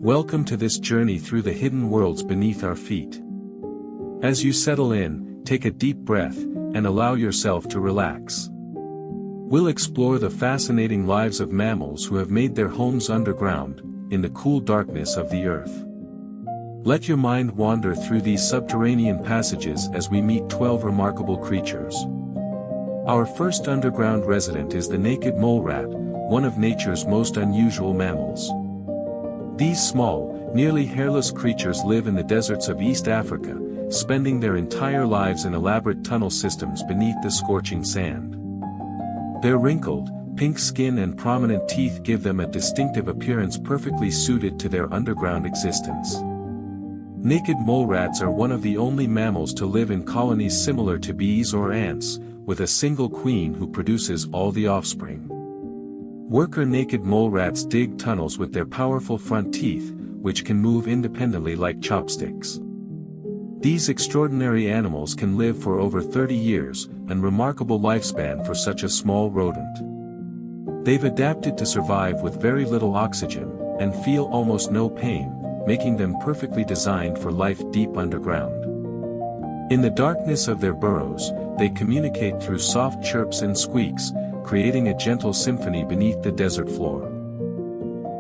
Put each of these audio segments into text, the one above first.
Welcome to this journey through the hidden worlds beneath our feet. As you settle in, take a deep breath, and allow yourself to relax. We'll explore the fascinating lives of mammals who have made their homes underground, in the cool darkness of the earth. Let your mind wander through these subterranean passages as we meet 12 remarkable creatures. Our first underground resident is the naked mole rat, one of nature's most unusual mammals. These small, nearly hairless creatures live in the deserts of East Africa, spending their entire lives in elaborate tunnel systems beneath the scorching sand. Their wrinkled, pink skin and prominent teeth give them a distinctive appearance perfectly suited to their underground existence. Naked mole rats are one of the only mammals to live in colonies similar to bees or ants, with a single queen who produces all the offspring. Worker naked mole rats dig tunnels with their powerful front teeth, which can move independently like chopsticks. These extraordinary animals can live for over 30 years, a remarkable lifespan for such a small rodent. They've adapted to survive with very little oxygen, and feel almost no pain, making them perfectly designed for life deep underground. In the darkness of their burrows, they communicate through soft chirps and squeaks, creating a gentle symphony beneath the desert floor.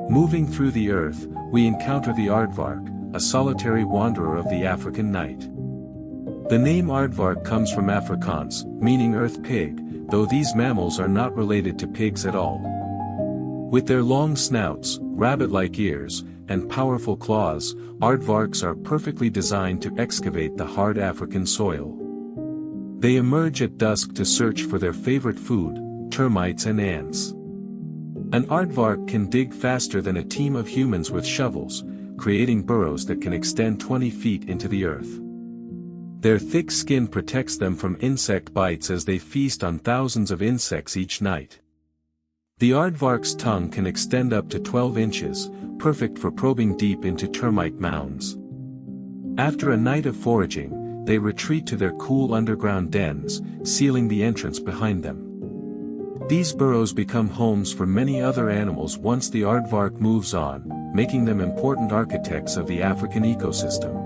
Moving through the earth, we encounter the aardvark, a solitary wanderer of the African night. The name aardvark comes from Afrikaans, meaning earth pig, though these mammals are not related to pigs at all. With their long snouts, rabbit-like ears, and powerful claws, aardvarks are perfectly designed to excavate the hard African soil. They emerge at dusk to search for their favorite food, termites and ants. An aardvark can dig faster than a team of humans with shovels, creating burrows that can extend 20 feet into the earth. Their thick skin protects them from insect bites as they feast on thousands of insects each night. The aardvark's tongue can extend up to 12 inches, perfect for probing deep into termite mounds. After a night of foraging, they retreat to their cool underground dens, sealing the entrance behind them. These burrows become homes for many other animals once the aardvark moves on, making them important architects of the African ecosystem.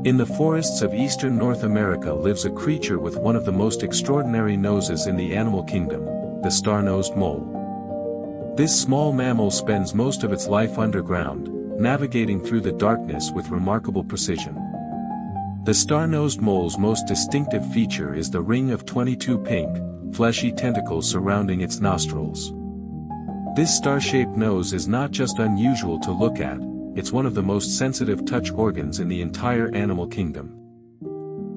In the forests of eastern North America lives a creature with one of the most extraordinary noses in the animal kingdom, the star-nosed mole. This small mammal spends most of its life underground, navigating through the darkness with remarkable precision. The star-nosed mole's most distinctive feature is the ring of 22 pink, fleshy tentacles surrounding its nostrils. This star-shaped nose is not just unusual to look at, it's one of the most sensitive touch organs in the entire animal kingdom.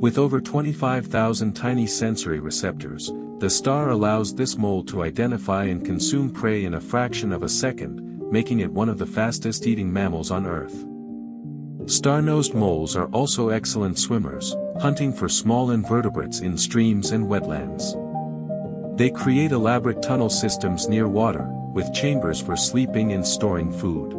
With over 25,000 tiny sensory receptors, the star allows this mole to identify and consume prey in a fraction of a second, making it one of the fastest eating mammals on Earth. Star-nosed moles are also excellent swimmers, hunting for small invertebrates in streams and wetlands. They create elaborate tunnel systems near water, with chambers for sleeping and storing food.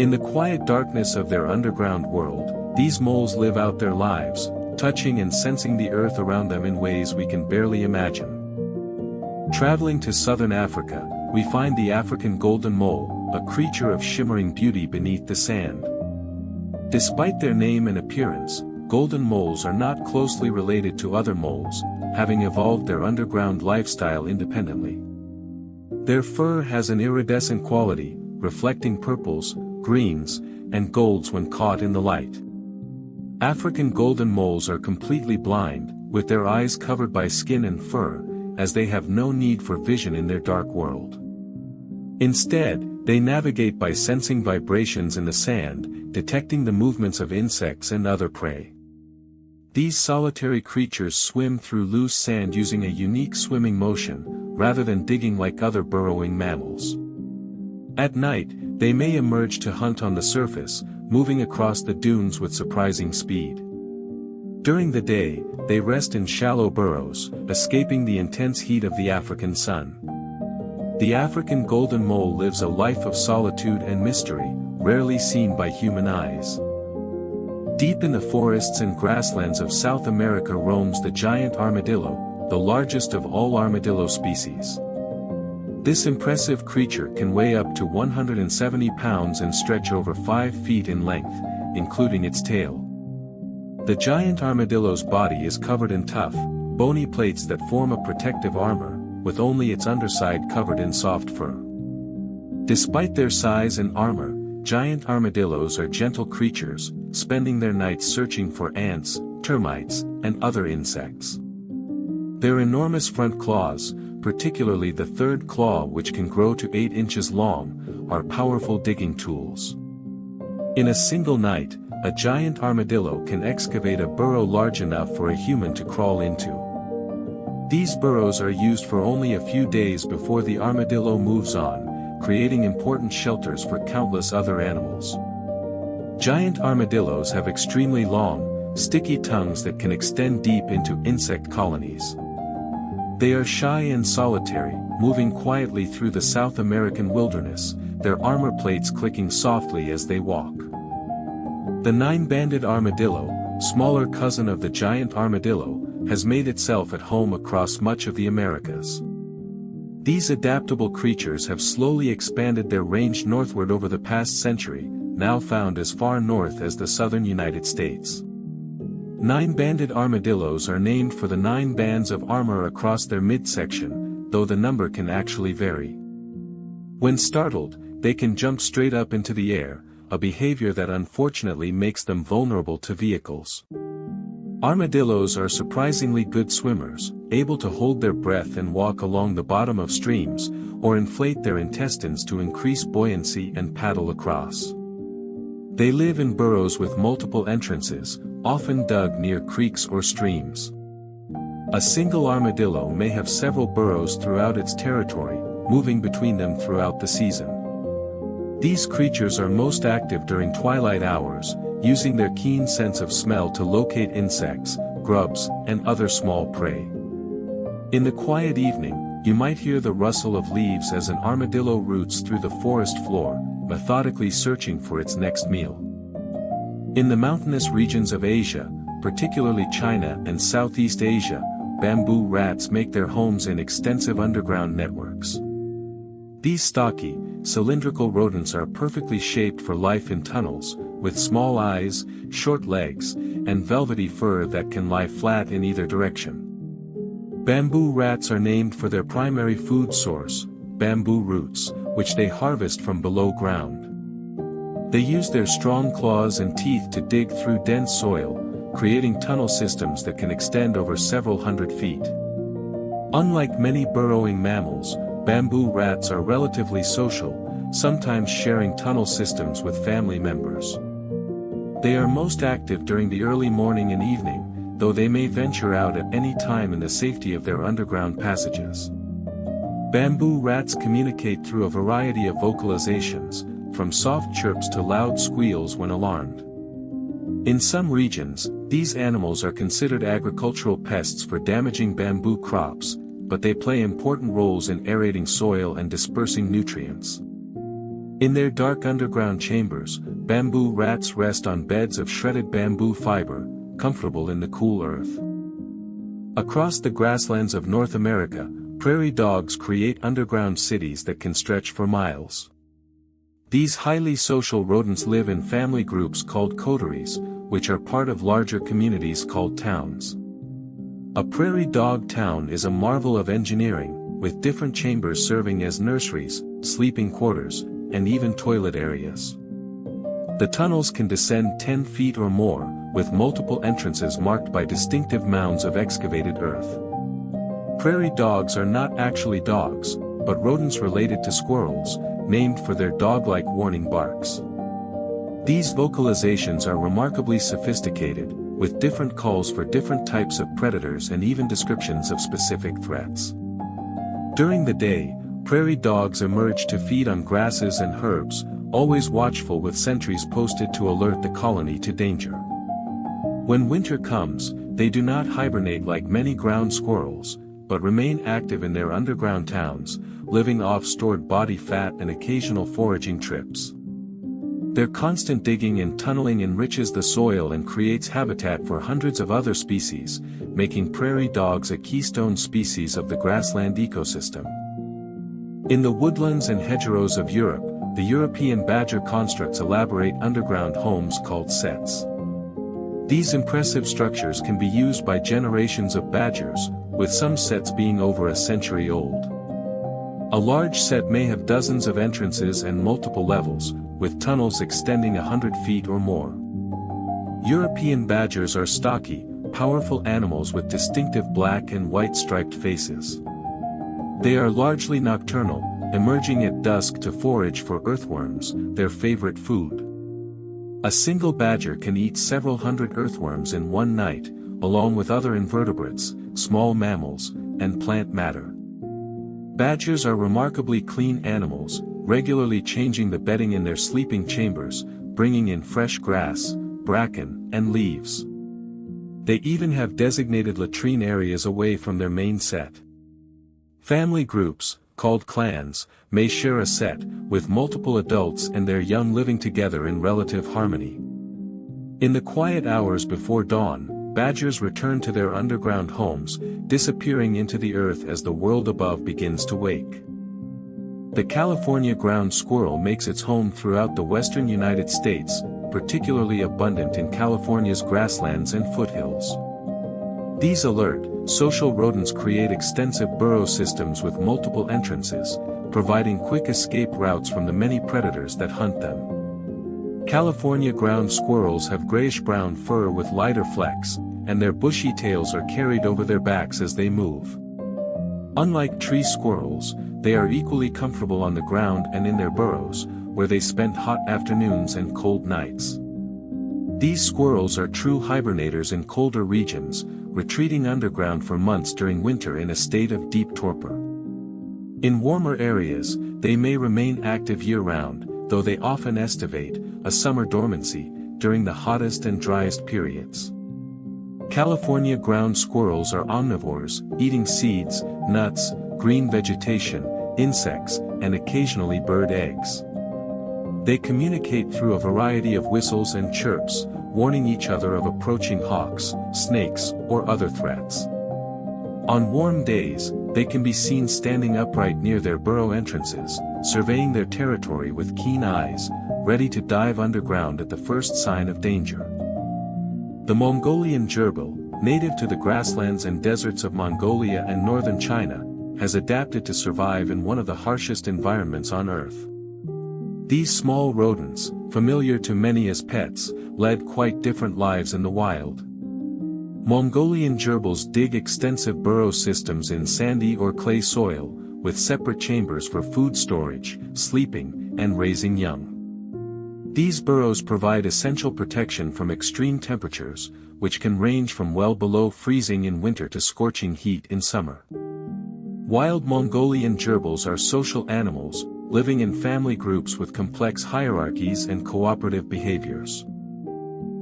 In the quiet darkness of their underground world, these moles live out their lives, touching and sensing the earth around them in ways we can barely imagine. Traveling to southern Africa, we find the African golden mole, a creature of shimmering beauty beneath the sand. Despite their name and appearance, golden moles are not closely related to other moles, having evolved their underground lifestyle independently. Their fur has an iridescent quality, reflecting purples, greens, and golds when caught in the light. African golden moles are completely blind, with their eyes covered by skin and fur, as they have no need for vision in their dark world. Instead, they navigate by sensing vibrations in the sand, detecting the movements of insects and other prey. These solitary creatures swim through loose sand using a unique swimming motion, rather than digging like other burrowing mammals. At night, they may emerge to hunt on the surface, moving across the dunes with surprising speed. During the day, they rest in shallow burrows, escaping the intense heat of the African sun. The African golden mole lives a life of solitude and mystery, rarely seen by human eyes. Deep in the forests and grasslands of South America roams the giant armadillo, the largest of all armadillo species. This impressive creature can weigh up to 170 pounds and stretch over 5 feet in length, including its tail. The giant armadillo's body is covered in tough, bony plates that form a protective armor, with only its underside covered in soft fur. Despite their size and armor, giant armadillos are gentle creatures, spending their nights searching for ants, termites, and other insects. Their enormous front claws, particularly the third claw which can grow to 8 inches long, are powerful digging tools. In a single night, a giant armadillo can excavate a burrow large enough for a human to crawl into. These burrows are used for only a few days before the armadillo moves on, creating important shelters for countless other animals. Giant armadillos have extremely long, sticky tongues that can extend deep into insect colonies. They are shy and solitary, moving quietly through the South American wilderness, their armor plates clicking softly as they walk. The nine-banded armadillo, smaller cousin of the giant armadillo, has made itself at home across much of the Americas. These adaptable creatures have slowly expanded their range northward over the past century, now found as far north as the southern United States. Nine-banded armadillos are named for the 9 bands of armor across their midsection, though the number can actually vary. When startled, they can jump straight up into the air, a behavior that unfortunately makes them vulnerable to vehicles. Armadillos are surprisingly good swimmers, able to hold their breath and walk along the bottom of streams, or inflate their intestines to increase buoyancy and paddle across. They live in burrows with multiple entrances, often dug near creeks or streams. A single armadillo may have several burrows throughout its territory, moving between them throughout the season. These creatures are most active during twilight hours, using their keen sense of smell to locate insects, grubs, and other small prey. In the quiet evening, you might hear the rustle of leaves as an armadillo roots through the forest floor, methodically searching for its next meal. In the mountainous regions of Asia, particularly China and Southeast Asia, bamboo rats make their homes in extensive underground networks. These stocky, cylindrical rodents are perfectly shaped for life in tunnels, with small eyes, short legs, and velvety fur that can lie flat in either direction. Bamboo rats are named for their primary food source, bamboo roots, which they harvest from below ground. They use their strong claws and teeth to dig through dense soil, creating tunnel systems that can extend over several hundred feet. Unlike many burrowing mammals, bamboo rats are relatively social, sometimes sharing tunnel systems with family members. They are most active during the early morning and evening, though they may venture out at any time in the safety of their underground passages. Bamboo rats communicate through a variety of vocalizations, from soft chirps to loud squeals when alarmed. In some regions, these animals are considered agricultural pests for damaging bamboo crops, but they play important roles in aerating soil and dispersing nutrients. In their dark underground chambers, bamboo rats rest on beds of shredded bamboo fiber, comfortable in the cool earth. Across the grasslands of North America, prairie dogs create underground cities that can stretch for miles. These highly social rodents live in family groups called coteries, which are part of larger communities called towns. A prairie dog town is a marvel of engineering, with different chambers serving as nurseries, sleeping quarters, and even toilet areas. The tunnels can descend 10 feet or more, with multiple entrances marked by distinctive mounds of excavated earth. Prairie dogs are not actually dogs, but rodents related to squirrels, named for their dog-like warning barks. These vocalizations are remarkably sophisticated, with different calls for different types of predators and even descriptions of specific threats. During the day, prairie dogs emerge to feed on grasses and herbs, always watchful with sentries posted to alert the colony to danger. When winter comes, they do not hibernate like many ground squirrels, but remain active in their underground towns, living off stored body fat and occasional foraging trips. Their constant digging and tunneling enriches the soil and creates habitat for hundreds of other species, making prairie dogs a keystone species of the grassland ecosystem. In the woodlands and hedgerows of Europe, the European badger constructs elaborate underground homes called setts. These impressive structures can be used by generations of badgers, with some setts being over a century old. A large sett may have dozens of entrances and multiple levels, with tunnels extending 100 feet or more. European badgers are stocky, powerful animals with distinctive black and white striped faces. They are largely nocturnal, emerging at dusk to forage for earthworms, their favorite food. A single badger can eat several hundred earthworms in one night, along with other invertebrates, small mammals, and plant matter. Badgers are remarkably clean animals, regularly changing the bedding in their sleeping chambers, bringing in fresh grass, bracken, and leaves. They even have designated latrine areas away from their main sett. Family groups, called clans, may share a sett, with multiple adults and their young living together in relative harmony. In the quiet hours before dawn, badgers return to their underground homes, disappearing into the earth as the world above begins to wake. The California ground squirrel makes its home throughout the western United States, particularly abundant in California's grasslands and foothills. These alert, social rodents create extensive burrow systems with multiple entrances, providing quick escape routes from the many predators that hunt them. California ground squirrels have grayish-brown fur with lighter flecks, and their bushy tails are carried over their backs as they move. Unlike tree squirrels, they are equally comfortable on the ground and in their burrows, where they spend hot afternoons and cold nights. These squirrels are true hibernators in colder regions, retreating underground for months during winter in a state of deep torpor. In warmer areas, they may remain active year-round, though they often estivate, a summer dormancy, during the hottest and driest periods. California ground squirrels are omnivores, eating seeds, nuts, green vegetation, insects, and occasionally bird eggs. They communicate through a variety of whistles and chirps, warning each other of approaching hawks, snakes, or other threats. On warm days, they can be seen standing upright near their burrow entrances, surveying their territory with keen eyes, ready to dive underground at the first sign of danger. The Mongolian gerbil, native to the grasslands and deserts of Mongolia and northern China, has adapted to survive in one of the harshest environments on Earth. These small rodents, familiar to many as pets, led quite different lives in the wild. Mongolian gerbils dig extensive burrow systems in sandy or clay soil, with separate chambers for food storage, sleeping, and raising young. These burrows provide essential protection from extreme temperatures, which can range from well below freezing in winter to scorching heat in summer. Wild Mongolian gerbils are social animals, living in family groups with complex hierarchies and cooperative behaviors.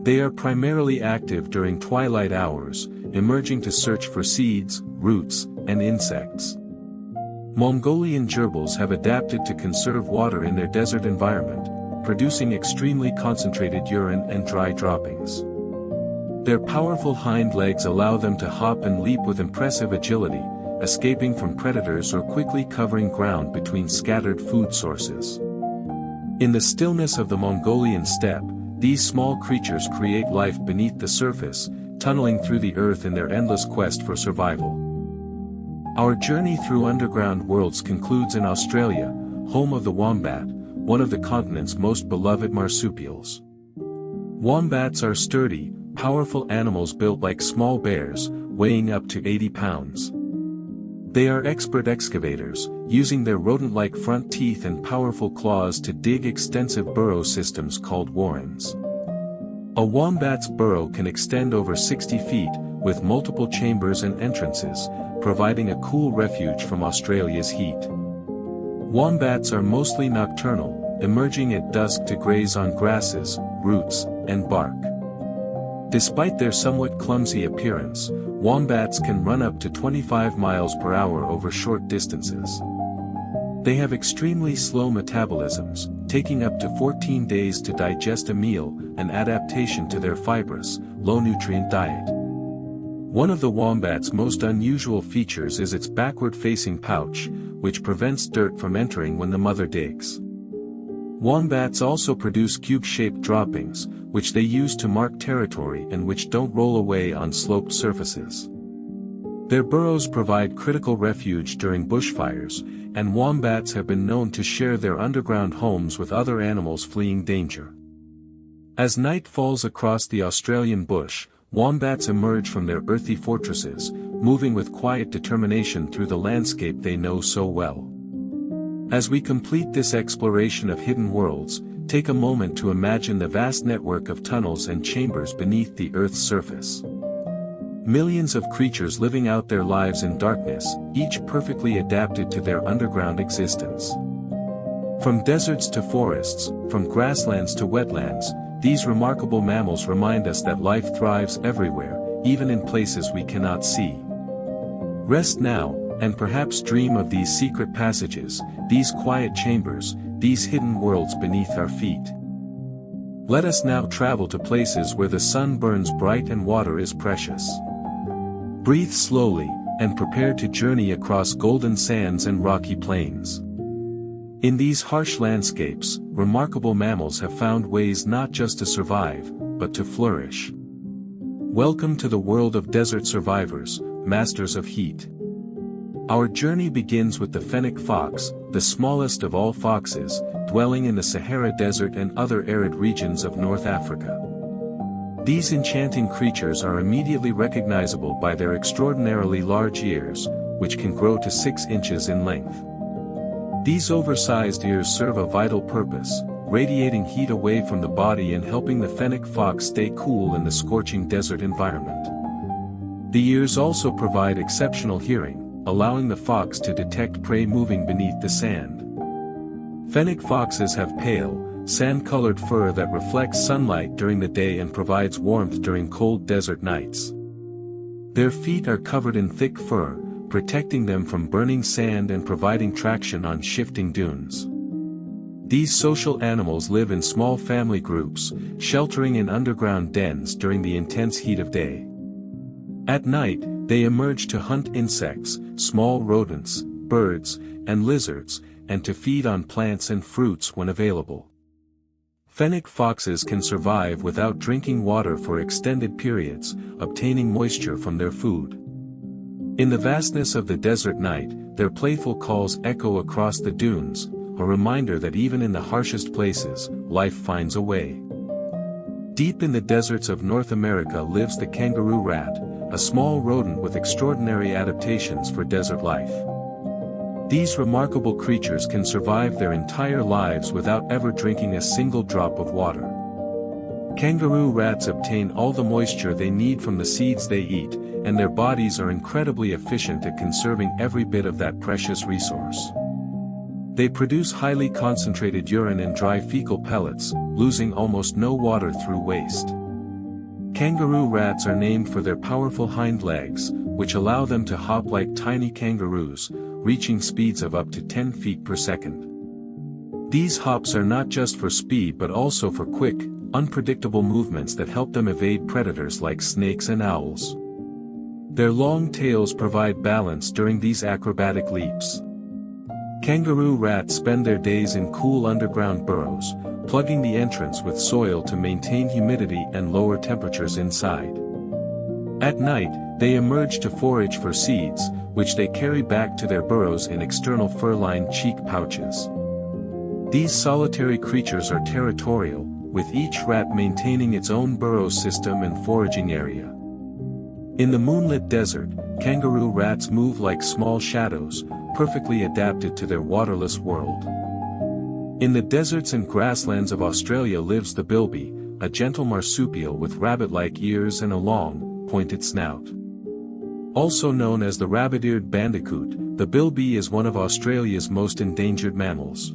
They are primarily active during twilight hours, emerging to search for seeds, roots, and insects. Mongolian gerbils have adapted to conserve water in their desert environment, producing extremely concentrated urine and dry droppings. Their powerful hind legs allow them to hop and leap with impressive agility, escaping from predators or quickly covering ground between scattered food sources. In the stillness of the Mongolian steppe, these small creatures create life beneath the surface, tunneling through the earth in their endless quest for survival. Our journey through underground worlds concludes in Australia, home of the wombat, one of the continent's most beloved marsupials. Wombats are sturdy, powerful animals built like small bears, weighing up to 80 pounds. They are expert excavators, using their rodent-like front teeth and powerful claws to dig extensive burrow systems called warrens. A wombat's burrow can extend over 60 feet, with multiple chambers and entrances, providing a cool refuge from Australia's heat. Wombats are mostly nocturnal, emerging at dusk to graze on grasses, roots, and bark. Despite their somewhat clumsy appearance, wombats can run up to 25 miles per hour over short distances. They have extremely slow metabolisms, taking up to 14 days to digest a meal, an adaptation to their fibrous, low-nutrient diet. One of the wombat's most unusual features is its backward-facing pouch, which prevents dirt from entering when the mother digs. Wombats also produce cube-shaped droppings, which they use to mark territory and which don't roll away on sloped surfaces. Their burrows provide critical refuge during bushfires, and wombats have been known to share their underground homes with other animals fleeing danger. As night falls across the Australian bush, wombats emerge from their earthy fortresses, moving with quiet determination through the landscape they know so well. As we complete this exploration of hidden worlds, take a moment to imagine the vast network of tunnels and chambers beneath the Earth's surface. Millions of creatures living out their lives in darkness, each perfectly adapted to their underground existence. From deserts to forests, from grasslands to wetlands, these remarkable mammals remind us that life thrives everywhere, even in places we cannot see. Rest now, and perhaps dream of these secret passages, these quiet chambers, these hidden worlds beneath our feet. Let us now travel to places where the sun burns bright and water is precious. Breathe slowly, and prepare to journey across golden sands and rocky plains. In these harsh landscapes, remarkable mammals have found ways not just to survive, but to flourish. Welcome to the world of desert survivors, masters of heat. Our journey begins with the fennec fox, the smallest of all foxes, dwelling in the Sahara Desert and other arid regions of North Africa. These enchanting creatures are immediately recognizable by their extraordinarily large ears, which can grow to 6 inches in length. These oversized ears serve a vital purpose, radiating heat away from the body and helping the fennec fox stay cool in the scorching desert environment. The ears also provide exceptional hearing, allowing the fox to detect prey moving beneath the sand. Fennec foxes have pale, sand-colored fur that reflects sunlight during the day and provides warmth during cold desert nights. Their feet are covered in thick fur, protecting them from burning sand and providing traction on shifting dunes. These social animals live in small family groups, sheltering in underground dens during the intense heat of day. At night, they emerge to hunt insects, small rodents, birds, and lizards, and to feed on plants and fruits when available. Fennec foxes can survive without drinking water for extended periods, obtaining moisture from their food. In the vastness of the desert night, their playful calls echo across the dunes, a reminder that even in the harshest places, life finds a way. Deep in the deserts of North America lives the kangaroo rat, a small rodent with extraordinary adaptations for desert life. These remarkable creatures can survive their entire lives without ever drinking a single drop of water. Kangaroo rats obtain all the moisture they need from the seeds they eat, and their bodies are incredibly efficient at conserving every bit of that precious resource. They produce highly concentrated urine and dry fecal pellets, losing almost no water through waste. Kangaroo rats are named for their powerful hind legs, which allow them to hop like tiny kangaroos, reaching speeds of up to 10 feet per second. These hops are not just for speed but also for quick, unpredictable movements that help them evade predators like snakes and owls. Their long tails provide balance during these acrobatic leaps. Kangaroo rats spend their days in cool underground burrows, plugging the entrance with soil to maintain humidity and lower temperatures inside. At night, they emerge to forage for seeds, which they carry back to their burrows in external fur-lined cheek pouches. These solitary creatures are territorial, with each rat maintaining its own burrow system and foraging area. In the moonlit desert, kangaroo rats move like small shadows, perfectly adapted to their waterless world. In the deserts and grasslands of Australia lives the bilby, a gentle marsupial with rabbit-like ears and a long, pointed snout. Also known as the rabbit-eared bandicoot, the bilby is one of Australia's most endangered mammals.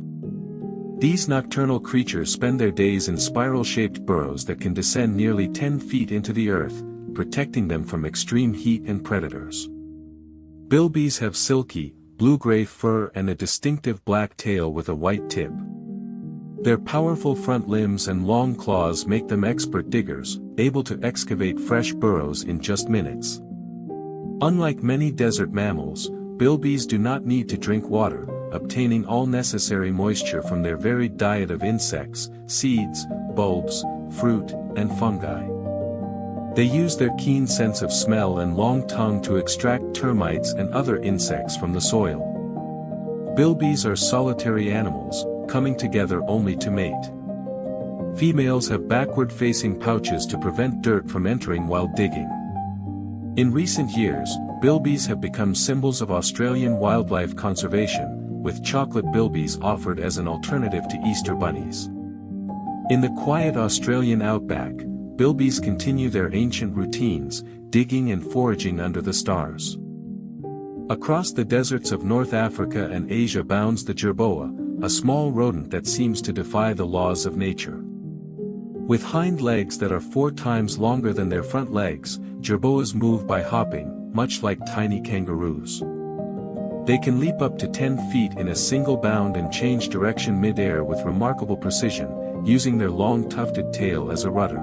These nocturnal creatures spend their days in spiral-shaped burrows that can descend nearly 10 feet into the earth, protecting them from extreme heat and predators. Bilbies have silky, blue-gray fur and a distinctive black tail with a white tip. Their powerful front limbs and long claws make them expert diggers, able to excavate fresh burrows in just minutes. Unlike many desert mammals, bilbies do not need to drink water, obtaining all necessary moisture from their varied diet of insects, seeds, bulbs, fruit, and fungi. They use their keen sense of smell and long tongue to extract termites and other insects from the soil. Bilbies are solitary animals, coming together only to mate. Females have backward-facing pouches to prevent dirt from entering while digging. In recent years, bilbies have become symbols of Australian wildlife conservation, with chocolate bilbies offered as an alternative to Easter bunnies. In the quiet Australian outback, bilbies continue their ancient routines, digging and foraging under the stars. Across the deserts of North Africa and Asia bounds the jerboa, a small rodent that seems to defy the laws of nature. With hind legs that are 4 times longer than their front legs, jerboas move by hopping, much like tiny kangaroos. They can leap up to 10 feet in a single bound and change direction mid-air with remarkable precision, using their long tufted tail as a rudder.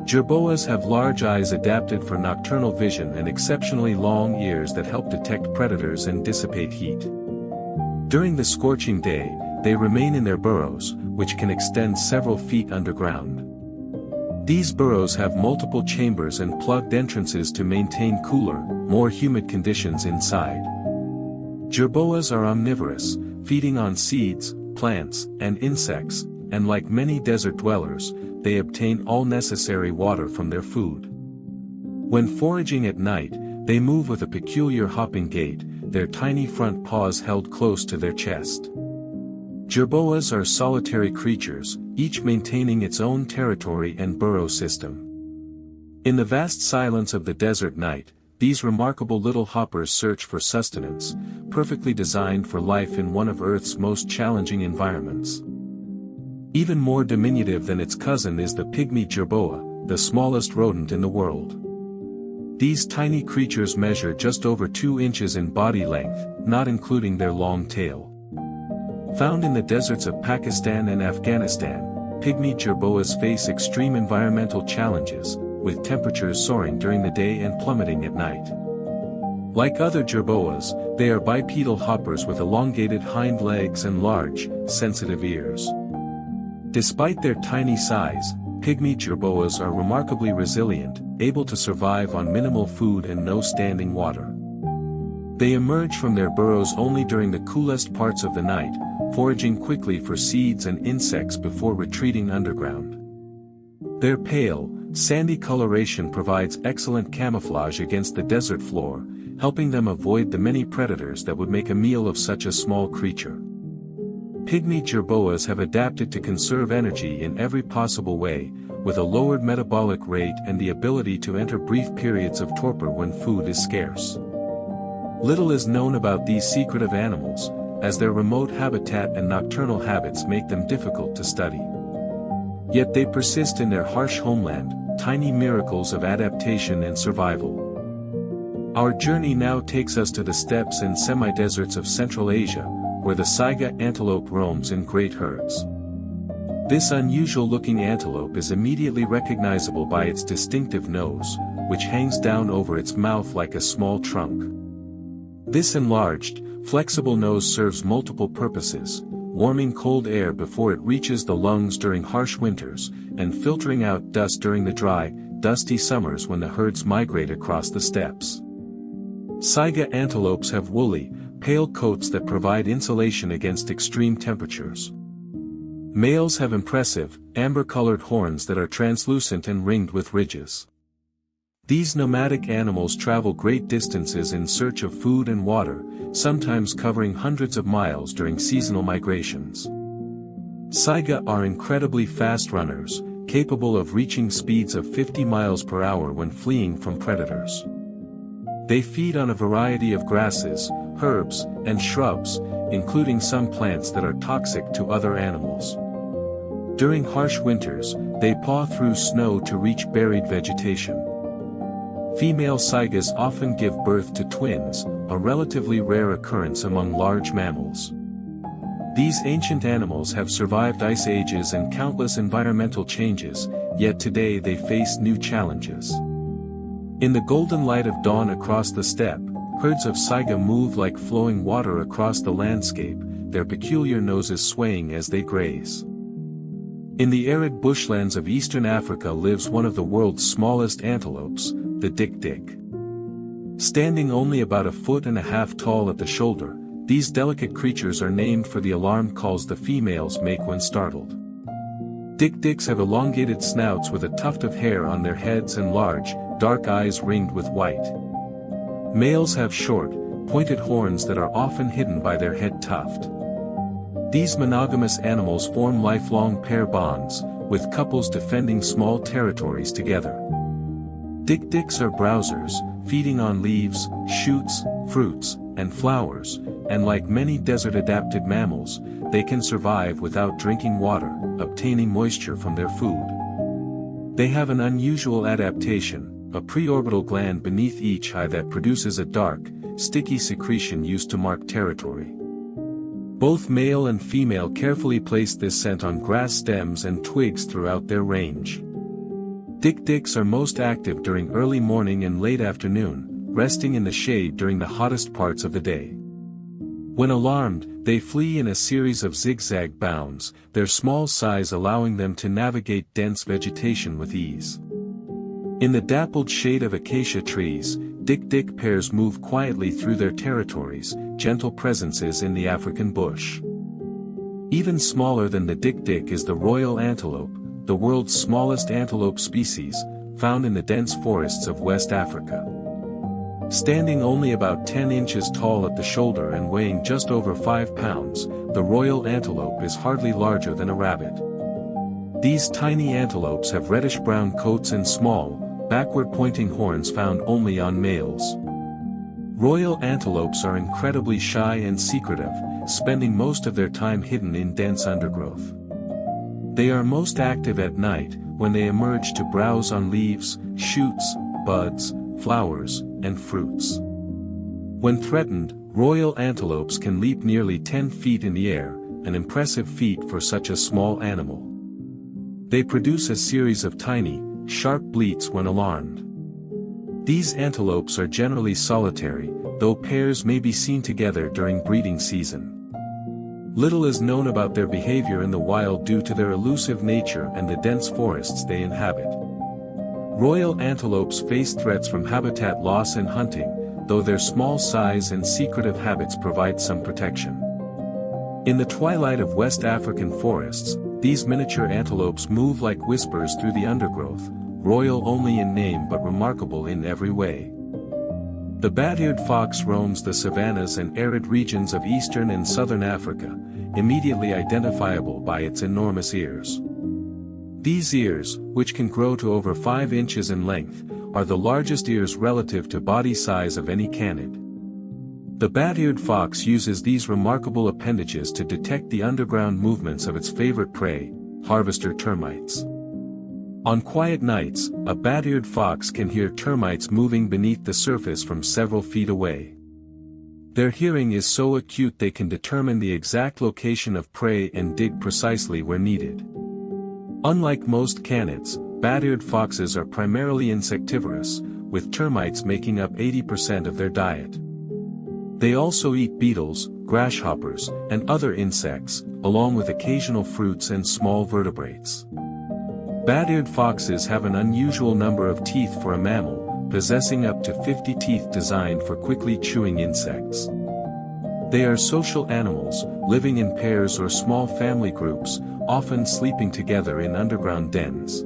Jerboas have large eyes adapted for nocturnal vision and exceptionally long ears that help detect predators and dissipate heat. During the scorching day, they remain in their burrows, which can extend several feet underground. These burrows have multiple chambers and plugged entrances to maintain cooler, more humid conditions inside. Jerboas are omnivorous, feeding on seeds, plants, and insects, and like many desert dwellers, they obtain all necessary water from their food. When foraging at night, they move with a peculiar hopping gait, their tiny front paws held close to their chest. Jerboas are solitary creatures, each maintaining its own territory and burrow system. In the vast silence of the desert night, these remarkable little hoppers search for sustenance, perfectly designed for life in one of Earth's most challenging environments. Even more diminutive than its cousin is the pygmy jerboa, the smallest rodent in the world. These tiny creatures measure just over 2 inches in body length, not including their long tail. Found in the deserts of Pakistan and Afghanistan, pygmy jerboas face extreme environmental challenges, with temperatures soaring during the day and plummeting at night. Like other jerboas, they are bipedal hoppers with elongated hind legs and large, sensitive ears. Despite their tiny size, pygmy jerboas are remarkably resilient, able to survive on minimal food and no standing water. They emerge from their burrows only during the coolest parts of the night, foraging quickly for seeds and insects before retreating underground. Their pale, sandy coloration provides excellent camouflage against the desert floor, helping them avoid the many predators that would make a meal of such a small creature. Pygmy jerboas have adapted to conserve energy in every possible way, with a lowered metabolic rate and the ability to enter brief periods of torpor when food is scarce. Little is known about these secretive animals, as their remote habitat and nocturnal habits make them difficult to study. Yet they persist in their harsh homeland, tiny miracles of adaptation and survival. Our journey now takes us to the steppes and semi-deserts of Central Asia, where the saiga antelope roams in great herds. This unusual-looking antelope is immediately recognizable by its distinctive nose, which hangs down over its mouth like a small trunk. This enlarged, flexible nose serves multiple purposes, warming cold air before it reaches the lungs during harsh winters, and filtering out dust during the dry, dusty summers when the herds migrate across the steppes. Saiga antelopes have woolly, pale coats that provide insulation against extreme temperatures. Males have impressive, amber-colored horns that are translucent and ringed with ridges. These nomadic animals travel great distances in search of food and water, sometimes covering hundreds of miles during seasonal migrations. Saiga are incredibly fast runners, capable of reaching speeds of 50 miles per hour when fleeing from predators. They feed on a variety of grasses, herbs, and shrubs, including some plants that are toxic to other animals. During harsh winters, they paw through snow to reach buried vegetation. Female saigas often give birth to twins, a relatively rare occurrence among large mammals. These ancient animals have survived ice ages and countless environmental changes, yet today they face new challenges. In the golden light of dawn across the steppe, herds of saiga move like flowing water across the landscape, their peculiar noses swaying as they graze. In the arid bushlands of eastern Africa lives one of the world's smallest antelopes, the dik-dik. Standing only about 1.5 feet tall at the shoulder, these delicate creatures are named for the alarm calls the females make when startled. Dik-diks have elongated snouts with a tuft of hair on their heads and large, dark eyes ringed with white. Males have short, pointed horns that are often hidden by their head tuft. These monogamous animals form lifelong pair bonds, with couples defending small territories together. Dik-diks are browsers, feeding on leaves, shoots, fruits, and flowers, and like many desert-adapted mammals, they can survive without drinking water, obtaining moisture from their food. They have an unusual adaptation, a preorbital gland beneath each eye that produces a dark, sticky secretion used to mark territory. Both male and female carefully place this scent on grass stems and twigs throughout their range. Dik-diks are most active during early morning and late afternoon, resting in the shade during the hottest parts of the day. When alarmed, they flee in a series of zigzag bounds, their small size allowing them to navigate dense vegetation with ease. In the dappled shade of acacia trees, dik-dik pairs move quietly through their territories, gentle presences in the African bush. Even smaller than the dik-dik is the royal antelope, the world's smallest antelope species, found in the dense forests of West Africa. Standing only about 10 inches tall at the shoulder and weighing just over 5 pounds, the royal antelope is hardly larger than a rabbit. These tiny antelopes have reddish-brown coats and small, backward-pointing horns found only on males. Royal antelopes are incredibly shy and secretive, spending most of their time hidden in dense undergrowth. They are most active at night, when they emerge to browse on leaves, shoots, buds, flowers, and fruits. When threatened, royal antelopes can leap nearly 10 feet in the air, an impressive feat for such a small animal. They produce a series of tiny, sharp bleats when alarmed. These antelopes are generally solitary, though pairs may be seen together during breeding season. Little is known about their behavior in the wild due to their elusive nature and the dense forests they inhabit. Royal antelopes face threats from habitat loss and hunting, though their small size and secretive habits provide some protection. In the twilight of West African forests, these miniature antelopes move like whispers through the undergrowth, royal only in name but remarkable in every way. The bat-eared fox roams the savannas and arid regions of eastern and southern Africa, immediately identifiable by its enormous ears. These ears, which can grow to over 5 inches in length, are the largest ears relative to body size of any canid. The bat-eared fox uses these remarkable appendages to detect the underground movements of its favorite prey, harvester termites. On quiet nights, a bat-eared fox can hear termites moving beneath the surface from several feet away. Their hearing is so acute they can determine the exact location of prey and dig precisely where needed. Unlike most canids, bat-eared foxes are primarily insectivorous, with termites making up 80% of their diet. They also eat beetles, grasshoppers, and other insects, along with occasional fruits and small vertebrates. Bat-eared foxes have an unusual number of teeth for a mammal, possessing up to 50 teeth designed for quickly chewing insects. They are social animals, living in pairs or small family groups, often sleeping together in underground dens.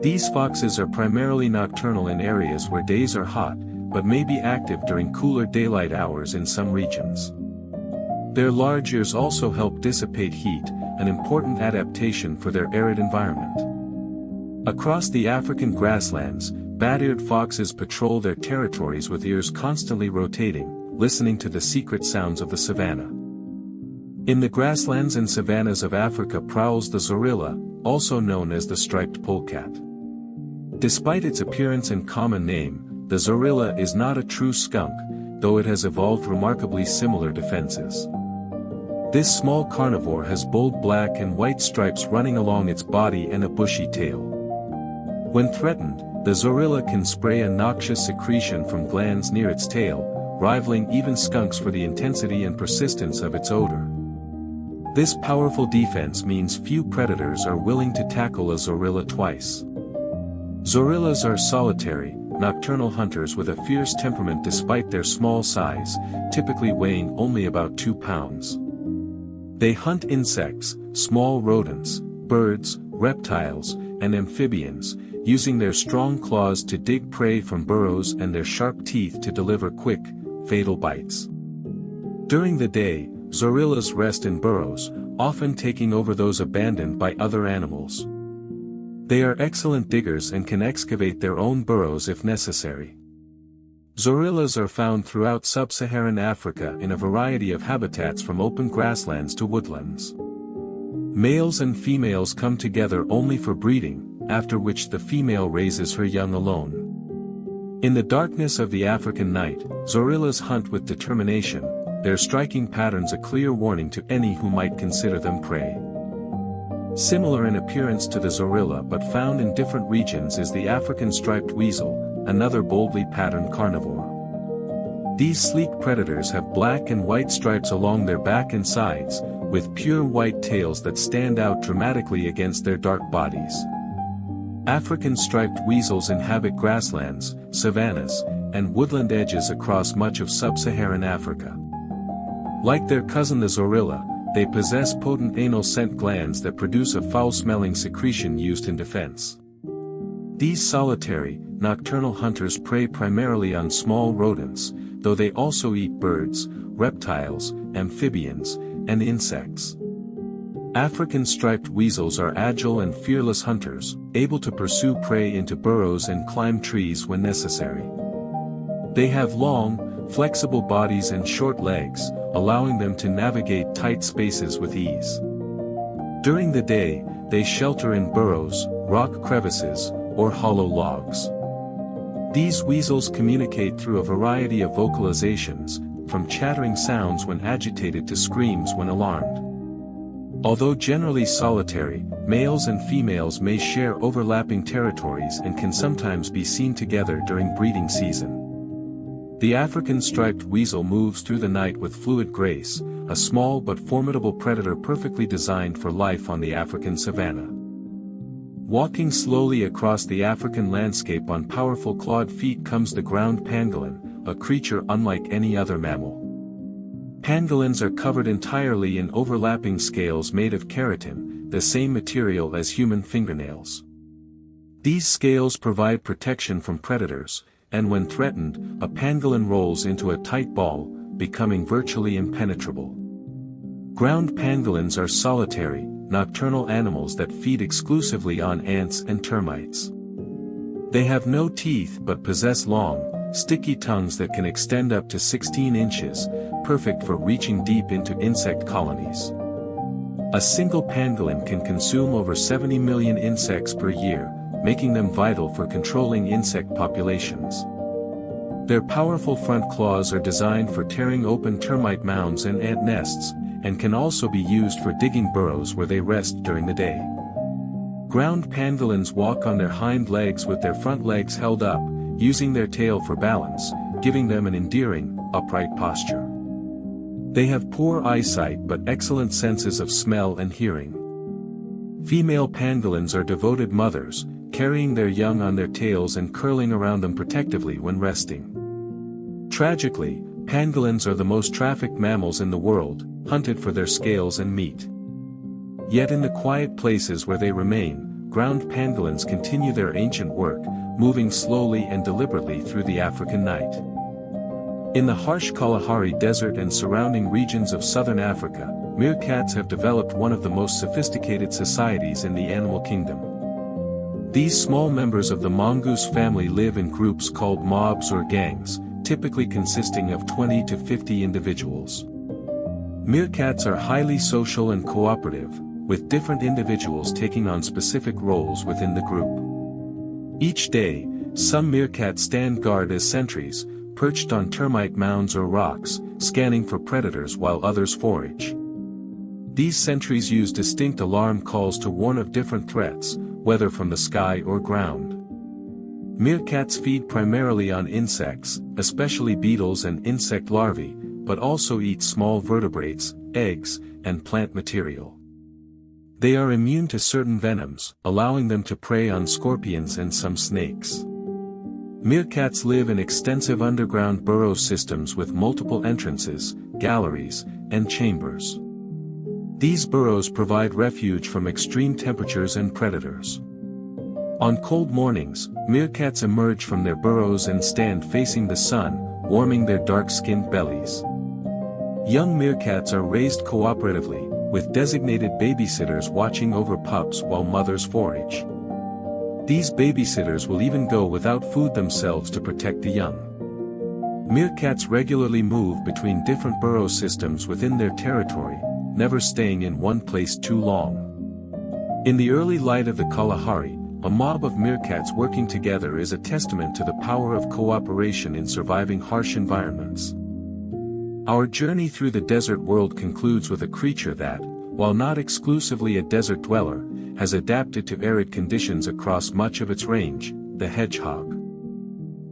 These foxes are primarily nocturnal in areas where days are hot, but may be active during cooler daylight hours in some regions. Their large ears also help dissipate heat, an important adaptation for their arid environment. Across the African grasslands, bat-eared foxes patrol their territories with ears constantly rotating, listening to the secret sounds of the savanna. In the grasslands and savannas of Africa prowls the zorilla, also known as the striped polecat. Despite its appearance and common name, the zorilla is not a true skunk, though it has evolved remarkably similar defenses. This small carnivore has bold black and white stripes running along its body and a bushy tail. When threatened, the zorilla can spray a noxious secretion from glands near its tail, rivaling even skunks for the intensity and persistence of its odor. This powerful defense means few predators are willing to tackle a zorilla twice. Zorillas are solitary, nocturnal hunters with a fierce temperament despite their small size, typically weighing only about 2 pounds. They hunt insects, small rodents, birds, reptiles, and amphibians, using their strong claws to dig prey from burrows and their sharp teeth to deliver quick, fatal bites. During the day, zorillas rest in burrows, often taking over those abandoned by other animals. They are excellent diggers and can excavate their own burrows if necessary. Zorillas are found throughout sub-Saharan Africa in a variety of habitats from open grasslands to woodlands. Males and females come together only for breeding, after which the female raises her young alone. In the darkness of the African night, zorillas hunt with determination, their striking patterns a clear warning to any who might consider them prey. Similar in appearance to the zorilla but found in different regions is the African striped weasel, another boldly patterned carnivore. These sleek predators have black and white stripes along their back and sides, with pure white tails that stand out dramatically against their dark bodies. African striped weasels inhabit grasslands, savannas, and woodland edges across much of sub-Saharan Africa. Like their cousin the zorilla, they possess potent anal scent glands that produce a foul-smelling secretion used in defense. These solitary, nocturnal hunters prey primarily on small rodents, though they also eat birds, reptiles, amphibians, and insects. African striped weasels are agile and fearless hunters, able to pursue prey into burrows and climb trees when necessary. They have long, flexible bodies and short legs, allowing them to navigate tight spaces with ease. During the day, they shelter in burrows, rock crevices, or hollow logs. These weasels communicate through a variety of vocalizations, from chattering sounds when agitated to screams when alarmed. Although generally solitary, males and females may share overlapping territories and can sometimes be seen together during breeding season. The African striped weasel moves through the night with fluid grace, a small but formidable predator perfectly designed for life on the African savanna. Walking slowly across the African landscape on powerful clawed feet comes the ground pangolin, a creature unlike any other mammal. Pangolins are covered entirely in overlapping scales made of keratin, the same material as human fingernails. These scales provide protection from predators, and when threatened, a pangolin rolls into a tight ball, becoming virtually impenetrable. Ground pangolins are solitary, nocturnal animals that feed exclusively on ants and termites. They have no teeth but possess long, sticky tongues that can extend up to 16 inches, perfect for reaching deep into insect colonies. A single pangolin can consume over 70 million insects per year, making them vital for controlling insect populations. Their powerful front claws are designed for tearing open termite mounds and ant nests, and can also be used for digging burrows where they rest during the day. Ground pangolins walk on their hind legs with their front legs held up, using their tail for balance, giving them an endearing, upright posture. They have poor eyesight but excellent senses of smell and hearing. Female pangolins are devoted mothers, carrying their young on their tails and curling around them protectively when resting. Tragically, pangolins are the most trafficked mammals in the world, hunted for their scales and meat. Yet in the quiet places where they remain, ground pangolins continue their ancient work, moving slowly and deliberately through the African night. In the harsh Kalahari Desert and surrounding regions of southern Africa, meerkats have developed one of the most sophisticated societies in the animal kingdom. These small members of the mongoose family live in groups called mobs or gangs, typically consisting of 20 to 50 individuals. Meerkats are highly social and cooperative, with different individuals taking on specific roles within the group. Each day, some meerkats stand guard as sentries, perched on termite mounds or rocks, scanning for predators while others forage. These sentries use distinct alarm calls to warn of different threats, whether from the sky or ground. Meerkats feed primarily on insects, especially beetles and insect larvae, but also eat small vertebrates, eggs, and plant material. They are immune to certain venoms, allowing them to prey on scorpions and some snakes. Meerkats live in extensive underground burrow systems with multiple entrances, galleries, and chambers. These burrows provide refuge from extreme temperatures and predators. On cold mornings, meerkats emerge from their burrows and stand facing the sun, warming their dark-skinned bellies. Young meerkats are raised cooperatively, with designated babysitters watching over pups while mothers forage. These babysitters will even go without food themselves to protect the young. Meerkats regularly move between different burrow systems within their territory, never staying in one place too long. In the early light of the Kalahari, a mob of meerkats working together is a testament to the power of cooperation in surviving harsh environments. Our journey through the desert world concludes with a creature that, while not exclusively a desert dweller, has adapted to arid conditions across much of its range, the hedgehog.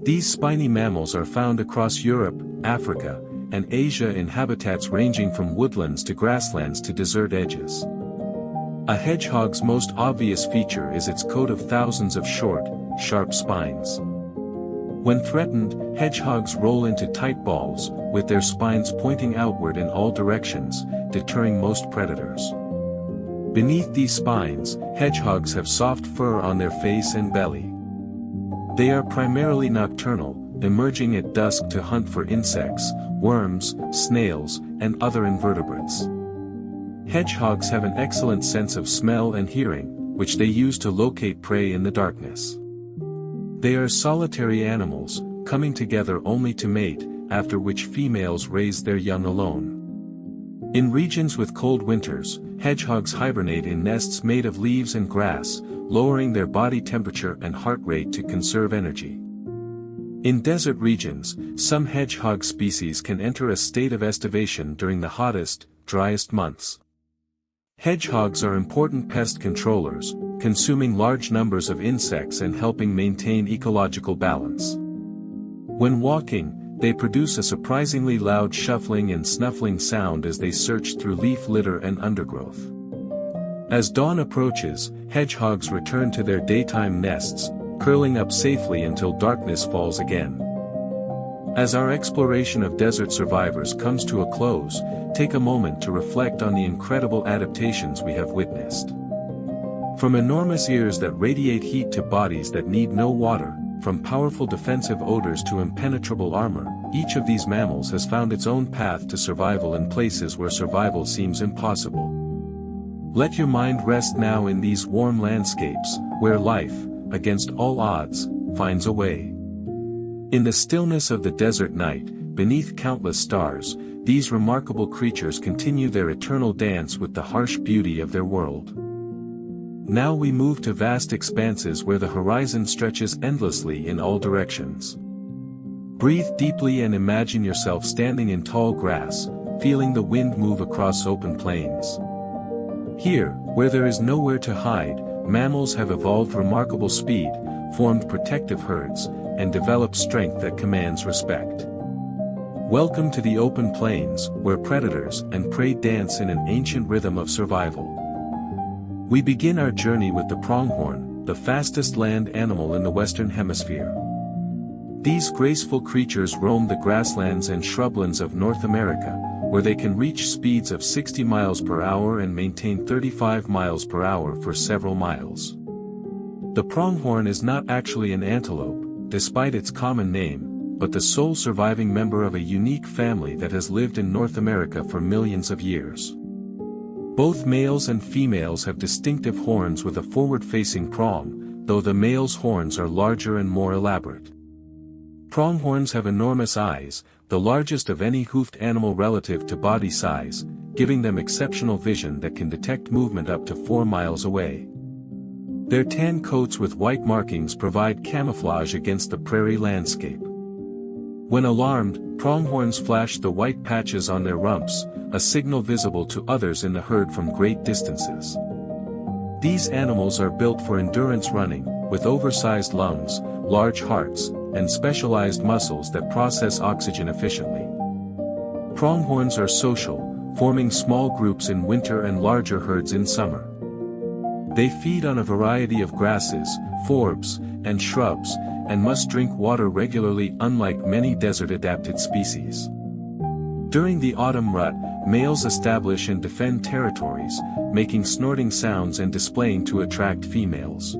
These spiny mammals are found across Europe, Africa, and Asia in habitats ranging from woodlands to grasslands to desert edges. A hedgehog's most obvious feature is its coat of thousands of short, sharp spines. When threatened, hedgehogs roll into tight balls, with their spines pointing outward in all directions, deterring most predators. Beneath these spines, hedgehogs have soft fur on their face and belly. They are primarily nocturnal, emerging at dusk to hunt for insects, worms, snails, and other invertebrates. Hedgehogs have an excellent sense of smell and hearing, which they use to locate prey in the darkness. They are solitary animals, coming together only to mate, after which females raise their young alone. In regions with cold winters, hedgehogs hibernate in nests made of leaves and grass, lowering their body temperature and heart rate to conserve energy. In desert regions, some hedgehog species can enter a state of estivation during the hottest, driest months. Hedgehogs are important pest controllers, consuming large numbers of insects and helping maintain ecological balance. When walking, they produce a surprisingly loud shuffling and snuffling sound as they search through leaf litter and undergrowth. As dawn approaches, hedgehogs return to their daytime nests, curling up safely until darkness falls again. As our exploration of desert survivors comes to a close, take a moment to reflect on the incredible adaptations we have witnessed. From enormous ears that radiate heat to bodies that need no water, from powerful defensive odors to impenetrable armor, each of these mammals has found its own path to survival in places where survival seems impossible. Let your mind rest now in these warm landscapes, where life, against all odds, finds a way. In the stillness of the desert night, beneath countless stars, these remarkable creatures continue their eternal dance with the harsh beauty of their world. Now we move to vast expanses where the horizon stretches endlessly in all directions. Breathe deeply and imagine yourself standing in tall grass, feeling the wind move across open plains. Here, where there is nowhere to hide, mammals have evolved remarkable speed, formed protective herds, and developed strength that commands respect. Welcome to the open plains, where predators and prey dance in an ancient rhythm of survival. We begin our journey with the pronghorn, the fastest land animal in the Western Hemisphere. These graceful creatures roam the grasslands and shrublands of North America, where they can reach speeds of 60 miles per hour and maintain 35 miles per hour for several miles. The pronghorn is not actually an antelope, despite its common name, but the sole surviving member of a unique family that has lived in North America for millions of years. Both males and females have distinctive horns with a forward-facing prong, though the male's horns are larger and more elaborate. Pronghorns have enormous eyes, the largest of any hoofed animal relative to body size, giving them exceptional vision that can detect movement up to 4 miles away. Their tan coats with white markings provide camouflage against the prairie landscape. When alarmed, pronghorns flash the white patches on their rumps, a signal visible to others in the herd from great distances. These animals are built for endurance running, with oversized lungs, large hearts, and specialized muscles that process oxygen efficiently. Pronghorns are social, forming small groups in winter and larger herds in summer. They feed on a variety of grasses, forbs, and shrubs, and must drink water regularly, unlike many desert-adapted species. During the autumn rut, males establish and defend territories, making snorting sounds and displaying to attract females.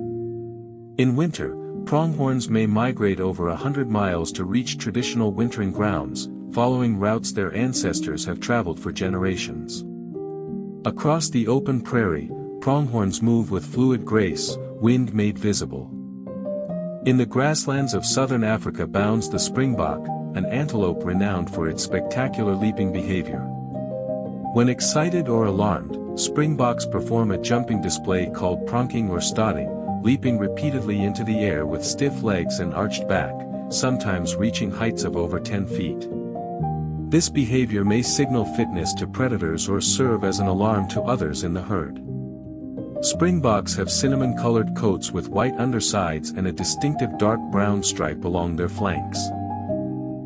In winter, pronghorns may migrate over 100 miles to reach traditional wintering grounds, following routes their ancestors have traveled for generations. Across the open prairie, pronghorns move with fluid grace, wind made visible. In the grasslands of southern Africa bounds the springbok, an antelope renowned for its spectacular leaping behavior. When excited or alarmed, springboks perform a jumping display called pronking or stotting, leaping repeatedly into the air with stiff legs and arched back, sometimes reaching heights of over 10 feet. This behavior may signal fitness to predators or serve as an alarm to others in the herd. Springboks have cinnamon-colored coats with white undersides and a distinctive dark brown stripe along their flanks.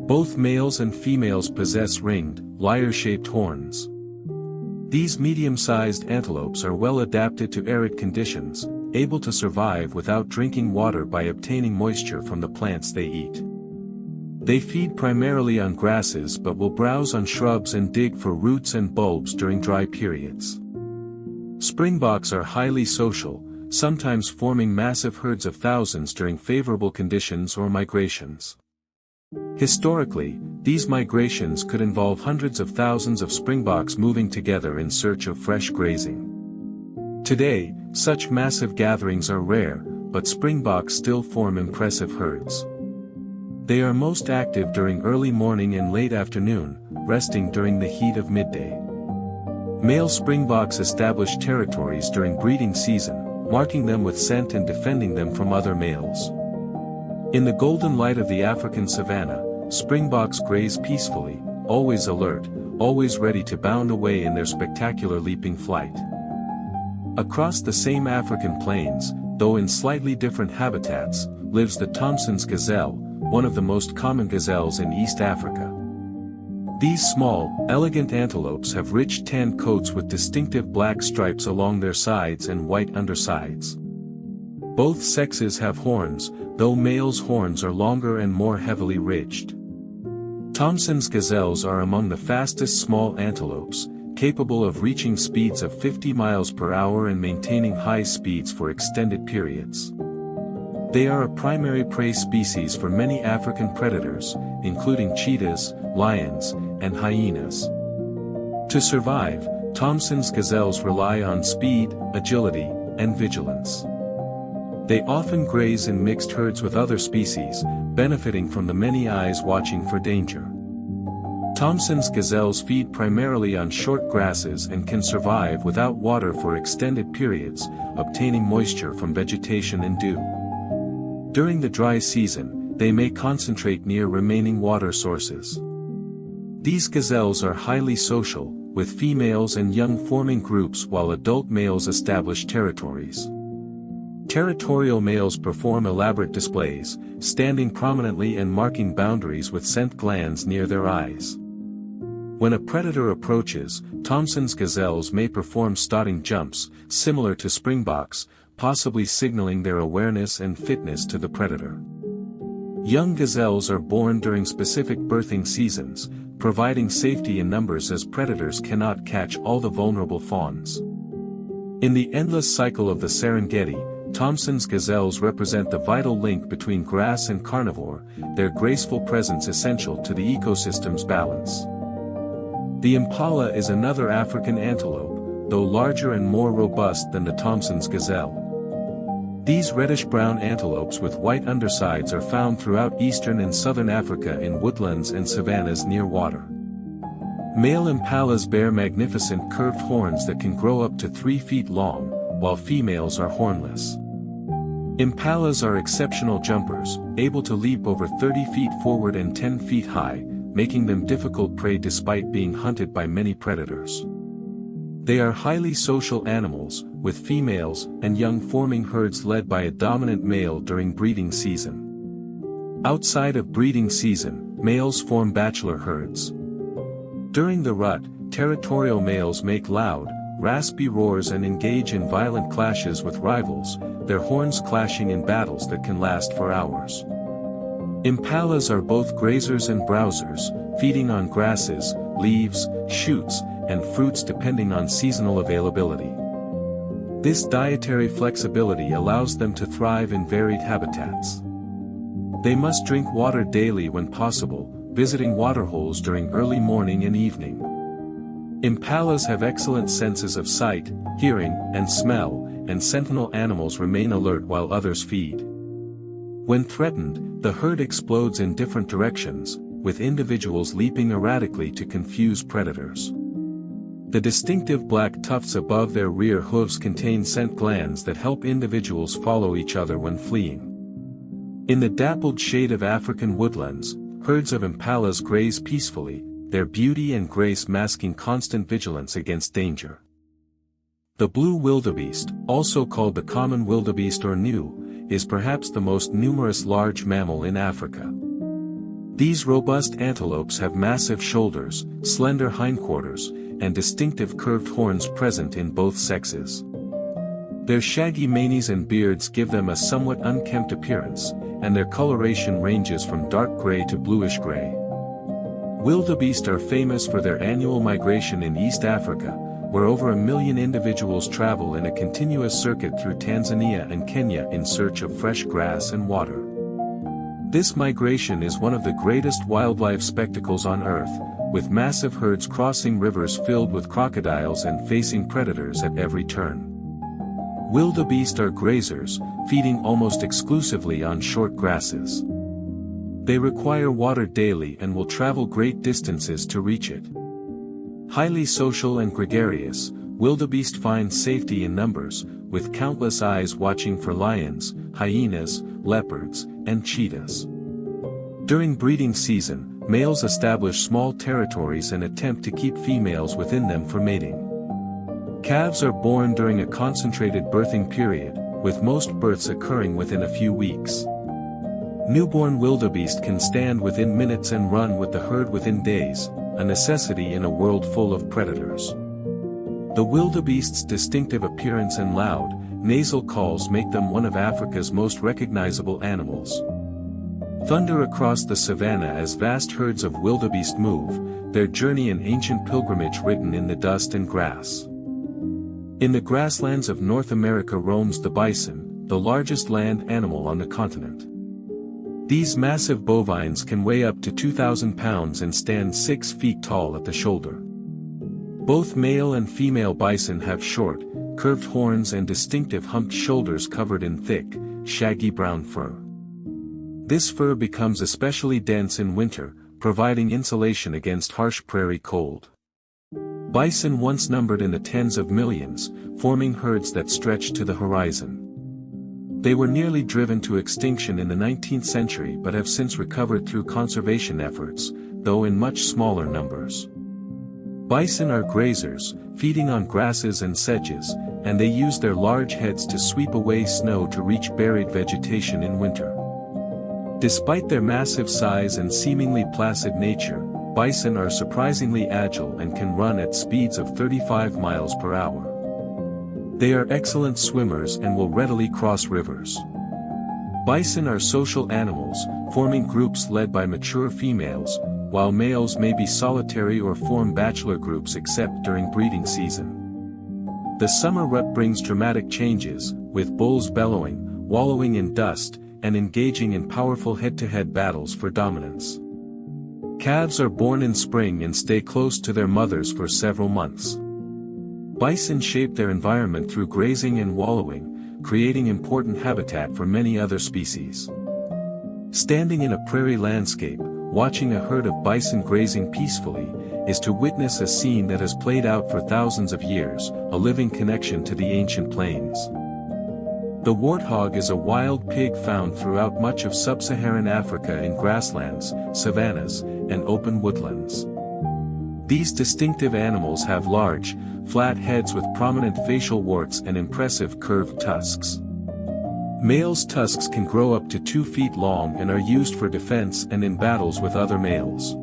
Both males and females possess ringed, lyre-shaped horns. These medium-sized antelopes are well adapted to arid conditions, able to survive without drinking water by obtaining moisture from the plants they eat. They feed primarily on grasses but will browse on shrubs and dig for roots and bulbs during dry periods. Springboks are highly social, sometimes forming massive herds of thousands during favorable conditions or migrations. Historically, these migrations could involve hundreds of thousands of springboks moving together in search of fresh grazing. Today, such massive gatherings are rare, but springboks still form impressive herds. They are most active during early morning and late afternoon, resting during the heat of midday. Male springboks establish territories during breeding season, marking them with scent and defending them from other males. In the golden light of the African savanna, springboks graze peacefully, always alert, always ready to bound away in their spectacular leaping flight. Across the same African plains, though in slightly different habitats, lives the Thomson's gazelle, one of the most common gazelles in East Africa. These small, elegant antelopes have rich tan coats with distinctive black stripes along their sides and white undersides. Both sexes have horns, though males' horns are longer and more heavily ridged. Thomson's gazelles are among the fastest small antelopes, capable of reaching speeds of 50 miles per hour and maintaining high speeds for extended periods. They are a primary prey species for many African predators, including cheetahs, lions, and hyenas. To survive, Thomson's gazelles rely on speed, agility, and vigilance. They often graze in mixed herds with other species, benefiting from the many eyes watching for danger. Thomson's gazelles feed primarily on short grasses and can survive without water for extended periods, obtaining moisture from vegetation and dew. During the dry season, they may concentrate near remaining water sources. These gazelles are highly social, with females and young forming groups while adult males establish territories. Territorial males perform elaborate displays, standing prominently and marking boundaries with scent glands near their eyes. When a predator approaches, Thomson's gazelles may perform stotting jumps, similar to springboks, possibly signaling their awareness and fitness to the predator. Young gazelles are born during specific birthing seasons, providing safety in numbers as predators cannot catch all the vulnerable fawns. In the endless cycle of the Serengeti, Thomson's gazelles represent the vital link between grass and carnivore, their graceful presence essential to the ecosystem's balance. The impala is another African antelope, though larger and more robust than the Thomson's gazelle. These reddish-brown antelopes with white undersides are found throughout eastern and southern Africa in woodlands and savannas near water. Male impalas bear magnificent curved horns that can grow up to 3 feet long, while females are hornless. Impalas are exceptional jumpers, able to leap over 30 feet forward and 10 feet high, making them difficult prey despite being hunted by many predators. They are highly social animals, with females and young forming herds led by a dominant male during breeding season. Outside of breeding season, males form bachelor herds. During the rut, territorial males make loud, raspy roars and engage in violent clashes with rivals, their horns clashing in battles that can last for hours. Impalas are both grazers and browsers, feeding on grasses, leaves, shoots, and fruits depending on seasonal availability. This dietary flexibility allows them to thrive in varied habitats. They must drink water daily when possible, visiting waterholes during early morning and evening. Impalas have excellent senses of sight, hearing, and smell, and sentinel animals remain alert while others feed. When threatened, the herd explodes in different directions, with individuals leaping erratically to confuse predators. The distinctive black tufts above their rear hooves contain scent glands that help individuals follow each other when fleeing. In the dappled shade of African woodlands, herds of impalas graze peacefully, their beauty and grace masking constant vigilance against danger. The blue wildebeest, also called the common wildebeest or gnu, is perhaps the most numerous large mammal in Africa. These robust antelopes have massive shoulders, slender hindquarters, and distinctive curved horns present in both sexes. Their shaggy manes and beards give them a somewhat unkempt appearance, and their coloration ranges from dark gray to bluish gray. Wildebeest are famous for their annual migration in East Africa, where over 1 million individuals travel in a continuous circuit through Tanzania and Kenya in search of fresh grass and water. This migration is one of the greatest wildlife spectacles on Earth, with massive herds crossing rivers filled with crocodiles and facing predators at every turn. Wildebeest are grazers, feeding almost exclusively on short grasses. They require water daily and will travel great distances to reach it. Highly social and gregarious, wildebeest find safety in numbers, with countless eyes watching for lions, hyenas, leopards, and cheetahs. During breeding season, males establish small territories and attempt to keep females within them for mating. Calves are born during a concentrated birthing period, with most births occurring within a few weeks. Newborn wildebeest can stand within minutes and run with the herd within days, a necessity in a world full of predators. The wildebeest's distinctive appearance and loud, nasal calls make them one of Africa's most recognizable animals. Thunder across the savanna as vast herds of wildebeest move, their journey an ancient pilgrimage written in the dust and grass. In the grasslands of North America roams the bison, the largest land animal on the continent. These massive bovines can weigh up to 2,000 pounds and stand 6 feet tall at the shoulder. Both male and female bison have short, curved horns and distinctive humped shoulders covered in thick, shaggy brown fur. This fur becomes especially dense in winter, providing insulation against harsh prairie cold. Bison once numbered in the tens of millions, forming herds that stretched to the horizon. They were nearly driven to extinction in the 19th century but have since recovered through conservation efforts, though in much smaller numbers. Bison are grazers, feeding on grasses and sedges, and they use their large heads to sweep away snow to reach buried vegetation in winter. Despite their massive size and seemingly placid nature, bison are surprisingly agile and can run at speeds of 35 miles per hour. They are excellent swimmers and will readily cross rivers. Bison are social animals, forming groups led by mature females, while males may be solitary or form bachelor groups except during breeding season. The summer rut brings dramatic changes, with bulls bellowing, wallowing in dust, and engaging in powerful head-to-head battles for dominance. Calves are born in spring and stay close to their mothers for several months. Bison shape their environment through grazing and wallowing, creating important habitat for many other species. Standing in a prairie landscape, watching a herd of bison grazing peacefully, is to witness a scene that has played out for thousands of years, a living connection to the ancient plains. The warthog is a wild pig found throughout much of sub-Saharan Africa in grasslands, savannas, and open woodlands. These distinctive animals have large, flat heads with prominent facial warts and impressive curved tusks. Males' tusks can grow up to 2 feet long and are used for defense and in battles with other males.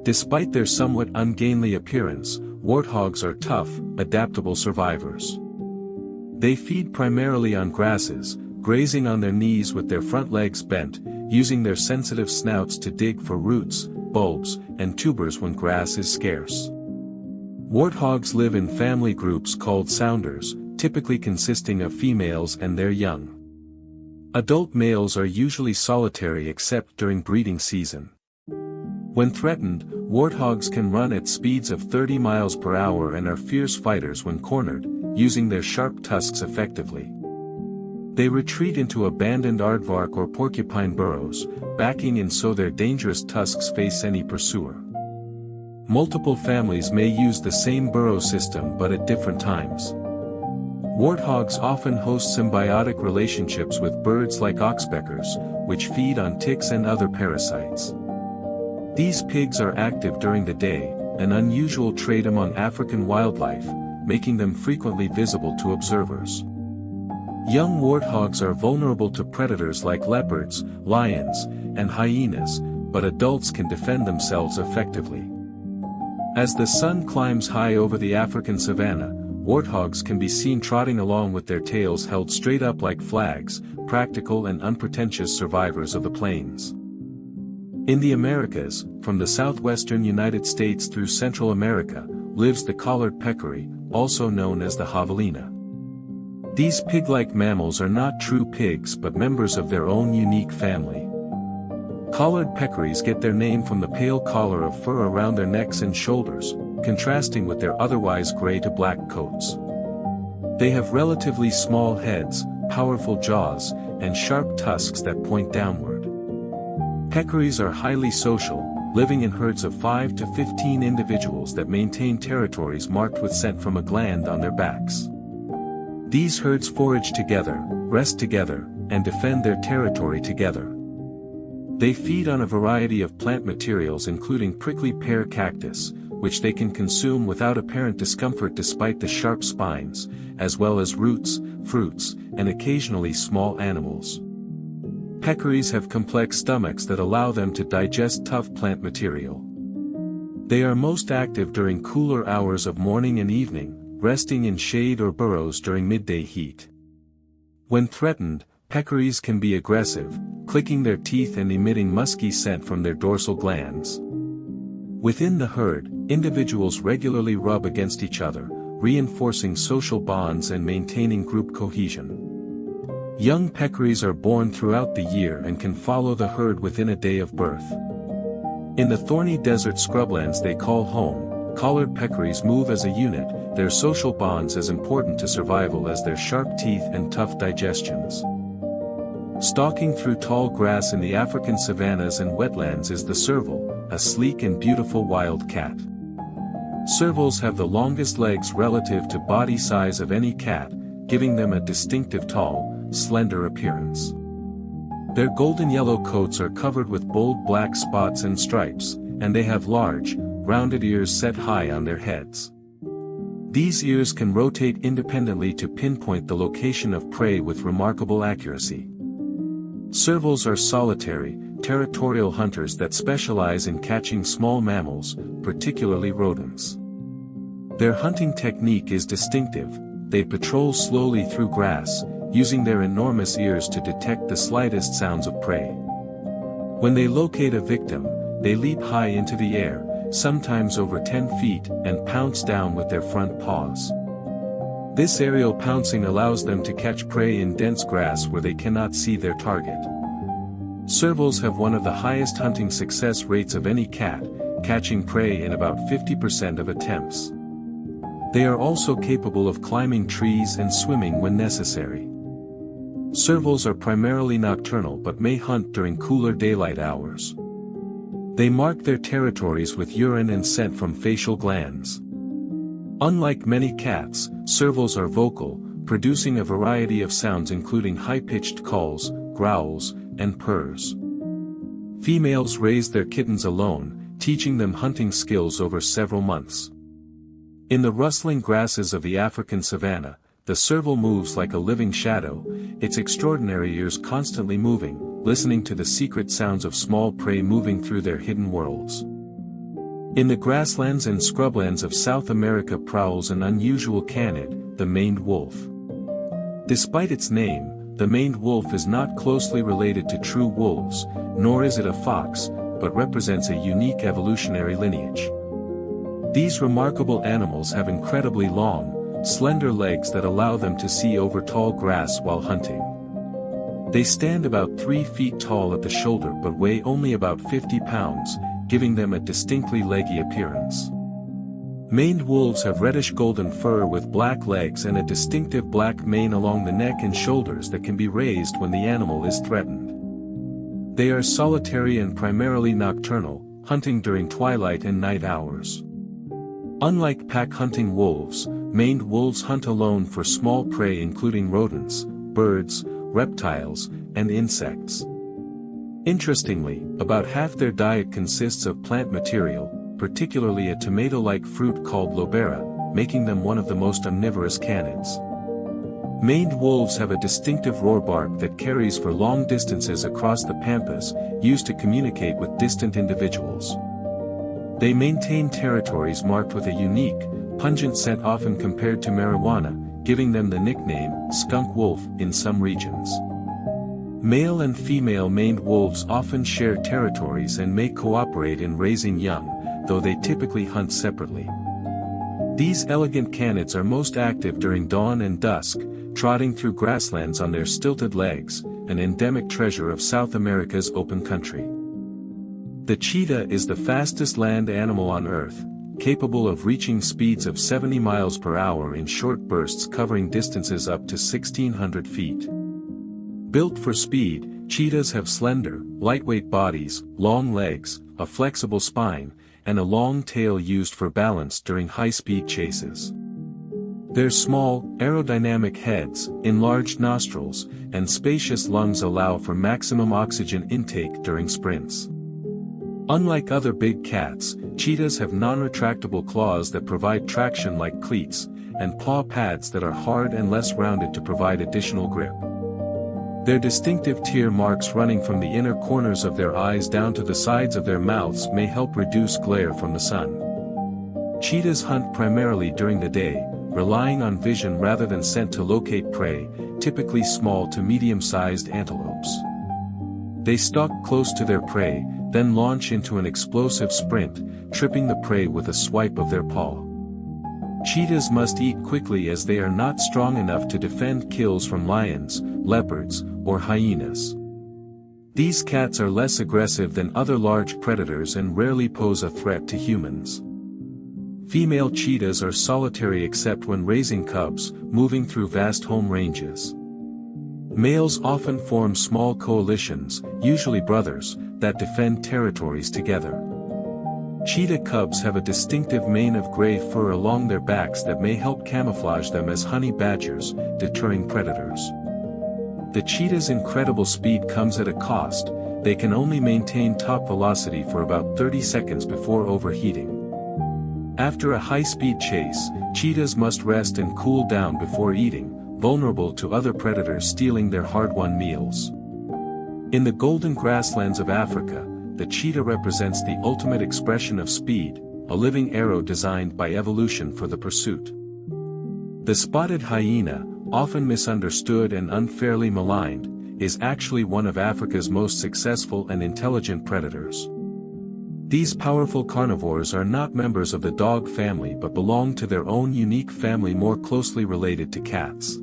Despite their somewhat ungainly appearance, warthogs are tough, adaptable survivors. They feed primarily on grasses, grazing on their knees with their front legs bent, using their sensitive snouts to dig for roots, bulbs, and tubers when grass is scarce. Warthogs live in family groups called sounders, typically consisting of females and their young. Adult males are usually solitary except during breeding season. When threatened, warthogs can run at speeds of 30 miles per hour and are fierce fighters when cornered, using their sharp tusks effectively. They retreat into abandoned aardvark or porcupine burrows, backing in so their dangerous tusks face any pursuer. Multiple families may use the same burrow system but at different times. Warthogs often host symbiotic relationships with birds like oxpeckers, which feed on ticks and other parasites. These pigs are active during the day, an unusual trait among African wildlife, making them frequently visible to observers. Young warthogs are vulnerable to predators like leopards, lions, and hyenas, but adults can defend themselves effectively. As the sun climbs high over the African savanna, warthogs can be seen trotting along with their tails held straight up like flags, practical and unpretentious survivors of the plains. In the Americas, from the southwestern United States through Central America, lives the collared peccary, also known as the javelina. These pig-like mammals are not true pigs but members of their own unique family. Collared peccaries get their name from the pale collar of fur around their necks and shoulders, contrasting with their otherwise gray to black coats. They have relatively small heads, powerful jaws, and sharp tusks that point downward. Peccaries are highly social, living in herds of 5 to 15 individuals that maintain territories marked with scent from a gland on their backs. These herds forage together, rest together, and defend their territory together. They feed on a variety of plant materials including prickly pear cactus, which they can consume without apparent discomfort despite the sharp spines, as well as roots, fruits, and occasionally small animals. Peccaries have complex stomachs that allow them to digest tough plant material. They are most active during cooler hours of morning and evening, resting in shade or burrows during midday heat. When threatened, peccaries can be aggressive, clicking their teeth and emitting musky scent from their dorsal glands. Within the herd, individuals regularly rub against each other, reinforcing social bonds and maintaining group cohesion. Young peccaries are born throughout the year and can follow the herd within a day of birth. In the thorny desert scrublands they call home, collared peccaries move as a unit, their social bonds as important to survival as their sharp teeth and tough digestions. Stalking through tall grass in the African savannas and wetlands is the serval, a sleek and beautiful wild cat. Servals have the longest legs relative to body size of any cat, giving them a distinctive tall, slender appearance. Their golden yellow coats are covered with bold black spots and stripes, and they have large, rounded ears set high on their heads. These ears can rotate independently to pinpoint the location of prey with remarkable accuracy. Servals are solitary, territorial hunters that specialize in catching small mammals, particularly rodents. Their hunting technique is distinctive. They patrol slowly through grass, using their enormous ears to detect the slightest sounds of prey. When they locate a victim, they leap high into the air, sometimes over 10 feet, and pounce down with their front paws. This aerial pouncing allows them to catch prey in dense grass where they cannot see their target. Servals have one of the highest hunting success rates of any cat, catching prey in about 50% of attempts. They are also capable of climbing trees and swimming when necessary. Servals are primarily nocturnal but may hunt during cooler daylight hours. They mark their territories with urine and scent from facial glands. Unlike many cats, servals are vocal, producing a variety of sounds including high-pitched calls, growls, and purrs. Females raise their kittens alone, teaching them hunting skills over several months. In the rustling grasses of the African savanna, The serval moves like a living shadow, its extraordinary ears constantly moving, listening to the secret sounds of small prey moving through their hidden worlds. In the grasslands and scrublands of South America prowls an unusual canid, the maned wolf. Despite its name, the maned wolf is not closely related to true wolves, nor is it a fox, but represents a unique evolutionary lineage. These remarkable animals have incredibly long, slender legs that allow them to see over tall grass while hunting. They stand about 3 feet tall at the shoulder but weigh only about 50 pounds, giving them a distinctly leggy appearance. Maned wolves have reddish-golden fur with black legs and a distinctive black mane along the neck and shoulders that can be raised when the animal is threatened. They are solitary and primarily nocturnal, hunting during twilight and night hours. Unlike pack-hunting wolves, maned wolves hunt alone for small prey including rodents, birds, reptiles, and insects. Interestingly, about half their diet consists of plant material, particularly a tomato-like fruit called lobera, making them one of the most omnivorous canids. Maned wolves have a distinctive roar bark that carries for long distances across the pampas, used to communicate with distant individuals. They maintain territories marked with a unique, pungent scent often compared to marijuana, giving them the nickname, skunk wolf, in some regions. Male and female maned wolves often share territories and may cooperate in raising young, though they typically hunt separately. These elegant canids are most active during dawn and dusk, trotting through grasslands on their stilted legs, an endemic treasure of South America's open country. The cheetah is the fastest land animal on Earth, capable of reaching speeds of 70 miles per hour in short bursts covering distances up to 1,600 feet. Built for speed, cheetahs have slender, lightweight bodies, long legs, a flexible spine, and a long tail used for balance during high-speed chases. Their small, aerodynamic heads, enlarged nostrils, and spacious lungs allow for maximum oxygen intake during sprints. Unlike other big cats, cheetahs have non-retractable claws that provide traction like cleats, and paw pads that are hard and less rounded to provide additional grip. Their distinctive tear marks running from the inner corners of their eyes down to the sides of their mouths may help reduce glare from the sun. Cheetahs hunt primarily during the day, relying on vision rather than scent to locate prey, typically small to medium-sized antelopes. They stalk close to their prey, then launch into an explosive sprint, tripping the prey with a swipe of their paw. Cheetahs must eat quickly as they are not strong enough to defend kills from lions, leopards, or hyenas. These cats are less aggressive than other large predators and rarely pose a threat to humans. Female cheetahs are solitary except when raising cubs, moving through vast home ranges. Males often form small coalitions, usually brothers, that defend territories together. Cheetah cubs have a distinctive mane of gray fur along their backs that may help camouflage them as honey badgers, deterring predators. The cheetah's incredible speed comes at a cost. They can only maintain top velocity for about 30 seconds before overheating. After a high-speed chase, cheetahs must rest and cool down before eating, vulnerable to other predators stealing their hard-won meals. In the golden grasslands of Africa, the cheetah represents the ultimate expression of speed, a living arrow designed by evolution for the pursuit. The spotted hyena, often misunderstood and unfairly maligned, is actually one of Africa's most successful and intelligent predators. These powerful carnivores are not members of the dog family but belong to their own unique family more closely related to cats.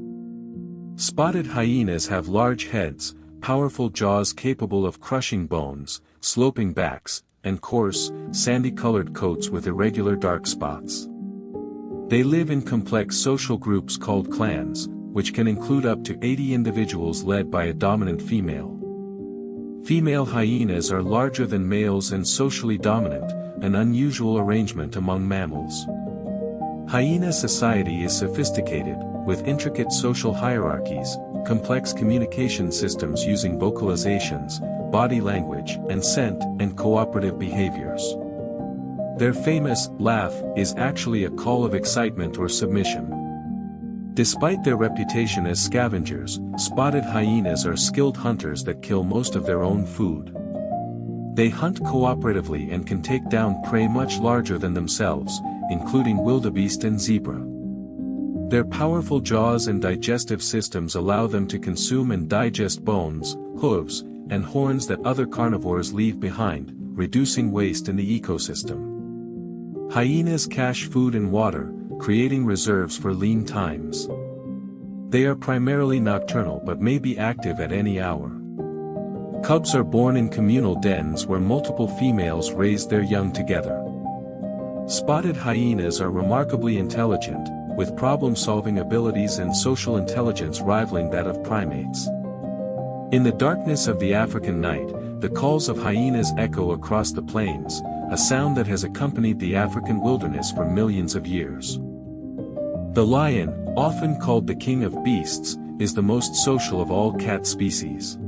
Spotted hyenas have large heads, powerful jaws capable of crushing bones, sloping backs, and coarse, sandy-colored coats with irregular dark spots. They live in complex social groups called clans, which can include up to 80 individuals led by a dominant female. Female hyenas are larger than males and socially dominant, an unusual arrangement among mammals. Hyena society is sophisticated, with intricate social hierarchies, complex communication systems using vocalizations, body language, and scent, and cooperative behaviors. Their famous laugh is actually a call of excitement or submission. Despite their reputation as scavengers, spotted hyenas are skilled hunters that kill most of their own food. They hunt cooperatively and can take down prey much larger than themselves, including wildebeest and zebra. Their powerful jaws and digestive systems allow them to consume and digest bones, hooves, and horns that other carnivores leave behind, reducing waste in the ecosystem. Hyenas cache food and water, creating reserves for lean times. They are primarily nocturnal but may be active at any hour. Cubs are born in communal dens where multiple females raise their young together. Spotted hyenas are remarkably intelligent, with problem-solving abilities and social intelligence rivaling that of primates. In the darkness of the African night, the calls of hyenas echo across the plains, a sound that has accompanied the African wilderness for millions of years. The lion, often called the king of beasts, is the most social of all cat species.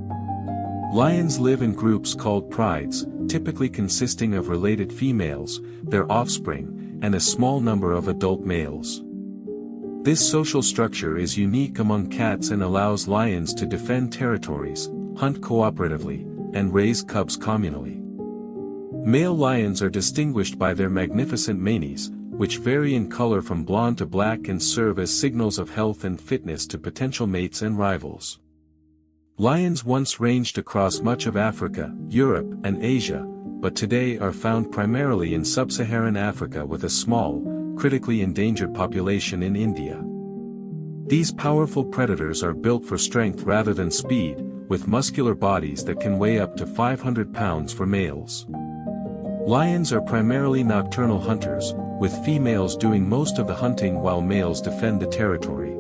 Lions live in groups called prides, typically consisting of related females, their offspring, and a small number of adult males. This social structure is unique among cats and allows lions to defend territories, hunt cooperatively, and raise cubs communally. Male lions are distinguished by their magnificent manes, which vary in color from blonde to black and serve as signals of health and fitness to potential mates and rivals. Lions once ranged across much of Africa, Europe, and Asia, but today are found primarily in sub-Saharan Africa with a small, critically endangered population in India. These powerful predators are built for strength rather than speed, with muscular bodies that can weigh up to 500 pounds for males. Lions are primarily nocturnal hunters, with females doing most of the hunting while males defend the territory.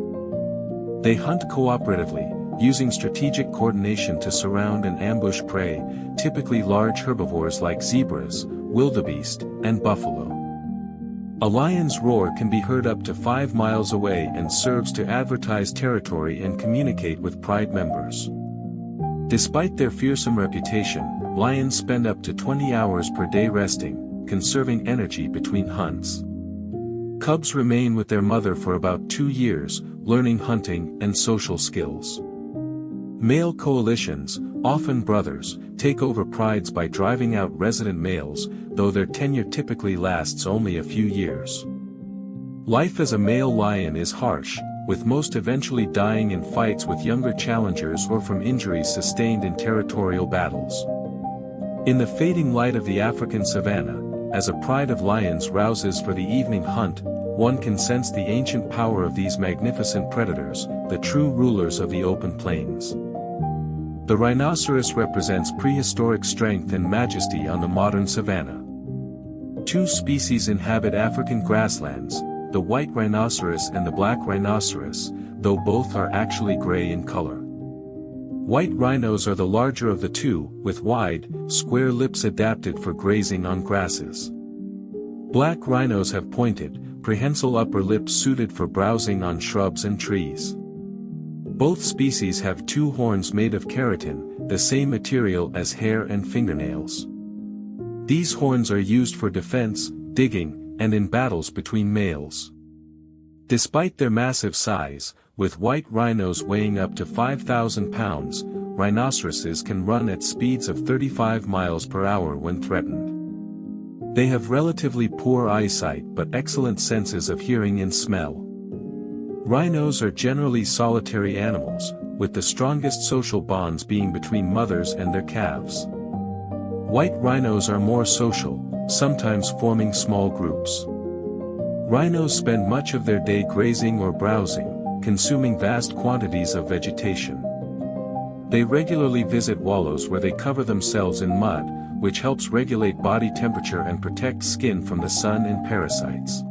They hunt cooperatively, using strategic coordination to surround and ambush prey, typically large herbivores like zebras, wildebeest, and buffalo. A lion's roar can be heard up to 5 miles away and serves to advertise territory and communicate with pride members. Despite their fearsome reputation, lions spend up to 20 hours per day resting, conserving energy between hunts. Cubs remain with their mother for about 2 years, learning hunting and social skills. Male coalitions, often brothers, take over prides by driving out resident males, though their tenure typically lasts only a few years. Life as a male lion is harsh, with most eventually dying in fights with younger challengers or from injuries sustained in territorial battles. In the fading light of the African savanna, as a pride of lions rouses for the evening hunt, one can sense the ancient power of these magnificent predators, the true rulers of the open plains. The rhinoceros represents prehistoric strength and majesty on the modern savanna. 2 species inhabit African grasslands, the white rhinoceros and the black rhinoceros, though both are actually gray in color. White rhinos are the larger of the two, with wide, square lips adapted for grazing on grasses. Black rhinos have pointed, prehensile upper lips suited for browsing on shrubs and trees. Both species have 2 horns made of keratin, the same material as hair and fingernails. These horns are used for defense, digging, and in battles between males. Despite their massive size, with white rhinos weighing up to 5,000 pounds, rhinoceroses can run at speeds of 35 miles per hour when threatened. They have relatively poor eyesight but excellent senses of hearing and smell. Rhinos are generally solitary animals, with the strongest social bonds being between mothers and their calves. White rhinos are more social, sometimes forming small groups. Rhinos spend much of their day grazing or browsing, consuming vast quantities of vegetation. They regularly visit wallows where they cover themselves in mud, which helps regulate body temperature and protect skin from the sun and parasites.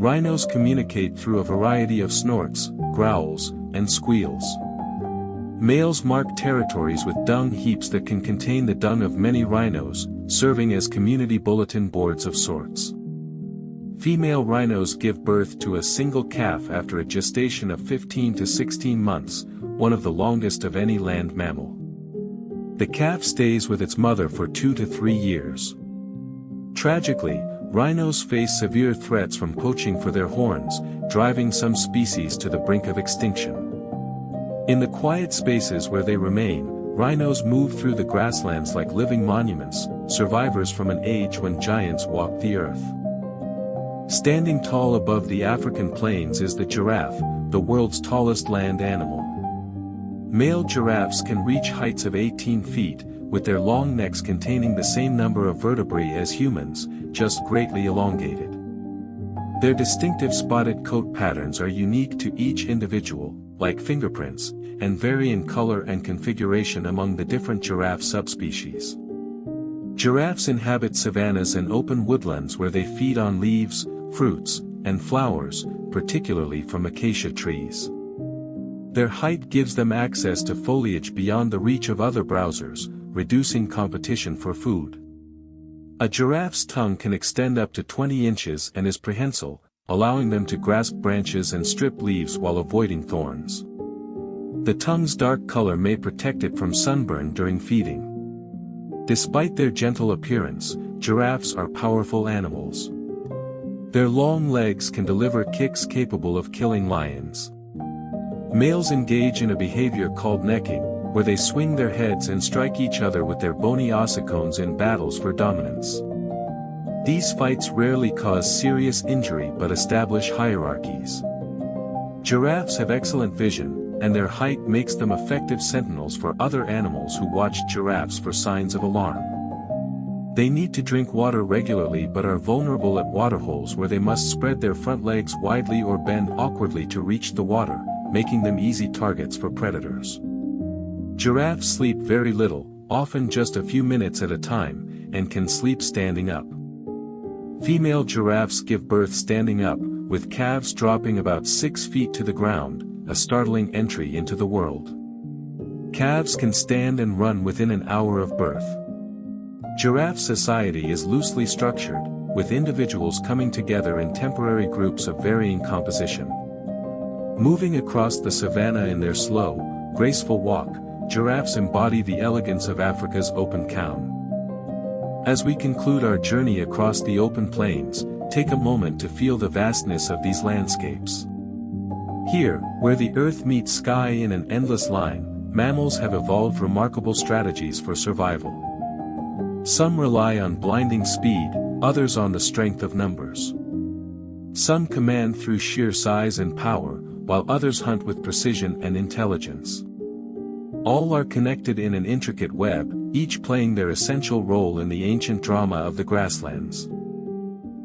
Rhinos communicate through a variety of snorts, growls, and squeals. Males mark territories with dung heaps that can contain the dung of many rhinos, serving as community bulletin boards of sorts. Female rhinos give birth to a single calf after a gestation of 15 to 16 months, one of the longest of any land mammal. The calf stays with its mother for 2 to 3 years. Tragically, Rhinos face severe threats from poaching for their horns, driving some species to the brink of extinction. In the quiet spaces where they remain, rhinos move through the grasslands like living monuments, survivors from an age when giants walked the earth. Standing tall above the African plains is the giraffe, the world's tallest land animal. Male giraffes can reach heights of 18 feet, with their long necks containing the same number of vertebrae as humans, just greatly elongated. Their distinctive spotted coat patterns are unique to each individual, like fingerprints, and vary in color and configuration among the different giraffe subspecies. Giraffes inhabit savannas and open woodlands where they feed on leaves, fruits, and flowers, particularly from acacia trees. Their height gives them access to foliage beyond the reach of other browsers, reducing competition for food. A giraffe's tongue can extend up to 20 inches and is prehensile, allowing them to grasp branches and strip leaves while avoiding thorns. The tongue's dark color may protect it from sunburn during feeding. Despite their gentle appearance, giraffes are powerful animals. Their long legs can deliver kicks capable of killing lions. Males engage in a behavior called necking, where they swing their heads and strike each other with their bony ossicones in battles for dominance. These fights rarely cause serious injury but establish hierarchies. Giraffes have excellent vision, and their height makes them effective sentinels for other animals who watch giraffes for signs of alarm. They need to drink water regularly but are vulnerable at waterholes where they must spread their front legs widely or bend awkwardly to reach the water, making them easy targets for predators. Giraffes sleep very little, often just a few minutes at a time, and can sleep standing up. Female giraffes give birth standing up, with calves dropping about 6 feet to the ground, a startling entry into the world. Calves can stand and run within an hour of birth. Giraffe society is loosely structured, with individuals coming together in temporary groups of varying composition. Moving across the savanna in their slow, graceful walk, giraffes embody the elegance of Africa's open cown. As we conclude our journey across the open plains, take a moment to feel the vastness of these landscapes. Here, where the earth meets sky in an endless line, mammals have evolved remarkable strategies for survival. Some rely on blinding speed, others on the strength of numbers. Some command through sheer size and power, while others hunt with precision and intelligence. All are connected in an intricate web, each playing their essential role in the ancient drama of the grasslands.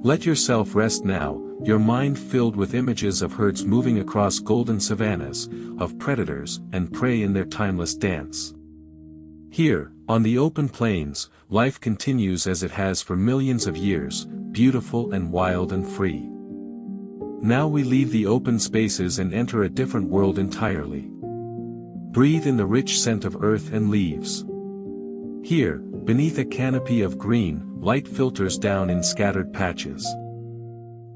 Let yourself rest now, your mind filled with images of herds moving across golden savannas, of predators and prey in their timeless dance. Here, on the open plains, life continues as it has for millions of years, beautiful and wild and free. Now we leave the open spaces and enter a different world entirely. Breathe in the rich scent of earth and leaves. Here, beneath a canopy of green, light filters down in scattered patches.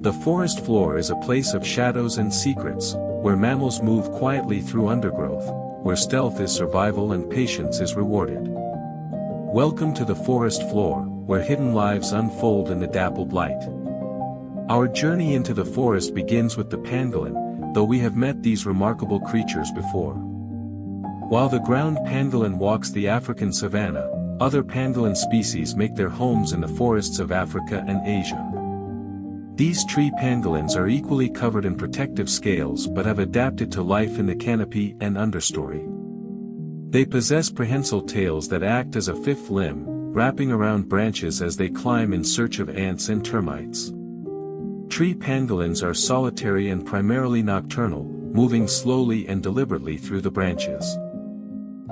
The forest floor is a place of shadows and secrets, where mammals move quietly through undergrowth, where stealth is survival and patience is rewarded. Welcome to the forest floor, where hidden lives unfold in the dappled light. Our journey into the forest begins with the pangolin, though we have met these remarkable creatures before. While the ground pangolin walks the African savanna, other pangolin species make their homes in the forests of Africa and Asia. These tree pangolins are equally covered in protective scales but have adapted to life in the canopy and understory. They possess prehensile tails that act as a fifth limb, wrapping around branches as they climb in search of ants and termites. Tree pangolins are solitary and primarily nocturnal, moving slowly and deliberately through the branches.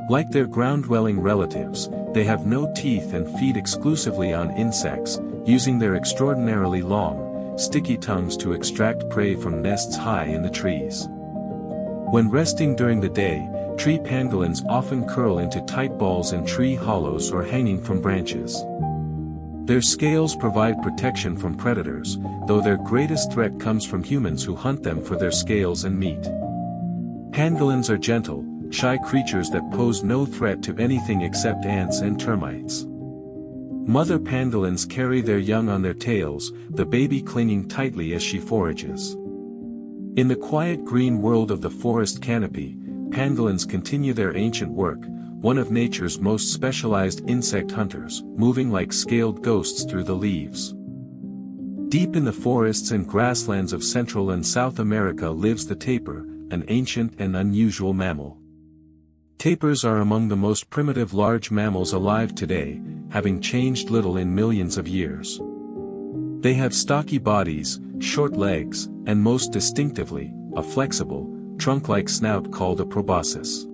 Like their ground-dwelling relatives, they have no teeth and feed exclusively on insects, using their extraordinarily long, sticky tongues to extract prey from nests high in the trees. When resting during the day, tree pangolins often curl into tight balls in tree hollows or hanging from branches. Their scales provide protection from predators, though their greatest threat comes from humans who hunt them for their scales and meat. Pangolins are gentle, shy creatures that pose no threat to anything except ants and termites. Mother pangolins carry their young on their tails, the baby clinging tightly as she forages. In the quiet green world of the forest canopy, pangolins continue their ancient work, one of nature's most specialized insect hunters, moving like scaled ghosts through the leaves. Deep in the forests and grasslands of Central and South America lives the tapir, an ancient and unusual mammal. Tapirs are among the most primitive large mammals alive today, having changed little in millions of years. They have stocky bodies, short legs, and most distinctively, a flexible, trunk-like snout called a proboscis.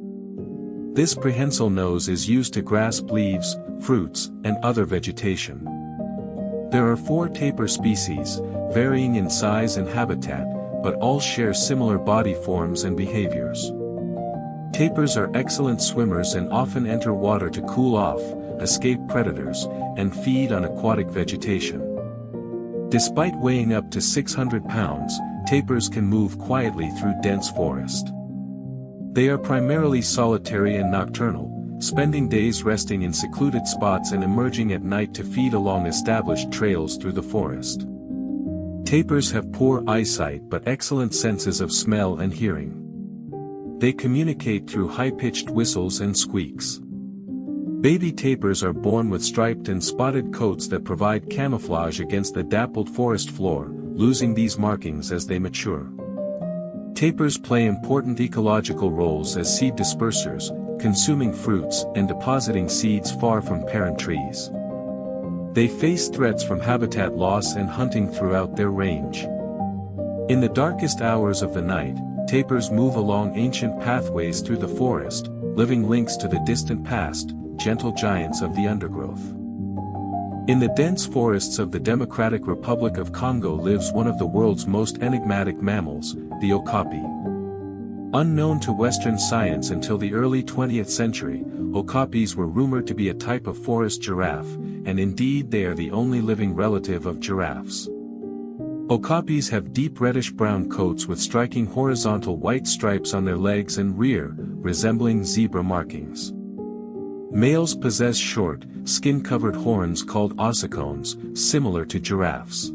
This prehensile nose is used to grasp leaves, fruits, and other vegetation. There are 4 tapir species, varying in size and habitat, but all share similar body forms and behaviors. Tapirs are excellent swimmers and often enter water to cool off, escape predators, and feed on aquatic vegetation. Despite weighing up to 600 pounds, tapirs can move quietly through dense forest. They are primarily solitary and nocturnal, spending days resting in secluded spots and emerging at night to feed along established trails through the forest. Tapirs have poor eyesight but excellent senses of smell and hearing. They communicate through high-pitched whistles and squeaks. Baby tapirs are born with striped and spotted coats that provide camouflage against the dappled forest floor, losing these markings as they mature. Tapirs play important ecological roles as seed dispersers, consuming fruits and depositing seeds far from parent trees. They face threats from habitat loss and hunting throughout their range. In the darkest hours of the night, tapirs move along ancient pathways through the forest, living links to the distant past, gentle giants of the undergrowth. In the dense forests of the Democratic Republic of Congo lives one of the world's most enigmatic mammals, the okapi. Unknown to Western science until the early 20th century, okapis were rumored to be a type of forest giraffe, and indeed they are the only living relative of giraffes. Okapis have deep reddish-brown coats with striking horizontal white stripes on their legs and rear, resembling zebra markings. Males possess short, skin-covered horns called ossicones, similar to giraffes.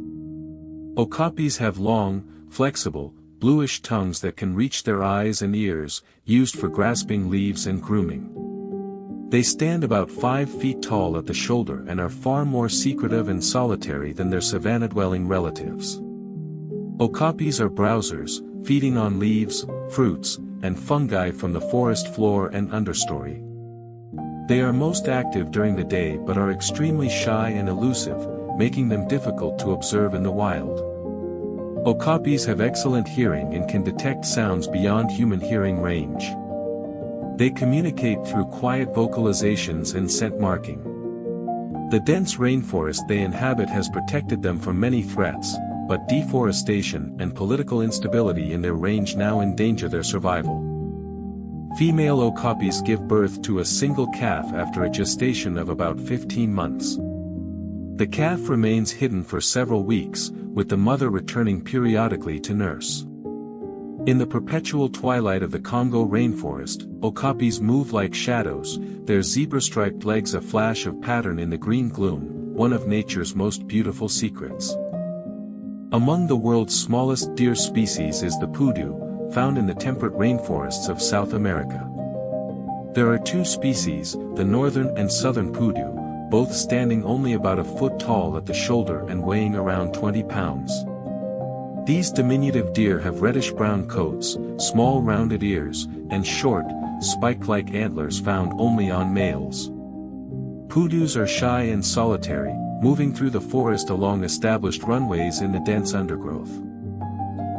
Okapis have long, flexible, bluish tongues that can reach their eyes and ears, used for grasping leaves and grooming. They stand about 5 feet tall at the shoulder and are far more secretive and solitary than their savanna-dwelling relatives. Okapis are browsers, feeding on leaves, fruits, and fungi from the forest floor and understory. They are most active during the day but are extremely shy and elusive, making them difficult to observe in the wild. Okapis have excellent hearing and can detect sounds beyond human hearing range. They communicate through quiet vocalizations and scent marking. The dense rainforest they inhabit has protected them from many threats, but deforestation and political instability in their range now endanger their survival. Female okapis give birth to a single calf after a gestation of about 15 months. The calf remains hidden for several weeks, with the mother returning periodically to nurse. In the perpetual twilight of the Congo rainforest, okapis move like shadows, their zebra-striped legs a flash of pattern in the green gloom, one of nature's most beautiful secrets. Among the world's smallest deer species is the pudu, found in the temperate rainforests of South America. There are 2 species, the northern and southern pudu, both standing only about a foot tall at the shoulder and weighing around 20 pounds. These diminutive deer have reddish-brown coats, small rounded ears, and short, spike-like antlers found only on males. Pudus are shy and solitary, moving through the forest along established runways in the dense undergrowth.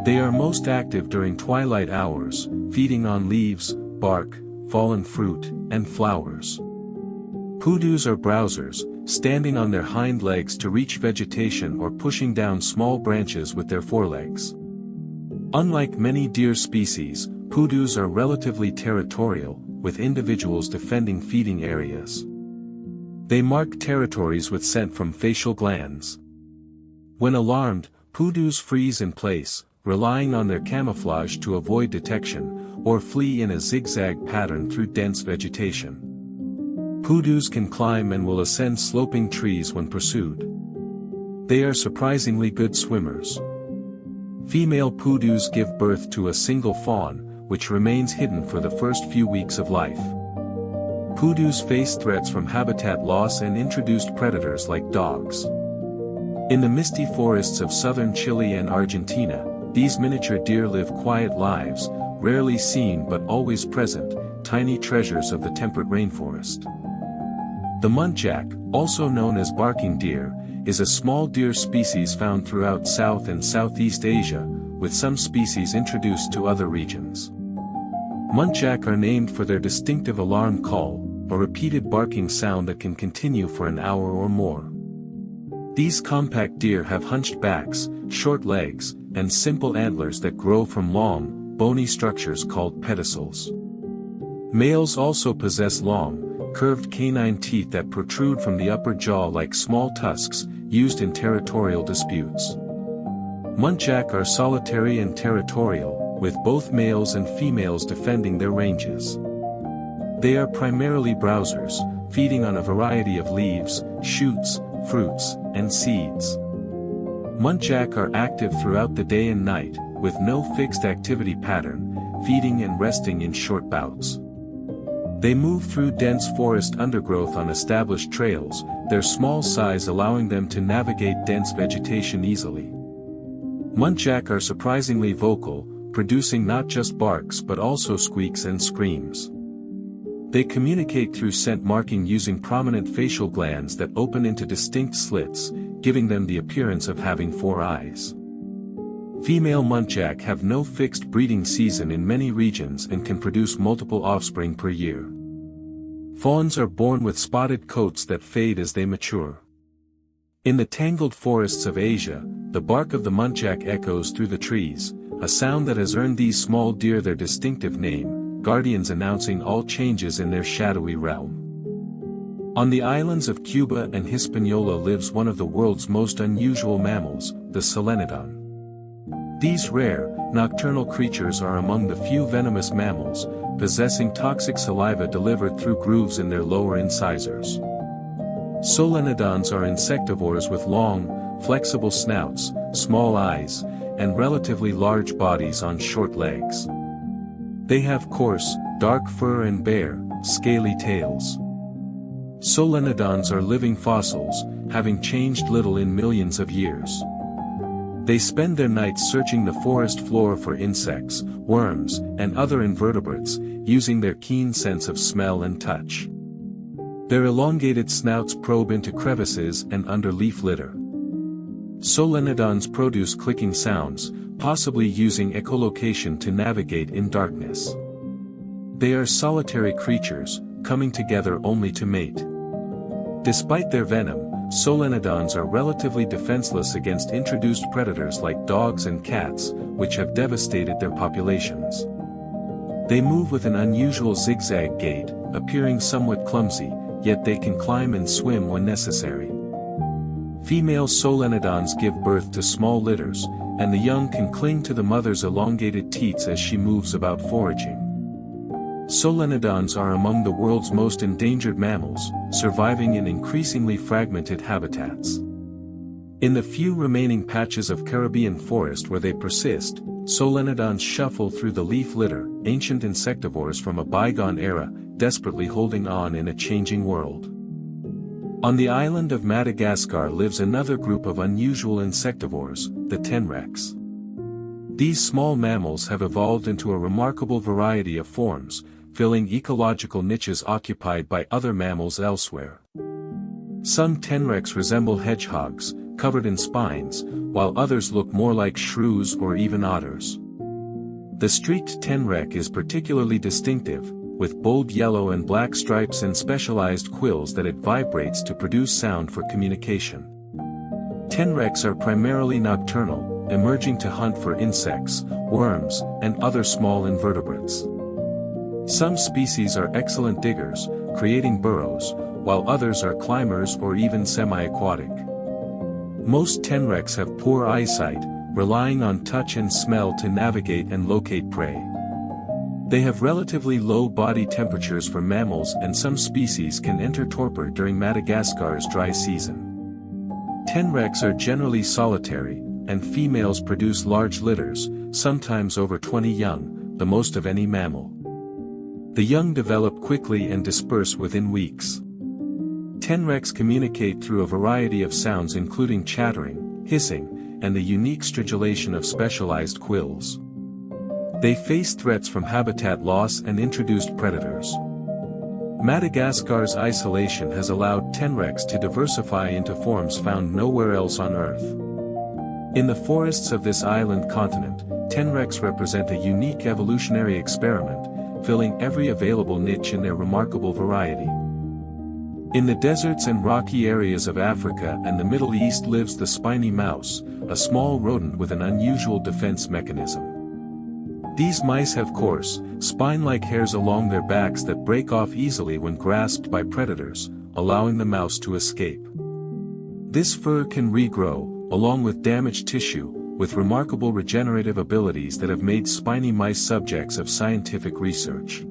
They are most active during twilight hours, feeding on leaves, bark, fallen fruit, and flowers. Pudus are browsers, standing on their hind legs to reach vegetation or pushing down small branches with their forelegs. Unlike many deer species, pudus are relatively territorial, with individuals defending feeding areas. They mark territories with scent from facial glands. When alarmed, pudus freeze in place, relying on their camouflage to avoid detection, or flee in a zigzag pattern through dense vegetation. Poodoos can climb and will ascend sloping trees when pursued. They are surprisingly good swimmers. Female poodoos give birth to a single fawn, which remains hidden for the first few weeks of life. Poodoos face threats from habitat loss and introduced predators like dogs. In the misty forests of southern Chile and Argentina, these miniature deer live quiet lives, rarely seen but always present, tiny treasures of the temperate rainforest. The muntjac, also known as barking deer, is a small deer species found throughout South and Southeast Asia, with some species introduced to other regions. Muntjac are named for their distinctive alarm call, a repeated barking sound that can continue for an hour or more. These compact deer have hunched backs, short legs, and simple antlers that grow from long, bony structures called pedicels. Males also possess long, curved canine teeth that protrude from the upper jaw like small tusks, used in territorial disputes. Muntjac are solitary and territorial, with both males and females defending their ranges. They are primarily browsers, feeding on a variety of leaves, shoots, fruits, and seeds. Muntjac are active throughout the day and night, with no fixed activity pattern, feeding and resting in short bouts. They move through dense forest undergrowth on established trails, their small size allowing them to navigate dense vegetation easily. Muntjac are surprisingly vocal, producing not just barks but also squeaks and screams. They communicate through scent marking using prominent facial glands that open into distinct slits, giving them the appearance of having 4 eyes. Female muntjac have no fixed breeding season in many regions and can produce multiple offspring per year. Fawns are born with spotted coats that fade as they mature. In the tangled forests of Asia, the bark of the muntjac echoes through the trees, a sound that has earned these small deer their distinctive name, guardians announcing all changes in their shadowy realm. On the islands of Cuba and Hispaniola lives one of the world's most unusual mammals, the solenodon. These rare, nocturnal creatures are among the few venomous mammals, possessing toxic saliva delivered through grooves in their lower incisors. Solenodons are insectivores with long, flexible snouts, small eyes, and relatively large bodies on short legs. They have coarse, dark fur and bare, scaly tails. Solenodons are living fossils, having changed little in millions of years. They spend their nights searching the forest floor for insects, worms, and other invertebrates, using their keen sense of smell and touch. Their elongated snouts probe into crevices and under leaf litter. Solenodons produce clicking sounds, possibly using echolocation to navigate in darkness. They are solitary creatures, coming together only to mate. Despite their venom, solenodons are relatively defenseless against introduced predators like dogs and cats, which have devastated their populations. They move with an unusual zigzag gait, appearing somewhat clumsy, yet they can climb and swim when necessary. Female solenodons give birth to small litters, and the young can cling to the mother's elongated teats as she moves about foraging. Solenodons are among the world's most endangered mammals, surviving in increasingly fragmented habitats. In the few remaining patches of Caribbean forest where they persist, solenodons shuffle through the leaf litter, ancient insectivores from a bygone era, desperately holding on in a changing world. On the island of Madagascar lives another group of unusual insectivores, the tenrecs. These small mammals have evolved into a remarkable variety of forms, filling ecological niches occupied by other mammals elsewhere. Some tenrecs resemble hedgehogs, covered in spines, while others look more like shrews or even otters. The streaked tenrec is particularly distinctive, with bold yellow and black stripes and specialized quills that it vibrates to produce sound for communication. Tenrecs are primarily nocturnal, emerging to hunt for insects, worms, and other small invertebrates. Some species are excellent diggers, creating burrows, while others are climbers or even semi-aquatic. Most tenrecs have poor eyesight, relying on touch and smell to navigate and locate prey. They have relatively low body temperatures for mammals, and some species can enter torpor during Madagascar's dry season. Tenrecs are generally solitary, and females produce large litters, sometimes over 20 young, the most of any mammal. The young develop quickly and disperse within weeks. Tenrecs communicate through a variety of sounds including chattering, hissing, and the unique stridulation of specialized quills. They face threats from habitat loss and introduced predators. Madagascar's isolation has allowed tenrecs to diversify into forms found nowhere else on Earth. In the forests of this island continent, tenrecs represent a unique evolutionary experiment, filling every available niche in their remarkable variety. In the deserts and rocky areas of Africa and the Middle East lives the spiny mouse, a small rodent with an unusual defense mechanism. These mice have coarse, spine-like hairs along their backs that break off easily when grasped by predators, allowing the mouse to escape. This fur can regrow, along with damaged tissue, with remarkable regenerative abilities that have made spiny mice subjects of scientific research.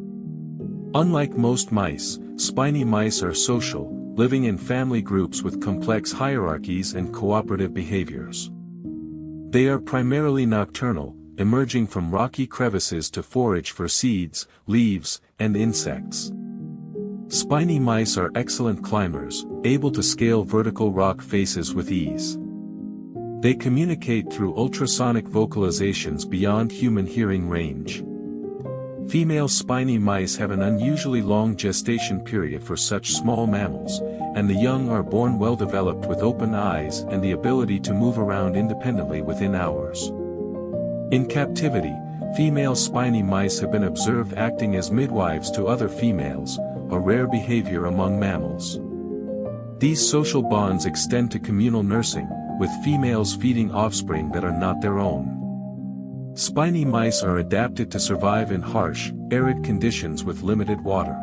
Unlike most mice, spiny mice are social, living in family groups with complex hierarchies and cooperative behaviors. They are primarily nocturnal, emerging from rocky crevices to forage for seeds, leaves, and insects. Spiny mice are excellent climbers, able to scale vertical rock faces with ease. They communicate through ultrasonic vocalizations beyond human hearing range. Female spiny mice have an unusually long gestation period for such small mammals, and the young are born well developed with open eyes and the ability to move around independently within hours. In captivity, female spiny mice have been observed acting as midwives to other females, a rare behavior among mammals. These social bonds extend to communal nursing, with females feeding offspring that are not their own. Spiny mice are adapted to survive in harsh, arid conditions with limited water.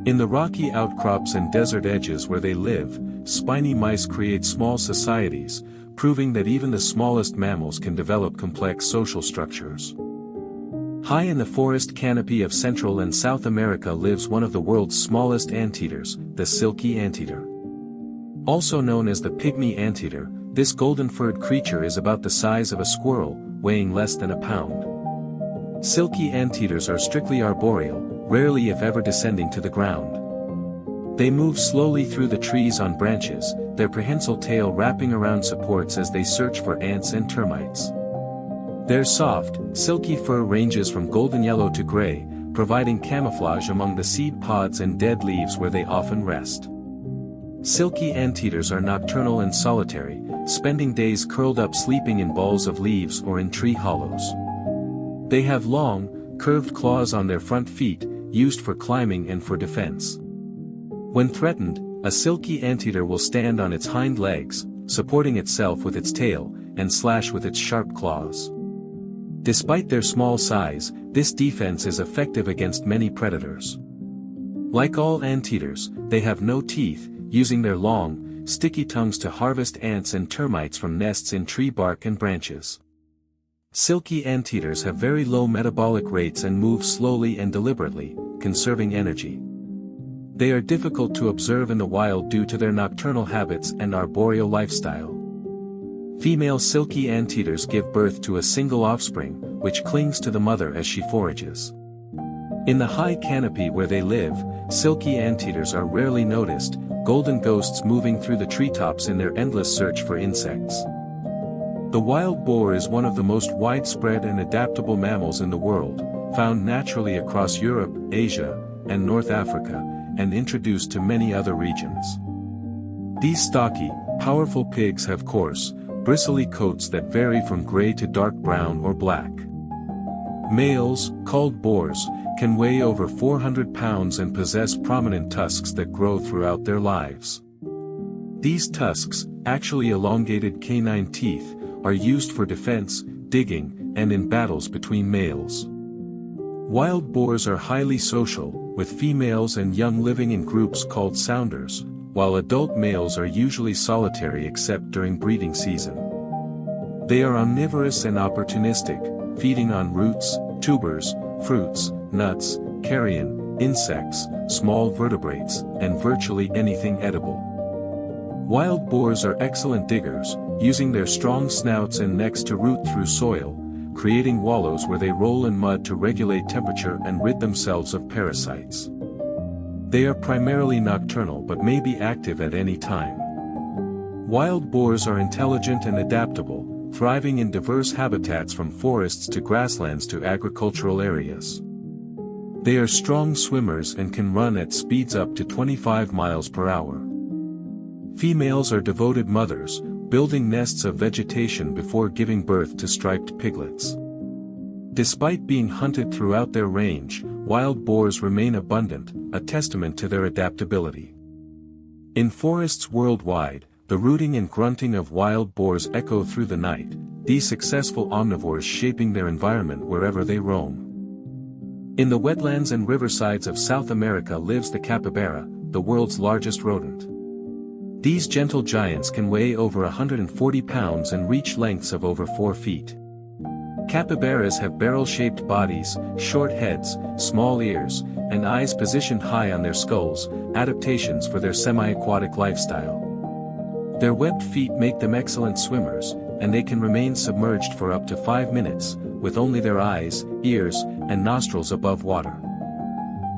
In the rocky outcrops and desert edges where they live, spiny mice create small societies, proving that even the smallest mammals can develop complex social structures. High in the forest canopy of Central and South America lives one of the world's smallest anteaters, the silky anteater. Also known as the pygmy anteater, this golden-furred creature is about the size of a squirrel, weighing less than a pound. Silky anteaters are strictly arboreal, rarely if ever descending to the ground. They move slowly through the trees on branches, their prehensile tail wrapping around supports as they search for ants and termites. Their soft, silky fur ranges from golden yellow to gray, providing camouflage among the seed pods and dead leaves where they often rest. Silky anteaters are nocturnal and solitary, spending days curled up sleeping in balls of leaves or in tree hollows. They have long, curved claws on their front feet, used for climbing and for defense. When threatened, a silky anteater will stand on its hind legs, supporting itself with its tail, and slash with its sharp claws. Despite their small size, this defense is effective against many predators. Like all anteaters, they have no teeth, using their long, sticky tongues to harvest ants and termites from nests in tree bark and branches. Silky anteaters have very low metabolic rates and move slowly and deliberately, conserving energy. They are difficult to observe in the wild due to their nocturnal habits and arboreal lifestyle. Female silky anteaters give birth to a single offspring, which clings to the mother as she forages. In the high canopy where they live, silky anteaters are rarely noticed, golden ghosts moving through the treetops in their endless search for insects. The wild boar is one of the most widespread and adaptable mammals in the world, found naturally across Europe, Asia, and North Africa, and introduced to many other regions. These stocky, powerful pigs have coarse, bristly coats that vary from gray to dark brown or black. Males, called boars, can weigh over 400 pounds and possess prominent tusks that grow throughout their lives. These tusks, actually elongated canine teeth, are used for defense, digging, and in battles between males. Wild boars are highly social, with females and young living in groups called sounders, while adult males are usually solitary except during breeding season. They are omnivorous and opportunistic, feeding on roots, tubers, fruits, nuts, carrion, insects, small vertebrates, and virtually anything edible. Wild boars are excellent diggers, using their strong snouts and necks to root through soil, creating wallows where they roll in mud to regulate temperature and rid themselves of parasites. They are primarily nocturnal but may be active at any time. Wild boars are intelligent and adaptable, thriving in diverse habitats from forests to grasslands to agricultural areas. They are strong swimmers and can run at speeds up to 25 miles per hour. Females are devoted mothers, building nests of vegetation before giving birth to striped piglets. Despite being hunted throughout their range, wild boars remain abundant, a testament to their adaptability. In forests worldwide, the rooting and grunting of wild boars echo through the night, these successful omnivores shaping their environment wherever they roam. In the wetlands and riversides of South America lives the capybara, the world's largest rodent. These gentle giants can weigh over 140 pounds and reach lengths of over 4 feet. Capybaras have barrel-shaped bodies, short heads, small ears, and eyes positioned high on their skulls, adaptations for their semi-aquatic lifestyle. Their webbed feet make them excellent swimmers, and they can remain submerged for up to 5 minutes, with only their eyes, ears, and nostrils above water.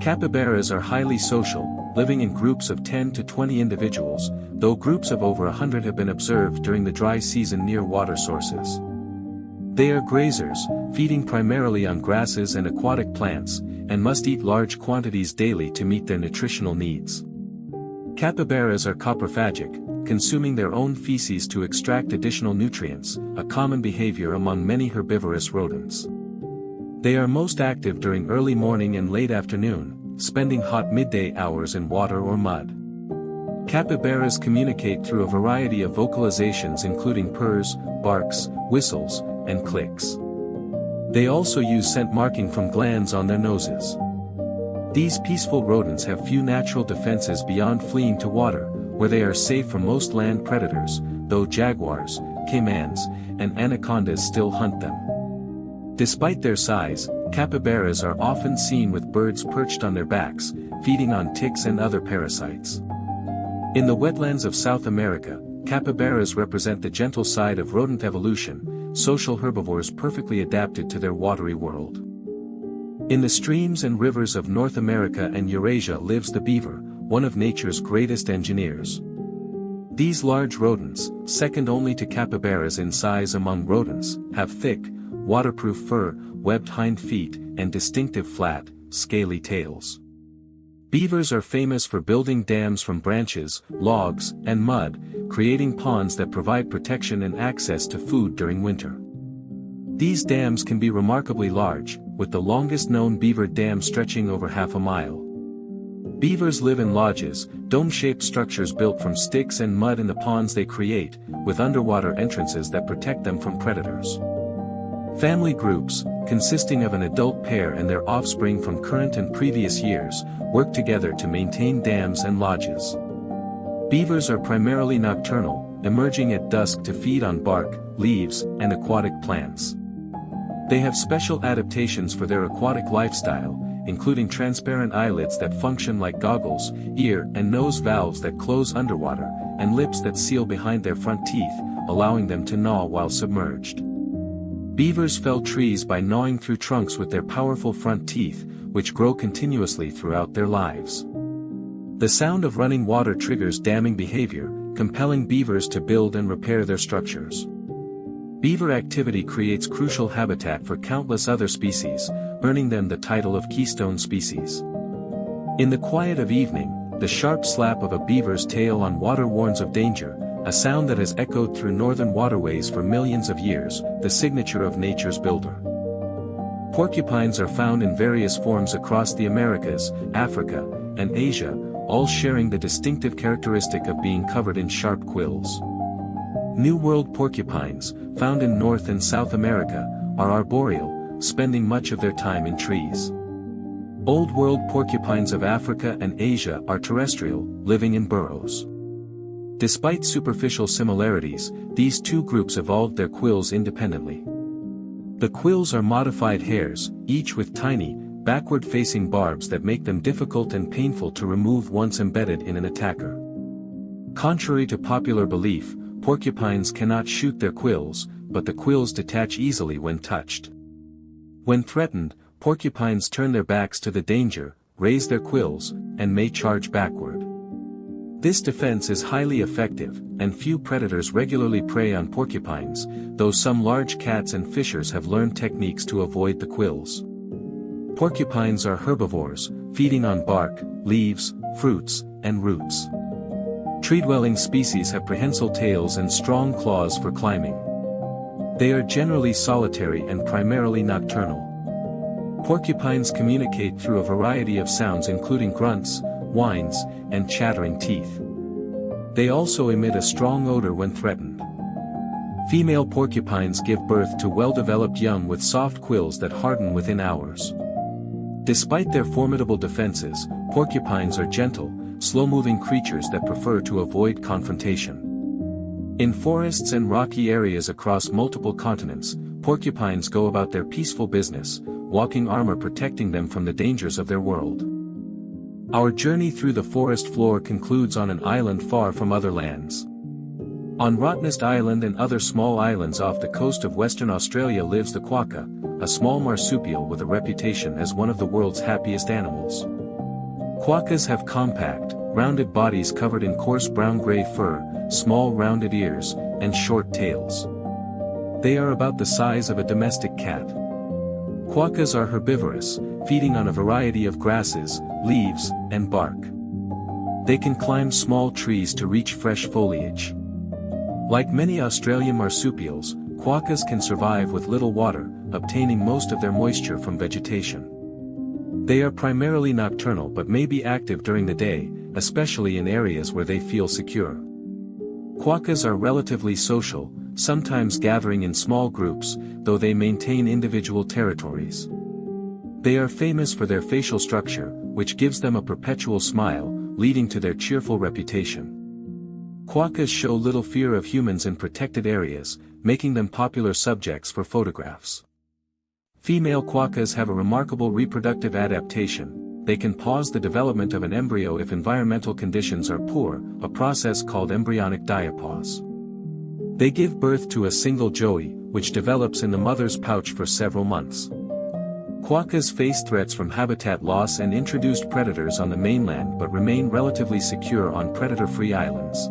Capybaras are highly social, living in groups of 10 to 20 individuals, though groups of over 100 have been observed during the dry season near water sources. They are grazers, feeding primarily on grasses and aquatic plants, and must eat large quantities daily to meet their nutritional needs. Capybaras are coprophagic, consuming their own feces to extract additional nutrients, a common behavior among many herbivorous rodents. They are most active during early morning and late afternoon, spending hot midday hours in water or mud. Capybaras communicate through a variety of vocalizations including purrs, barks, whistles, and clicks. They also use scent marking from glands on their noses. These peaceful rodents have few natural defenses beyond fleeing to water, where they are safe from most land predators, though jaguars, caimans, and anacondas still hunt them. Despite their size, capybaras are often seen with birds perched on their backs, feeding on ticks and other parasites. In the wetlands of South America, capybaras represent the gentle side of rodent evolution, social herbivores perfectly adapted to their watery world. In the streams and rivers of North America and Eurasia lives the beaver, one of nature's greatest engineers. These large rodents, second only to capybaras in size among rodents, have thick, waterproof fur, webbed hind feet, and distinctive flat, scaly tails. Beavers are famous for building dams from branches, logs, and mud, creating ponds that provide protection and access to food during winter. These dams can be remarkably large, with the longest known beaver dam stretching over half a mile. Beavers live in lodges, dome-shaped structures built from sticks and mud in the ponds they create, with underwater entrances that protect them from predators. Family groups, consisting of an adult pair and their offspring from current and previous years, work together to maintain dams and lodges. Beavers are primarily nocturnal, emerging at dusk to feed on bark, leaves, and aquatic plants. They have special adaptations for their aquatic lifestyle, including transparent eyelids that function like goggles, ear and nose valves that close underwater, and lips that seal behind their front teeth, allowing them to gnaw while submerged. Beavers fell trees by gnawing through trunks with their powerful front teeth, which grow continuously throughout their lives. The sound of running water triggers damming behavior, compelling beavers to build and repair their structures. Beaver activity creates crucial habitat for countless other species, earning them the title of keystone species. In the quiet of evening, the sharp slap of a beaver's tail on water warns of danger, a sound that has echoed through northern waterways for millions of years, the signature of nature's builder. Porcupines are found in various forms across the Americas, Africa, and Asia, all sharing the distinctive characteristic of being covered in sharp quills. New World porcupines, found in North and South America, are arboreal, spending much of their time in trees. Old World porcupines of Africa and Asia are terrestrial, living in burrows. Despite superficial similarities, these two groups evolved their quills independently. The quills are modified hairs, each with tiny, backward-facing barbs that make them difficult and painful to remove once embedded in an attacker. Contrary to popular belief, porcupines cannot shoot their quills, but the quills detach easily when touched. When threatened, porcupines turn their backs to the danger, raise their quills, and may charge backward. This defense is highly effective, and few predators regularly prey on porcupines, though some large cats and fishers have learned techniques to avoid the quills. Porcupines are herbivores, feeding on bark, leaves, fruits, and roots. Tree-dwelling species have prehensile tails and strong claws for climbing. They are generally solitary and primarily nocturnal. Porcupines communicate through a variety of sounds including grunts, whines, and chattering teeth. They also emit a strong odor when threatened. Female porcupines give birth to well-developed young with soft quills that harden within hours. Despite their formidable defenses, porcupines are gentle, slow-moving creatures that prefer to avoid confrontation. In forests and rocky areas across multiple continents, porcupines go about their peaceful business, walking armor protecting them from the dangers of their world. Our journey through the forest floor concludes on an island far from other lands. On Rottnest Island and other small islands off the coast of Western Australia lives the quokka, a small marsupial with a reputation as one of the world's happiest animals. Quokkas have compact, rounded bodies covered in coarse brown-gray fur, small rounded ears, and short tails. They are about the size of a domestic cat. Quokkas are herbivorous, feeding on a variety of grasses, leaves, and bark. They can climb small trees to reach fresh foliage. Like many Australian marsupials, quokkas can survive with little water, obtaining most of their moisture from vegetation. They are primarily nocturnal but may be active during the day, especially in areas where they feel secure. Quokkas are relatively social, sometimes gathering in small groups, though they maintain individual territories. They are famous for their facial structure, which gives them a perpetual smile, leading to their cheerful reputation. Quokkas show little fear of humans in protected areas, making them popular subjects for photographs. Female quokkas have a remarkable reproductive adaptation. They can pause the development of an embryo if environmental conditions are poor, a process called embryonic diapause. They give birth to a single joey, which develops in the mother's pouch for several months. Quokkas face threats from habitat loss and introduced predators on the mainland but remain relatively secure on predator-free islands.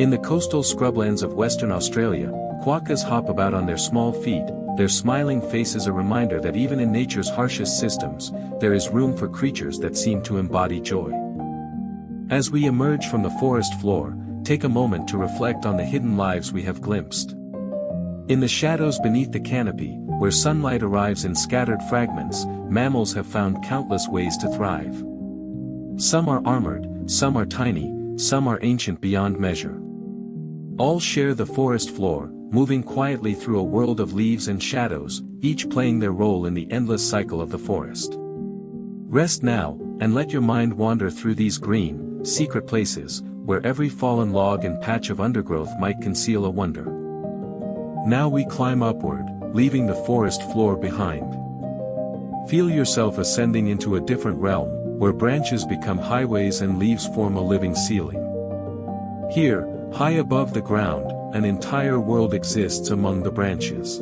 In the coastal scrublands of Western Australia, quokkas hop about on their small feet, their smiling face is a reminder that even in nature's harshest systems, there is room for creatures that seem to embody joy. As we emerge from the forest floor, take a moment to reflect on the hidden lives we have glimpsed. In the shadows beneath the canopy, where sunlight arrives in scattered fragments, mammals have found countless ways to thrive. Some are armored, some are tiny, some are ancient beyond measure. All share the forest floor, moving quietly through a world of leaves and shadows, each playing their role in the endless cycle of the forest. Rest now, and let your mind wander through these green, secret places, where every fallen log and patch of undergrowth might conceal a wonder. Now we climb upward, leaving the forest floor behind. Feel yourself ascending into a different realm, where branches become highways and leaves form a living ceiling. Here, high above the ground, an entire world exists among the branches.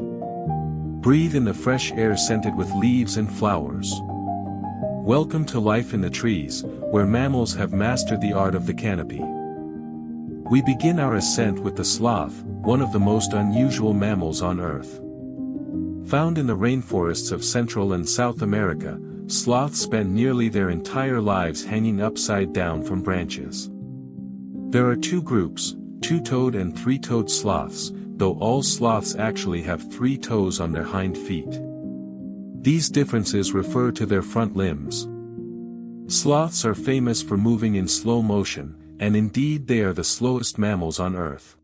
Breathe in the fresh air scented with leaves and flowers. Welcome to life in the trees, where mammals have mastered the art of the canopy. We begin our ascent with the sloth, one of the most unusual mammals on Earth. Found in the rainforests of Central and South America, sloths spend nearly their entire lives hanging upside down from branches. There are two groups, two-toed and three-toed sloths, though all sloths actually have 3 toes on their hind feet. These differences refer to their front limbs. Sloths are famous for moving in slow motion, and indeed they are the slowest mammals on Earth.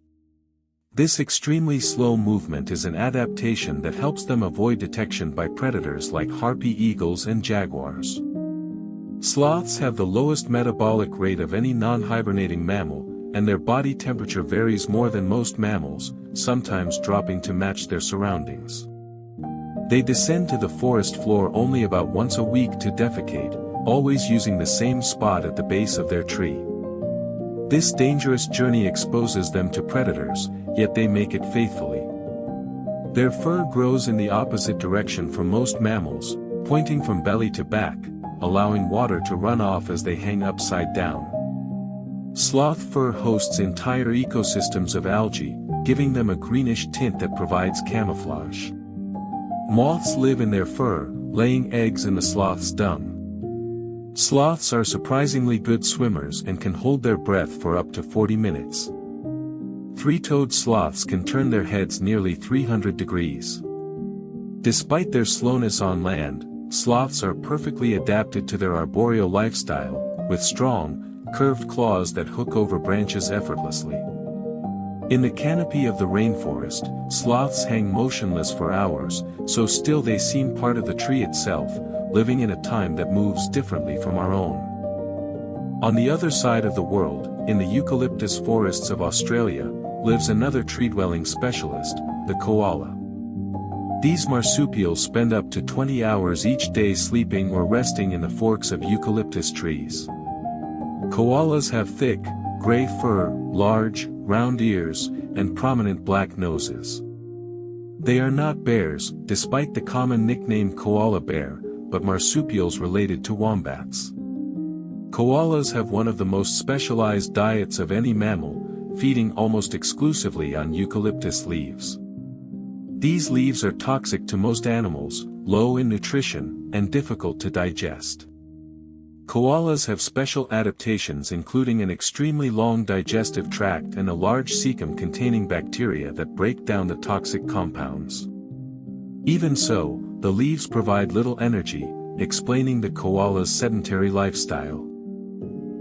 This extremely slow movement is an adaptation that helps them avoid detection by predators like harpy eagles and jaguars. Sloths have the lowest metabolic rate of any non-hibernating mammal, and their body temperature varies more than most mammals, sometimes dropping to match their surroundings. They descend to the forest floor only about once a week to defecate, always using the same spot at the base of their tree. This dangerous journey exposes them to predators, yet they make it faithfully. Their fur grows in the opposite direction from most mammals, pointing from belly to back, allowing water to run off as they hang upside down. Sloth fur hosts entire ecosystems of algae, giving them a greenish tint that provides camouflage. Moths live in their fur, laying eggs in the sloth's dung. Sloths are surprisingly good swimmers and can hold their breath for up to 40 minutes. Three-toed sloths can turn their heads nearly 300 degrees. Despite their slowness on land, sloths are perfectly adapted to their arboreal lifestyle, with strong, curved claws that hook over branches effortlessly. In the canopy of the rainforest, sloths hang motionless for hours, so still they seem part of the tree itself, living in a time that moves differently from our own. On the other side of the world, in the eucalyptus forests of Australia, lives another tree-dwelling specialist, the koala. These marsupials spend up to 20 hours each day sleeping or resting in the forks of eucalyptus trees. Koalas have thick, gray fur, large, round ears, and prominent black noses. They are not bears, despite the common nickname koala bear, but marsupials related to wombats. Koalas have one of the most specialized diets of any mammal, feeding almost exclusively on eucalyptus leaves. These leaves are toxic to most animals, low in nutrition, and difficult to digest. Koalas have special adaptations including an extremely long digestive tract and a large cecum containing bacteria that break down the toxic compounds. Even so, the leaves provide little energy, explaining the koala's sedentary lifestyle.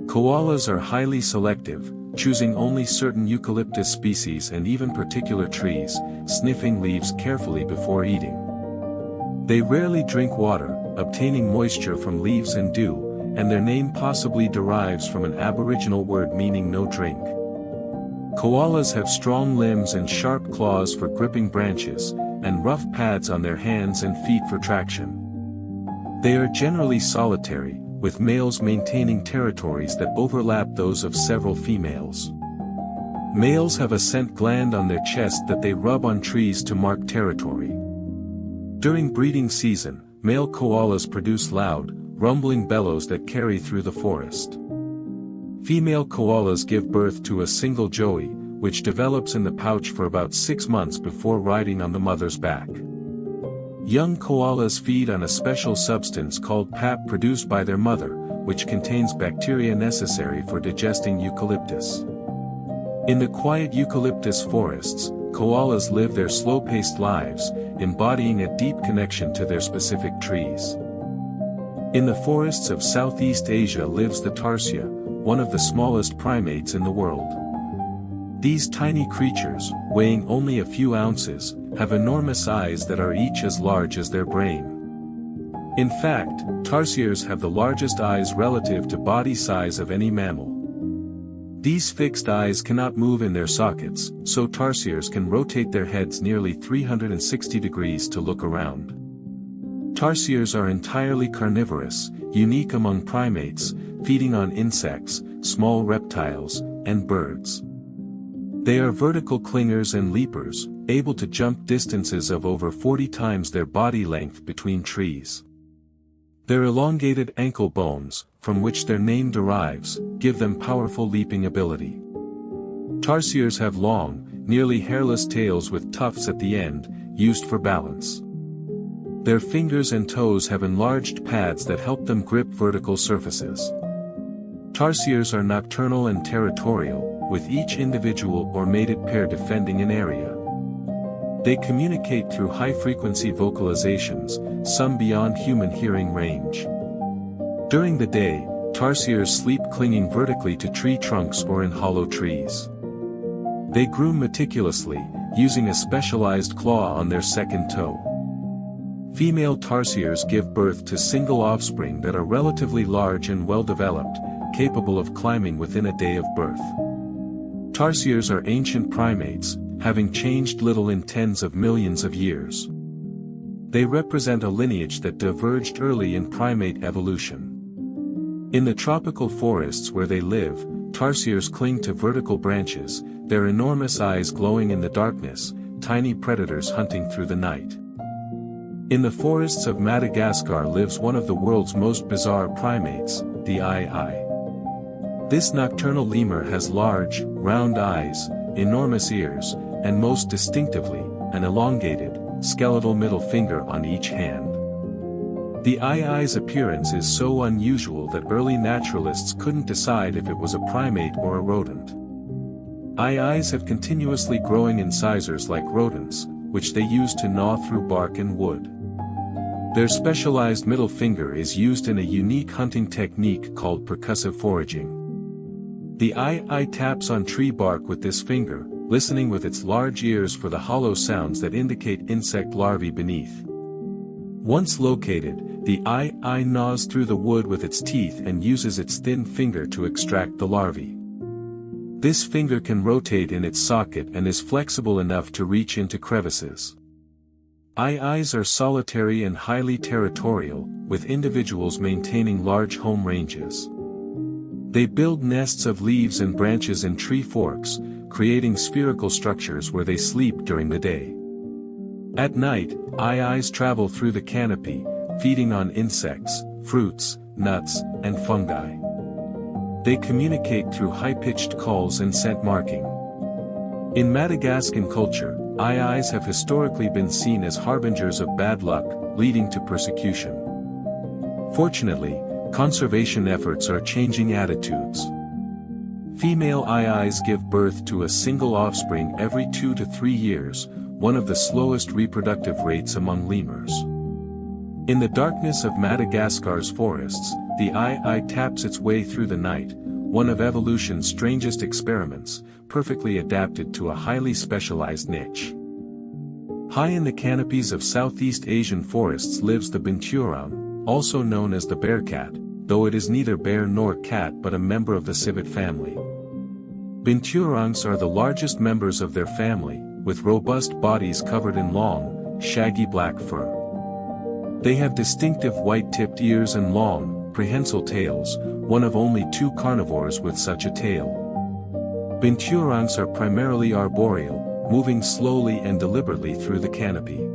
Koalas are highly selective, choosing only certain eucalyptus species and even particular trees, sniffing leaves carefully before eating. They rarely drink water, obtaining moisture from leaves and dew, and their name possibly derives from an Aboriginal word meaning no drink. Koalas have strong limbs and sharp claws for gripping branches, and rough pads on their hands and feet for traction. They are generally solitary, with males maintaining territories that overlap those of several females. Males have a scent gland on their chest that they rub on trees to mark territory. During breeding season, male koalas produce loud, rumbling bellows that carry through the forest. Female koalas give birth to a single joey, which develops in the pouch for about 6 months before riding on the mother's back. Young koalas feed on a special substance called pap produced by their mother, which contains bacteria necessary for digesting eucalyptus. In the quiet eucalyptus forests, koalas live their slow-paced lives, embodying a deep connection to their specific trees. In the forests of Southeast Asia lives the tarsier, one of the smallest primates in the world. These tiny creatures, weighing only a few ounces, have enormous eyes that are each as large as their brain. In fact, tarsiers have the largest eyes relative to body size of any mammal. These fixed eyes cannot move in their sockets, so tarsiers can rotate their heads nearly 360 degrees to look around. Tarsiers are entirely carnivorous, unique among primates, feeding on insects, small reptiles, and birds. They are vertical clingers and leapers, able to jump distances of over 40 times their body length between trees. Their elongated ankle bones, from which their name derives, give them powerful leaping ability. Tarsiers have long, nearly hairless tails with tufts at the end, used for balance. Their fingers and toes have enlarged pads that help them grip vertical surfaces. Tarsiers are nocturnal and territorial, with each individual or mated pair defending an area. They communicate through high-frequency vocalizations, some beyond human hearing range. During the day, tarsiers sleep clinging vertically to tree trunks or in hollow trees. They groom meticulously, using a specialized claw on their second toe. Female tarsiers give birth to single offspring that are relatively large and well-developed, capable of climbing within a day of birth. Tarsiers are ancient primates, having changed little in tens of millions of years. They represent a lineage that diverged early in primate evolution. In the tropical forests where they live, tarsiers cling to vertical branches, their enormous eyes glowing in the darkness, tiny predators hunting through the night. In the forests of Madagascar lives one of the world's most bizarre primates, the ii. This nocturnal lemur has large, round eyes, enormous ears, and most distinctively, an elongated, skeletal middle finger on each hand. The ii's appearance is so unusual that early naturalists couldn't decide if it was a primate or a rodent. Iis have continuously growing incisors like rodents, which they use to gnaw through bark and wood. Their specialized middle finger is used in a unique hunting technique called percussive foraging. The ii taps on tree bark with this finger, listening with its large ears for the hollow sounds that indicate insect larvae beneath. Once located, the ii gnaws through the wood with its teeth and uses its thin finger to extract the larvae. This finger can rotate in its socket and is flexible enough to reach into crevices. Iis are solitary and highly territorial, with individuals maintaining large home ranges. They build nests of leaves and branches in tree forks, creating spherical structures where they sleep during the day. At night, iis travel through the canopy, feeding on insects, fruits, nuts, and fungi. They communicate through high-pitched calls and scent marking. In Madagascan culture, iis have historically been seen as harbingers of bad luck, leading to persecution. Fortunately, conservation efforts are changing attitudes. Female iis give birth to a single offspring every 2 to 3 years, one of the slowest reproductive rates among lemurs. In the darkness of Madagascar's forests, the ii taps its way through the night, one of evolution's strangest experiments, perfectly adapted to a highly specialized niche. High in the canopies of Southeast Asian forests lives the binturong, also known as the bearcat, though it is neither bear nor cat but a member of the civet family. Binturongs are the largest members of their family, with robust bodies covered in long, shaggy black fur. They have distinctive white-tipped ears and long, prehensile tails, one of only 2 carnivores with such a tail. Binturongs are primarily arboreal, moving slowly and deliberately through the canopy.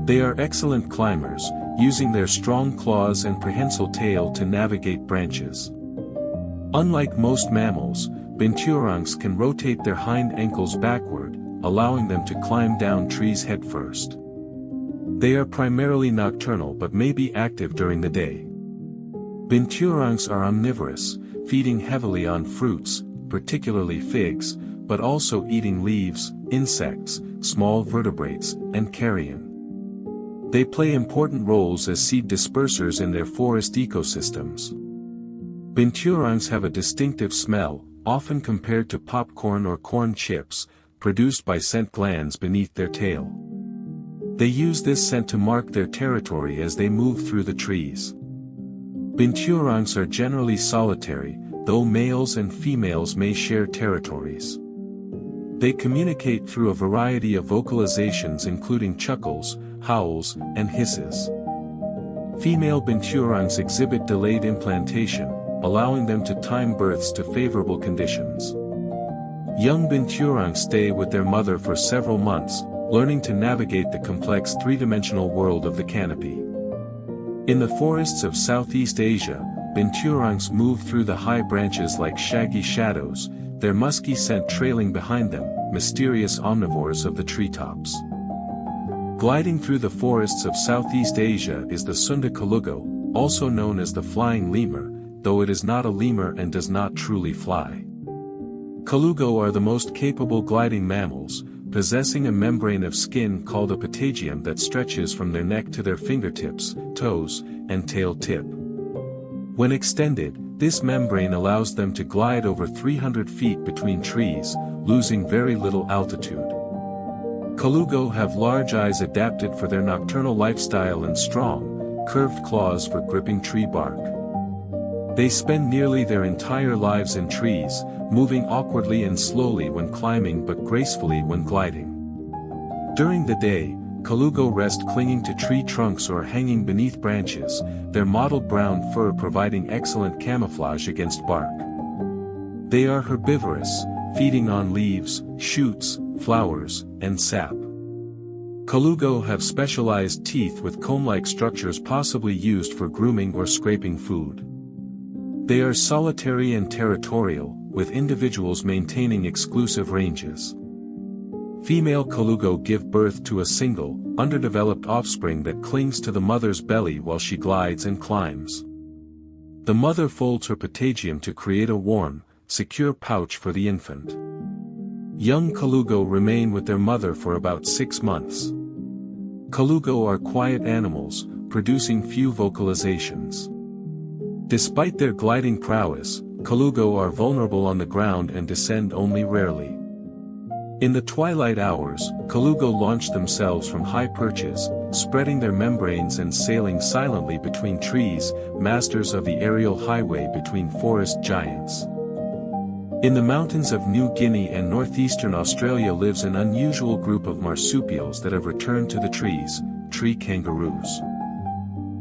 They are excellent climbers, using their strong claws and prehensile tail to navigate branches. Unlike most mammals, binturongs can rotate their hind ankles backward, allowing them to climb down trees headfirst. They are primarily nocturnal but may be active during the day. Binturongs are omnivorous, feeding heavily on fruits, particularly figs, but also eating leaves, insects, small vertebrates, and carrion. They play important roles as seed dispersers in their forest ecosystems. Binturongs have a distinctive smell, often compared to popcorn or corn chips, produced by scent glands beneath their tail. They use this scent to mark their territory as they move through the trees. Binturongs are generally solitary, though males and females may share territories. They communicate through a variety of vocalizations including chuckles, howls, and hisses. Female binturongs exhibit delayed implantation, allowing them to time births to favorable conditions. Young binturongs stay with their mother for several months, learning to navigate the complex three-dimensional world of the canopy. In the forests of Southeast Asia, binturongs move through the high branches like shaggy shadows, their musky scent trailing behind them, mysterious omnivores of the treetops. Gliding through the forests of Southeast Asia is the Sunda Kalugo, also known as the flying lemur, though it is not a lemur and does not truly fly. Kalugo are the most capable gliding mammals, possessing a membrane of skin called a patagium that stretches from their neck to their fingertips, toes, and tail tip. When extended, this membrane allows them to glide over 300 feet between trees, losing very little altitude. Kalugo have large eyes adapted for their nocturnal lifestyle and strong, curved claws for gripping tree bark. They spend nearly their entire lives in trees, moving awkwardly and slowly when climbing but gracefully when gliding. During the day, Colugo rest clinging to tree trunks or hanging beneath branches, their mottled brown fur providing excellent camouflage against bark. They are herbivorous, feeding on leaves, shoots, flowers, and sap. Colugo have specialized teeth with comb-like structures possibly used for grooming or scraping food. They are solitary and territorial, with individuals maintaining exclusive ranges. Female colugo give birth to a single, underdeveloped offspring that clings to the mother's belly while she glides and climbs. The mother folds her patagium to create a warm, secure pouch for the infant. Young colugo remain with their mother for about 6 months. Colugo are quiet animals, producing few vocalizations. Despite their gliding prowess, colugo are vulnerable on the ground and descend only rarely. In the twilight hours, colugo launch themselves from high perches, spreading their membranes and sailing silently between trees, masters of the aerial highway between forest giants. In the mountains of New Guinea and northeastern Australia lives an unusual group of marsupials that have returned to the trees, tree kangaroos.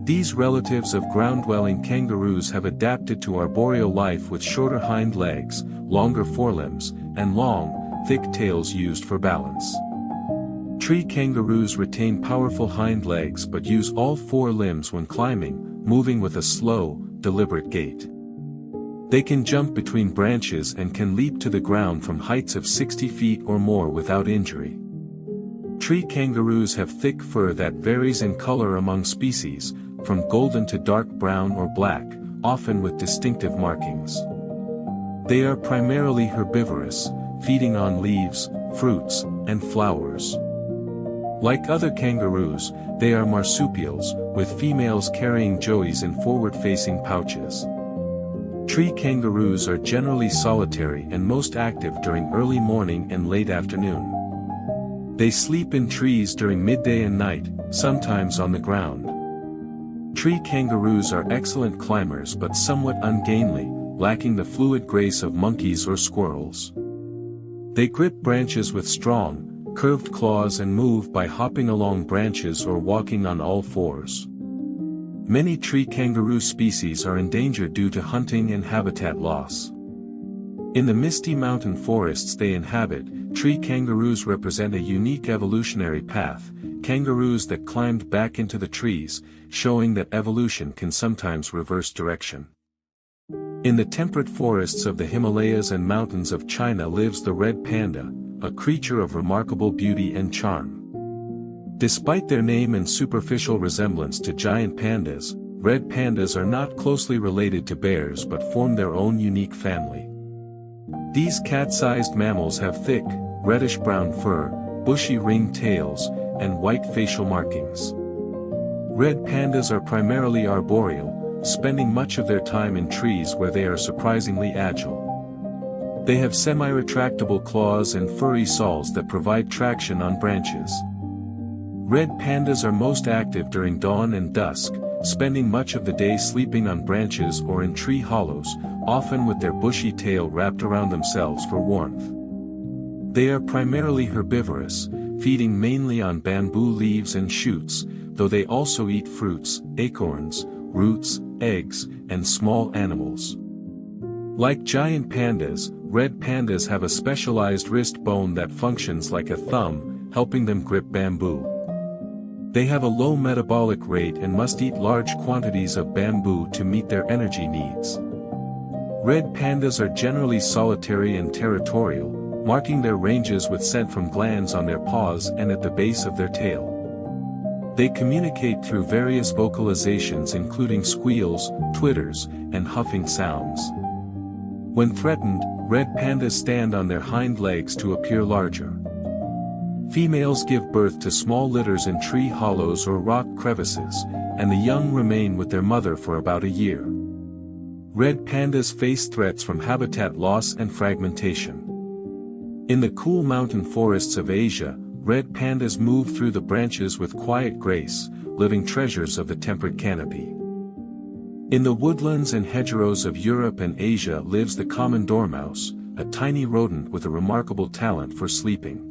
These relatives of ground-dwelling kangaroos have adapted to arboreal life with shorter hind legs, longer forelimbs, and long, thick tails used for balance. Tree kangaroos retain powerful hind legs but use all 4 limbs when climbing, moving with a slow, deliberate gait. They can jump between branches and can leap to the ground from heights of 60 feet or more without injury. Tree kangaroos have thick fur that varies in color among species, from golden to dark brown or black, often with distinctive markings. They are primarily herbivorous, feeding on leaves, fruits, and flowers. Like other kangaroos, they are marsupials, with females carrying joeys in forward-facing pouches. Tree kangaroos are generally solitary and most active during early morning and late afternoon. They sleep in trees during midday and night, sometimes on the ground. Tree kangaroos are excellent climbers but somewhat ungainly, lacking the fluid grace of monkeys or squirrels. They grip branches with strong, curved claws and move by hopping along branches or walking on all 4s. Many tree kangaroo species are endangered due to hunting and habitat loss. In the misty mountain forests they inhabit, tree kangaroos represent a unique evolutionary path, kangaroos that climbed back into the trees, showing that evolution can sometimes reverse direction. In the temperate forests of the Himalayas and mountains of China lives the red panda, a creature of remarkable beauty and charm. Despite their name and superficial resemblance to giant pandas, red pandas are not closely related to bears but form their own unique family. These cat-sized mammals have thick, reddish-brown fur, bushy ringed tails, and white facial markings. Red pandas are primarily arboreal, spending much of their time in trees where they are surprisingly agile. They have semi-retractable claws and furry saws that provide traction on branches. Red pandas are most active during dawn and dusk, spending much of the day sleeping on branches or in tree hollows, often with their bushy tail wrapped around themselves for warmth. They are primarily herbivorous, feeding mainly on bamboo leaves and shoots, though they also eat fruits, acorns, roots, eggs, and small animals. Like giant pandas, red pandas have a specialized wrist bone that functions like a thumb, helping them grip bamboo. They have a low metabolic rate and must eat large quantities of bamboo to meet their energy needs. Red pandas are generally solitary and territorial, marking their ranges with scent from glands on their paws and at the base of their tail. They communicate through various vocalizations including squeals, twitters, and huffing sounds. When threatened, red pandas stand on their hind legs to appear larger. Females give birth to small litters in tree hollows or rock crevices, and the young remain with their mother for about a year. Red pandas face threats from habitat loss and fragmentation. In the cool mountain forests of Asia, red pandas move through the branches with quiet grace, living treasures of the temperate canopy. In the woodlands and hedgerows of Europe and Asia lives the common dormouse, a tiny rodent with a remarkable talent for sleeping.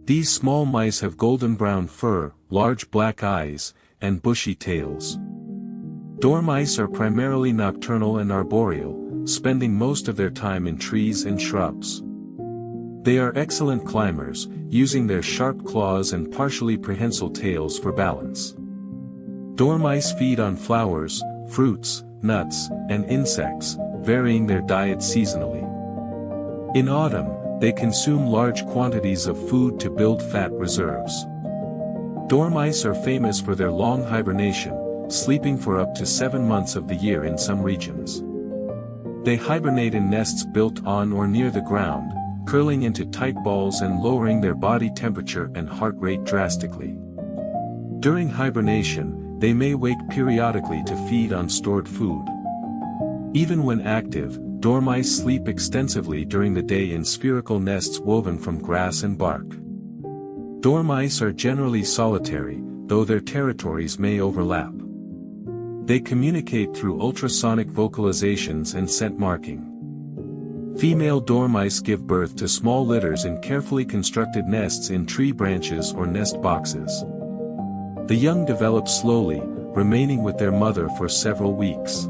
These small mice have golden brown fur, large black eyes, and bushy tails. Dormice are primarily nocturnal and arboreal, spending most of their time in trees and shrubs. They are excellent climbers, using their sharp claws and partially prehensile tails for balance. Dormice feed on flowers, fruits, nuts, and insects, varying their diet seasonally. In autumn, they consume large quantities of food to build fat reserves. Dormice are famous for their long hibernation, sleeping for up to 7 months of the year in some regions. They hibernate in nests built on or near the ground, curling into tight balls and lowering their body temperature and heart rate drastically. During hibernation, they may wake periodically to feed on stored food. Even when active, dormice sleep extensively during the day in spherical nests woven from grass and bark. Dormice are generally solitary, though their territories may overlap. They communicate through ultrasonic vocalizations and scent marking. Female dormice give birth to small litters in carefully constructed nests in tree branches or nest boxes. The young develop slowly, remaining with their mother for several weeks.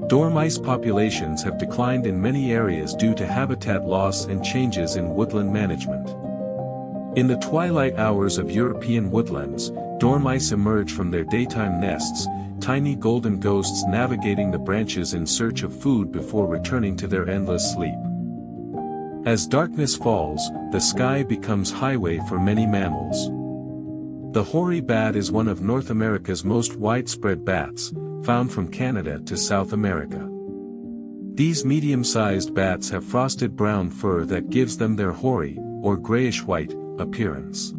Dormice populations have declined in many areas due to habitat loss and changes in woodland management. In the twilight hours of European woodlands, dormice emerge from their daytime nests, tiny golden ghosts navigating the branches in search of food before returning to their endless sleep. As darkness falls, the sky becomes highway for many mammals. The hoary bat is one of North America's most widespread bats, found from Canada to South America. These medium-sized bats have frosted brown fur that gives them their hoary, or grayish-white, appearance.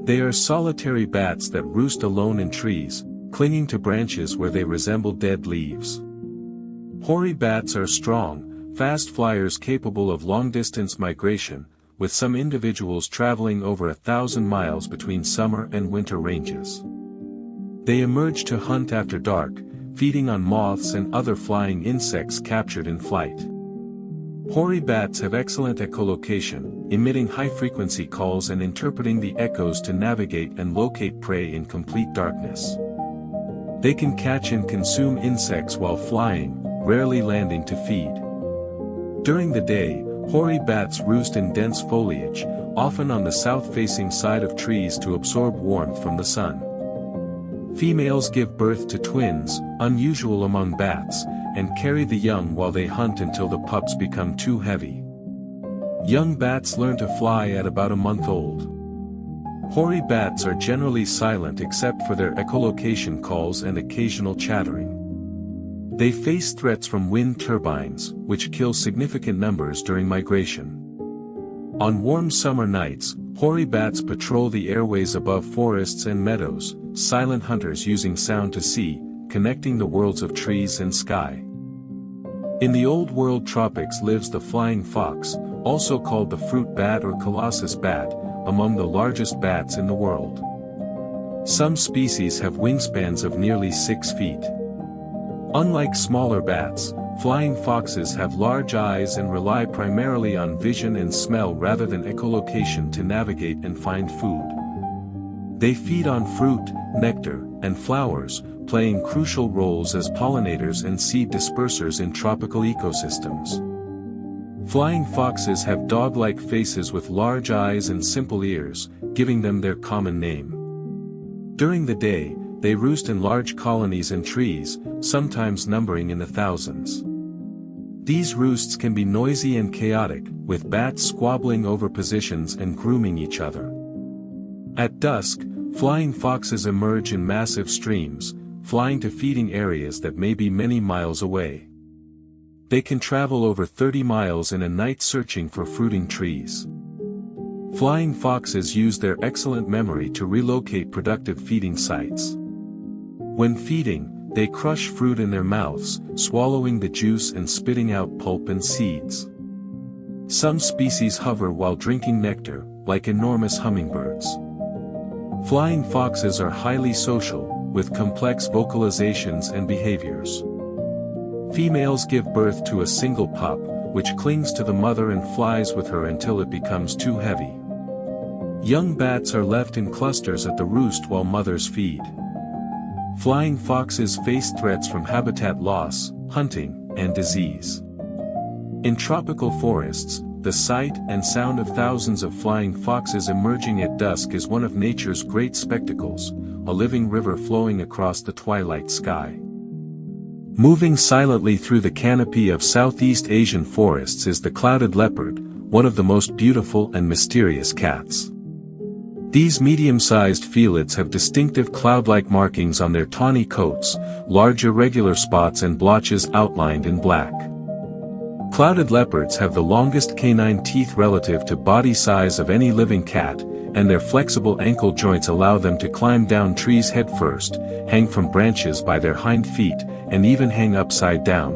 They are solitary bats that roost alone in trees, clinging to branches where they resemble dead leaves. Hoary bats are strong, fast flyers capable of long-distance migration, with some individuals traveling over 1,000 miles between summer and winter ranges. They emerge to hunt after dark, feeding on moths and other flying insects captured in flight. Hoary bats have excellent echolocation, emitting high-frequency calls and interpreting the echoes to navigate and locate prey in complete darkness. They can catch and consume insects while flying, rarely landing to feed. During the day, hoary bats roost in dense foliage, often on the south-facing side of trees to absorb warmth from the sun. Females give birth to twins, unusual among bats, and carry the young while they hunt until the pups become too heavy. Young bats learn to fly at about a month old. Hoary bats are generally silent except for their echolocation calls and occasional chattering. They face threats from wind turbines, which kill significant numbers during migration. On warm summer nights, hoary bats patrol the airways above forests and meadows, silent hunters using sound to see, connecting the worlds of trees and sky. In the Old World tropics lives the flying fox, also called the fruit bat or colossus bat, among the largest bats in the world. Some species have wingspans of nearly 6 feet. Unlike smaller bats, flying foxes have large eyes and rely primarily on vision and smell rather than echolocation to navigate and find food. They feed on fruit, nectar, and flowers, playing crucial roles as pollinators and seed dispersers in tropical ecosystems. Flying foxes have dog-like faces with large eyes and simple ears, giving them their common name. During the day, they roost in large colonies in trees, sometimes numbering in the thousands. These roosts can be noisy and chaotic, with bats squabbling over positions and grooming each other. At dusk, flying foxes emerge in massive streams, flying to feeding areas that may be many miles away. They can travel over 30 miles in a night searching for fruiting trees. Flying foxes use their excellent memory to relocate productive feeding sites. When feeding, they crush fruit in their mouths, swallowing the juice and spitting out pulp and seeds. Some species hover while drinking nectar, like enormous hummingbirds. Flying foxes are highly social, with complex vocalizations and behaviors. Females give birth to a single pup, which clings to the mother and flies with her until it becomes too heavy. Young bats are left in clusters at the roost while mothers feed. Flying foxes face threats from habitat loss, hunting, and disease. In tropical forests, the sight and sound of thousands of flying foxes emerging at dusk is one of nature's great spectacles, a living river flowing across the twilight sky. Moving silently through the canopy of Southeast Asian forests is the clouded leopard, one of the most beautiful and mysterious cats. These medium-sized felids have distinctive cloud-like markings on their tawny coats, large irregular spots and blotches outlined in black. Clouded leopards have the longest canine teeth relative to body size of any living cat, and their flexible ankle joints allow them to climb down trees headfirst, hang from branches by their hind feet, and even hang upside down.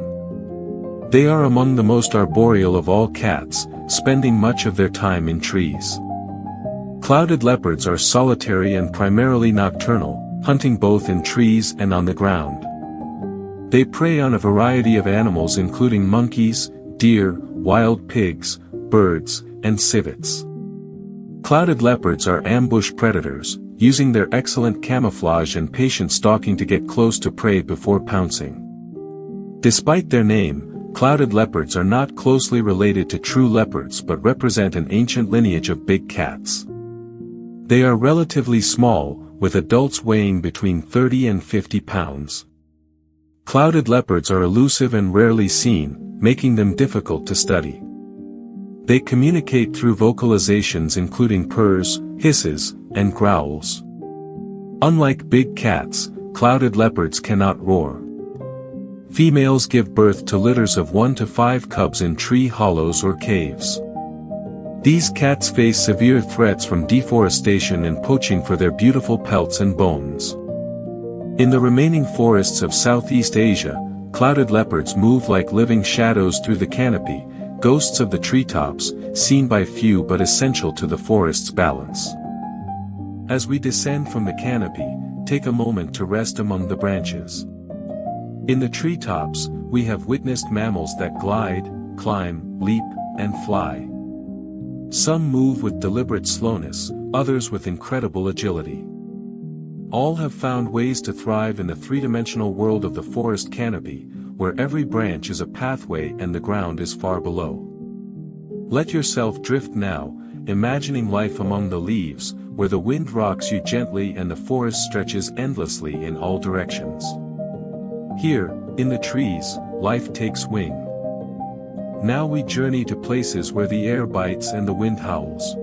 They are among the most arboreal of all cats, spending much of their time in trees. Clouded leopards are solitary and primarily nocturnal, hunting both in trees and on the ground. They prey on a variety of animals including monkeys, deer, wild pigs, birds, and civets. Clouded leopards are ambush predators, using their excellent camouflage and patient stalking to get close to prey before pouncing. Despite their name, clouded leopards are not closely related to true leopards but represent an ancient lineage of big cats. They are relatively small, with adults weighing between 30 and 50 pounds. Clouded leopards are elusive and rarely seen, making them difficult to study. They communicate through vocalizations including purrs, hisses, and growls. Unlike big cats, clouded leopards cannot roar. Females give birth to litters of 1 to 5 cubs in tree hollows or caves. These cats face severe threats from deforestation and poaching for their beautiful pelts and bones. In the remaining forests of Southeast Asia, clouded leopards move like living shadows through the canopy, ghosts of the treetops, seen by few but essential to the forest's balance. As we descend from the canopy, take a moment to rest among the branches. In the treetops, we have witnessed mammals that glide, climb, leap, and fly. Some move with deliberate slowness, others with incredible agility. All have found ways to thrive in the three-dimensional world of the forest canopy, where every branch is a pathway and the ground is far below. Let yourself drift now, imagining life among the leaves, where the wind rocks you gently and the forest stretches endlessly in all directions. Here, in the trees, life takes wing. Now we journey to places where the air bites and the wind howls.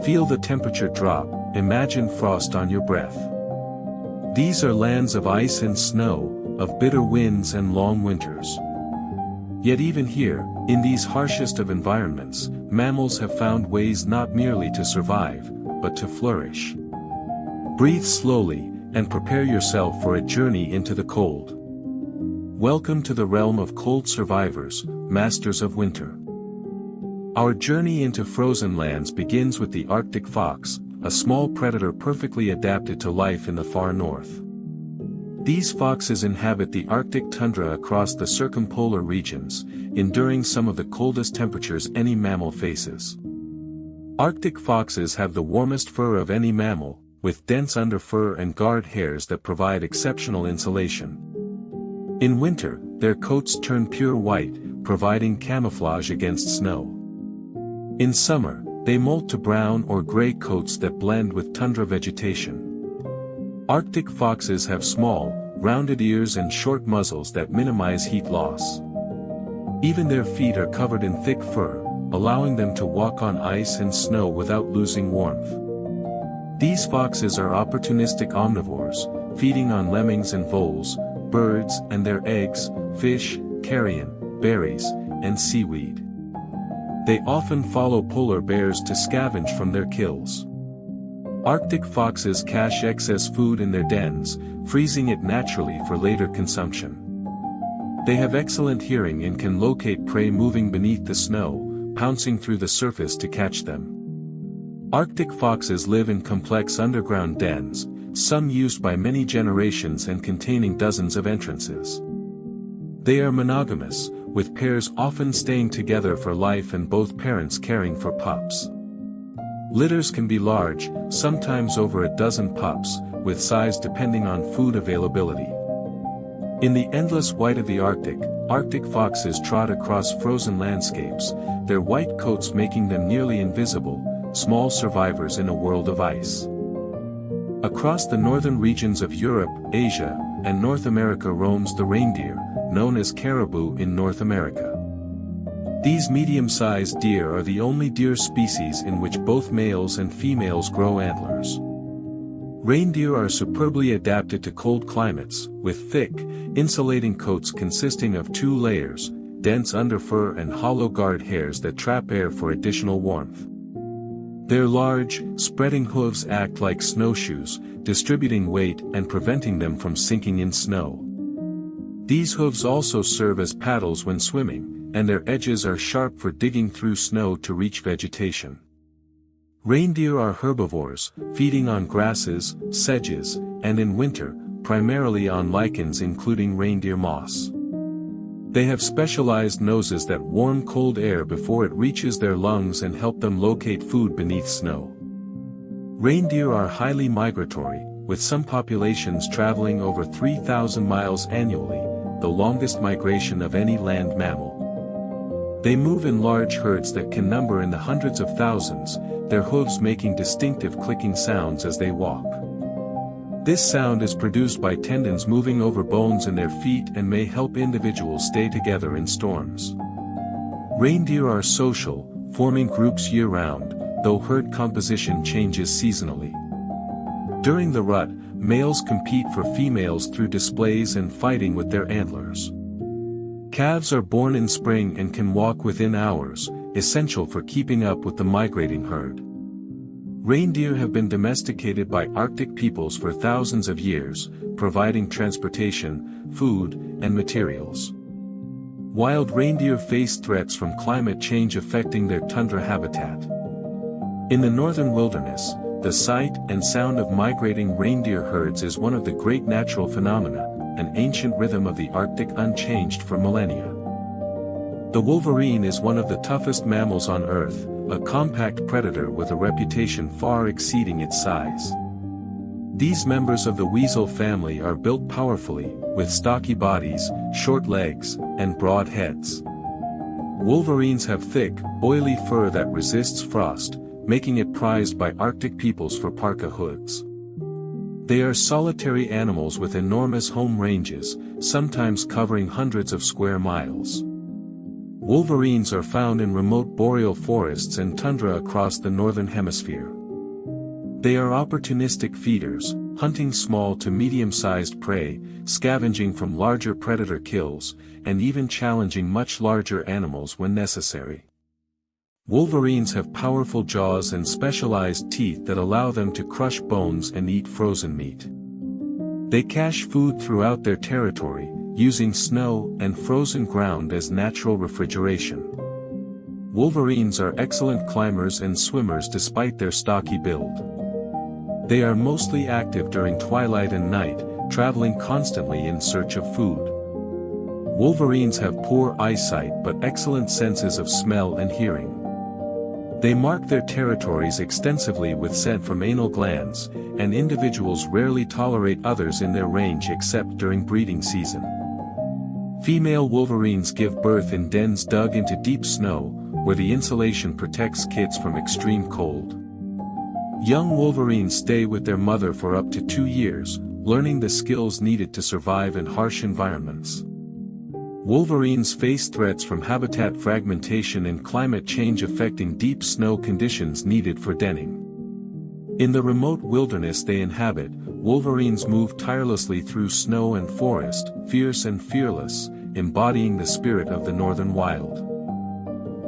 Feel the temperature drop, imagine frost on your breath. These are lands of ice and snow, of bitter winds and long winters. Yet even here, in these harshest of environments, mammals have found ways not merely to survive, but to flourish. Breathe slowly, and prepare yourself for a journey into the cold. Welcome to the realm of cold survivors, masters of winter. Our journey into frozen lands begins with the Arctic fox, a small predator perfectly adapted to life in the far north. These foxes inhabit the Arctic tundra across the circumpolar regions, enduring some of the coldest temperatures any mammal faces. Arctic foxes have the warmest fur of any mammal, with dense underfur and guard hairs that provide exceptional insulation. In winter, their coats turn pure white, providing camouflage against snow. In summer, they molt to brown or gray coats that blend with tundra vegetation. Arctic foxes have small, rounded ears and short muzzles that minimize heat loss. Even their feet are covered in thick fur, allowing them to walk on ice and snow without losing warmth. These foxes are opportunistic omnivores, feeding on lemmings and voles, birds and their eggs, fish, carrion, berries, and seaweed. They often follow polar bears to scavenge from their kills. Arctic foxes cache excess food in their dens, freezing it naturally for later consumption. They have excellent hearing and can locate prey moving beneath the snow, pouncing through the surface to catch them. Arctic foxes live in complex underground dens, some used by many generations and containing dozens of entrances. They are monogamous, with pairs often staying together for life and both parents caring for pups. Litters can be large, sometimes over a dozen pups, with size depending on food availability. In the endless white of the Arctic foxes trot across frozen landscapes, their white coats making them nearly invisible, small survivors in a world of ice. Across the northern regions of Europe, Asia, and North America roams the reindeer, known as caribou in North America. These medium-sized deer are the only deer species in which both males and females grow antlers. Reindeer are superbly adapted to cold climates, with thick, insulating coats consisting of 2 layers, dense underfur and hollow guard hairs that trap air for additional warmth. Their large, spreading hooves act like snowshoes, distributing weight and preventing them from sinking in snow. These hooves also serve as paddles when swimming, and their edges are sharp for digging through snow to reach vegetation. Reindeer are herbivores, feeding on grasses, sedges, and in winter, primarily on lichens including reindeer moss. They have specialized noses that warm cold air before it reaches their lungs and help them locate food beneath snow. Reindeer are highly migratory, with some populations traveling over 3,000 miles annually, the longest migration of any land mammal. They move in large herds that can number in the hundreds of thousands, their hooves making distinctive clicking sounds as they walk. This sound is produced by tendons moving over bones in their feet and may help individuals stay together in storms. Reindeer are social, forming groups year-round, though herd composition changes seasonally. During the rut, males compete for females through displays and fighting with their antlers. Calves are born in spring and can walk within hours, essential for keeping up with the migrating herd. Reindeer have been domesticated by Arctic peoples for thousands of years, providing transportation, food, and materials. Wild reindeer face threats from climate change affecting their tundra habitat. In the northern wilderness, the sight and sound of migrating reindeer herds is one of the great natural phenomena, an ancient rhythm of the Arctic unchanged for millennia. The wolverine is one of the toughest mammals on Earth, a compact predator with a reputation far exceeding its size. These members of the weasel family are built powerfully, with stocky bodies, short legs, and broad heads. Wolverines have thick, oily fur that resists frost, making it prized by Arctic peoples for parka hoods. They are solitary animals with enormous home ranges, sometimes covering hundreds of square miles. Wolverines are found in remote boreal forests and tundra across the northern hemisphere. They are opportunistic feeders, hunting small to medium-sized prey, scavenging from larger predator kills, and even challenging much larger animals when necessary. Wolverines have powerful jaws and specialized teeth that allow them to crush bones and eat frozen meat. They cache food throughout their territory, using snow and frozen ground as natural refrigeration. Wolverines are excellent climbers and swimmers despite their stocky build. They are mostly active during twilight and night, traveling constantly in search of food. Wolverines have poor eyesight but excellent senses of smell and hearing. They mark their territories extensively with scent from anal glands, and individuals rarely tolerate others in their range except during breeding season. Female wolverines give birth in dens dug into deep snow, where the insulation protects kids from extreme cold. Young wolverines stay with their mother for up to 2 years, learning the skills needed to survive in harsh environments. Wolverines face threats from habitat fragmentation and climate change affecting deep snow conditions needed for denning. In the remote wilderness they inhabit, wolverines move tirelessly through snow and forest, fierce and fearless, embodying the spirit of the northern wild.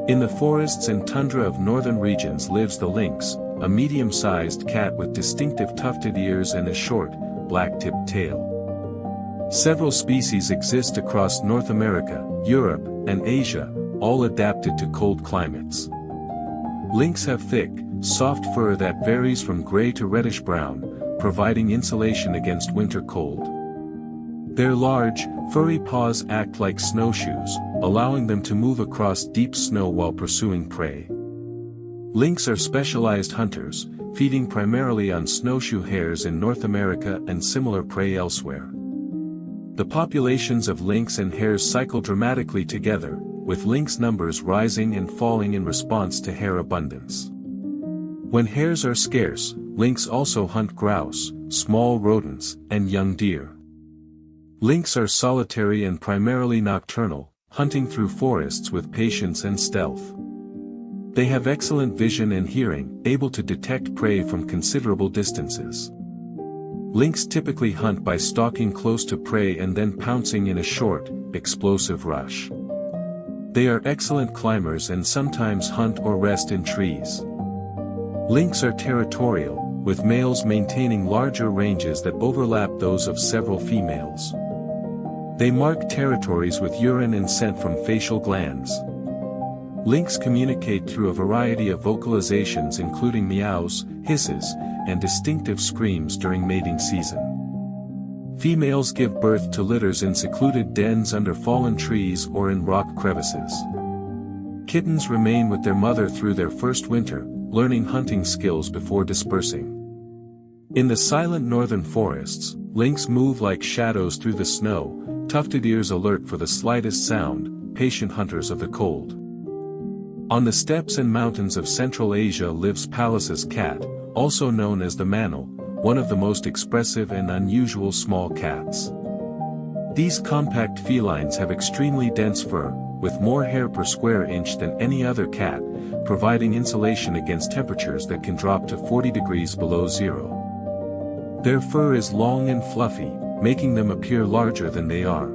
In the forests and tundra of northern regions lives the lynx, a medium-sized cat with distinctive tufted ears and a short, black-tipped tail. Several species exist across North America, Europe, and Asia, all adapted to cold climates. Lynx have thick, soft fur that varies from gray to reddish-brown, providing insulation against winter cold. Their large, furry paws act like snowshoes, allowing them to move across deep snow while pursuing prey. Lynx are specialized hunters, feeding primarily on snowshoe hares in North America and similar prey elsewhere. The populations of lynx and hares cycle dramatically together, with lynx numbers rising and falling in response to hare abundance. When hares are scarce, lynx also hunt grouse, small rodents, and young deer. Lynx are solitary and primarily nocturnal, hunting through forests with patience and stealth. They have excellent vision and hearing, able to detect prey from considerable distances. Lynx typically hunt by stalking close to prey and then pouncing in a short, explosive rush. They are excellent climbers and sometimes hunt or rest in trees. Lynx are territorial, with males maintaining larger ranges that overlap those of several females. They mark territories with urine and scent from facial glands. Lynx communicate through a variety of vocalizations including meows, hisses, and distinctive screams during mating season. Females give birth to litters in secluded dens under fallen trees or in rock crevices. Kittens remain with their mother through their first winter, learning hunting skills before dispersing. In the silent northern forests, lynx move like shadows through the snow, tufted ears alert for the slightest sound, patient hunters of the cold. On the steppes and mountains of Central Asia lives Pallas's cat, also known as the Mammals, one of the most expressive and unusual small cats. These compact felines have extremely dense fur, with more hair per square inch than any other cat, providing insulation against temperatures that can drop to 40 degrees below zero. Their fur is long and fluffy, making them appear larger than they are.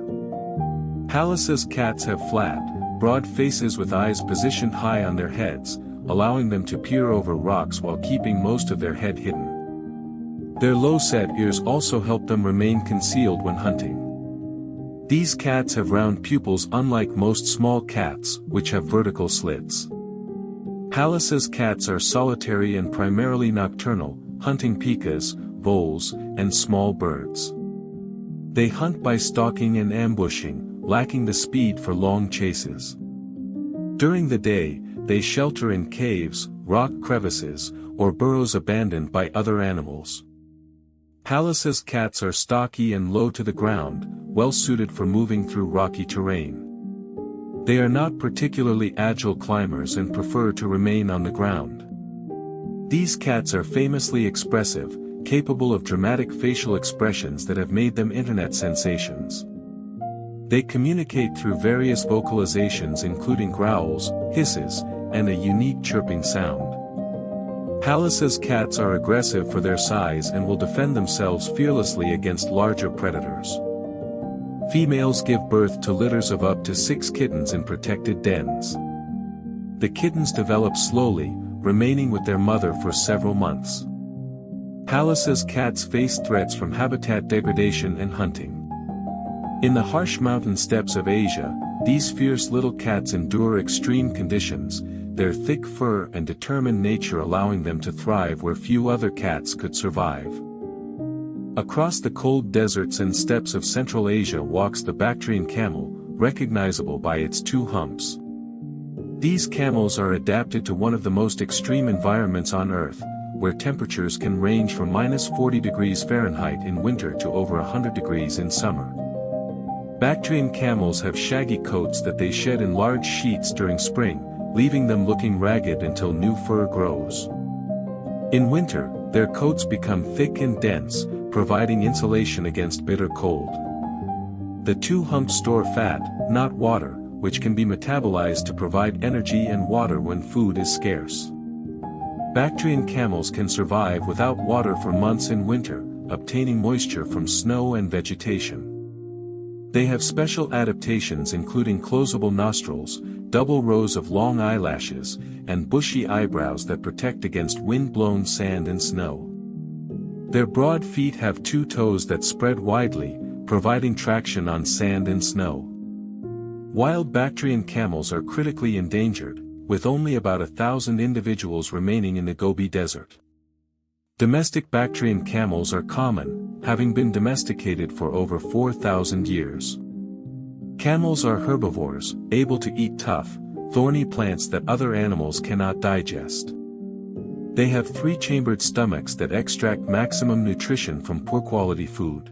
Pallas's cats have flat, broad faces with eyes positioned high on their heads, allowing them to peer over rocks while keeping most of their head hidden. Their low-set ears also help them remain concealed when hunting. These cats have round pupils unlike most small cats, which have vertical slits. Pallas's cats are solitary and primarily nocturnal, hunting pikas, voles, and small birds. They hunt by stalking and ambushing, lacking the speed for long chases. During the day, they shelter in caves, rock crevices, or burrows abandoned by other animals. Pallas's cats are stocky and low to the ground, well suited for moving through rocky terrain. They are not particularly agile climbers and prefer to remain on the ground. These cats are famously expressive, capable of dramatic facial expressions that have made them internet sensations. They communicate through various vocalizations including growls, hisses, and a unique chirping sound. Pallas's cats are aggressive for their size and will defend themselves fearlessly against larger predators. Females give birth to litters of up to 6 kittens in protected dens. The kittens develop slowly, remaining with their mother for several months. Pallas's cats face threats from habitat degradation and hunting. In the harsh mountain steppes of Asia, these fierce little cats endure extreme conditions, their thick fur and determined nature allowing them to thrive where few other cats could survive. Across the cold deserts and steppes of Central Asia walks the Bactrian camel, recognizable by its 2 humps. These camels are adapted to one of the most extreme environments on Earth, where temperatures can range from -40 degrees Fahrenheit in winter to over 100 degrees in summer. Bactrian camels have shaggy coats that they shed in large sheets during spring, leaving them looking ragged until new fur grows. In winter, their coats become thick and dense, providing insulation against bitter cold. The 2 humps store fat, not water, which can be metabolized to provide energy and water when food is scarce. Bactrian camels can survive without water for months in winter, obtaining moisture from snow and vegetation. They have special adaptations including closable nostrils, double rows of long eyelashes, and bushy eyebrows that protect against wind-blown sand and snow. Their broad feet have 2 toes that spread widely, providing traction on sand and snow. Wild Bactrian camels are critically endangered, with only about 1,000 individuals remaining in the Gobi Desert. Domestic Bactrian camels are common, having been domesticated for over 4,000 years. Camels are herbivores, able to eat tough, thorny plants that other animals cannot digest. They have three-chambered stomachs that extract maximum nutrition from poor-quality food.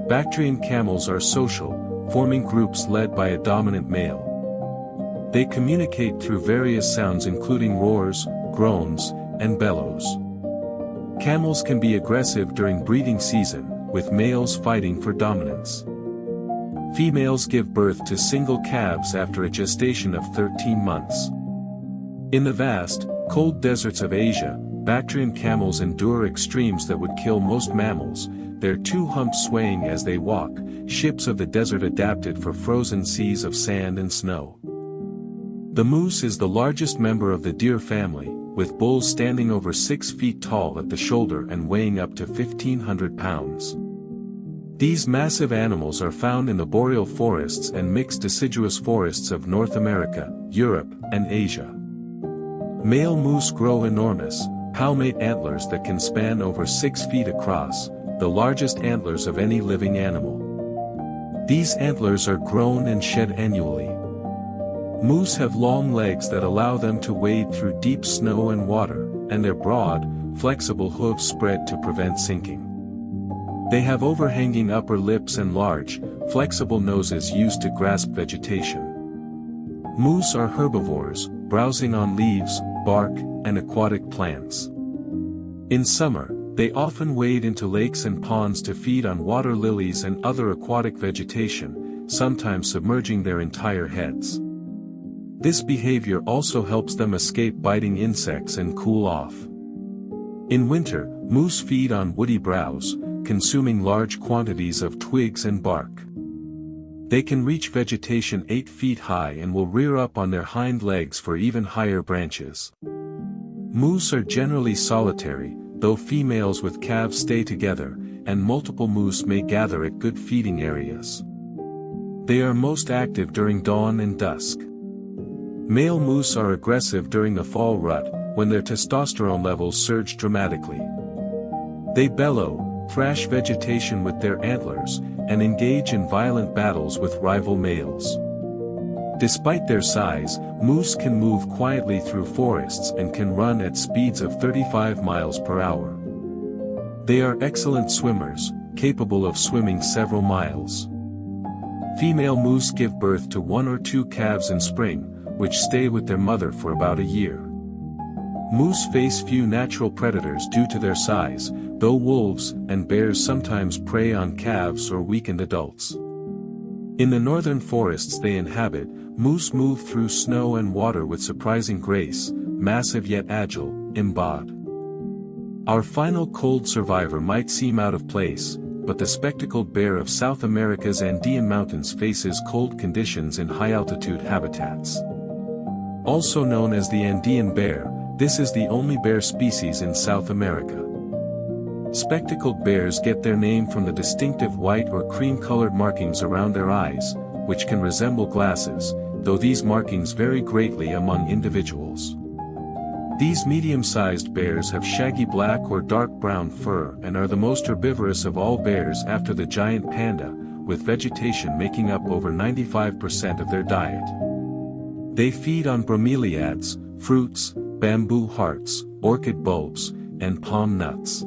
Bactrian camels are social, forming groups led by a dominant male. They communicate through various sounds including roars, groans, and bellows. Camels can be aggressive during breeding season, with males fighting for dominance. Females give birth to single calves after a gestation of 13 months. In the vast, cold deserts of Asia, Bactrian camels endure extremes that would kill most mammals, their two humps swaying as they walk, ships of the desert adapted for frozen seas of sand and snow. The moose is the largest member of the deer family, with bulls standing over 6 feet tall at the shoulder and weighing up to 1,500 pounds. These massive animals are found in the boreal forests and mixed deciduous forests of North America, Europe, and Asia. Male moose grow enormous, palmate antlers that can span over 6 feet across, the largest antlers of any living animal. These antlers are grown and shed annually. Moose have long legs that allow them to wade through deep snow and water, and their broad, flexible hooves spread to prevent sinking. They have overhanging upper lips and large, flexible noses used to grasp vegetation. Moose are herbivores, browsing on leaves, bark, and aquatic plants. In summer, they often wade into lakes and ponds to feed on water lilies and other aquatic vegetation, sometimes submerging their entire heads. This behavior also helps them escape biting insects and cool off. In winter, moose feed on woody browse, consuming large quantities of twigs and bark. They can reach vegetation 8 feet high and will rear up on their hind legs for even higher branches. Moose are generally solitary, though females with calves stay together, and multiple moose may gather at good feeding areas. They are most active during dawn and dusk. Male moose are aggressive during the fall rut, when their testosterone levels surge dramatically. They bellow, thrash vegetation with their antlers, and engage in violent battles with rival males. Despite their size, moose can move quietly through forests and can run at speeds of 35 miles per hour. They are excellent swimmers, capable of swimming several miles. Female moose give birth to 1 or 2 calves in spring, which stay with their mother for about a year. Moose face few natural predators due to their size, though wolves and bears sometimes prey on calves or weakened adults. In the northern forests they inhabit, moose move through snow and water with surprising grace, massive yet agile, imbod. Our final cold survivor might seem out of place, but the spectacled bear of South America's Andean mountains faces cold conditions in high-altitude habitats. Also known as the Andean bear, this is the only bear species in South America. Spectacled bears get their name from the distinctive white or cream-colored markings around their eyes, which can resemble glasses, though these markings vary greatly among individuals. These medium-sized bears have shaggy black or dark brown fur and are the most herbivorous of all bears after the giant panda, with vegetation making up over 95% of their diet. They feed on bromeliads, fruits, bamboo hearts, orchid bulbs, and palm nuts.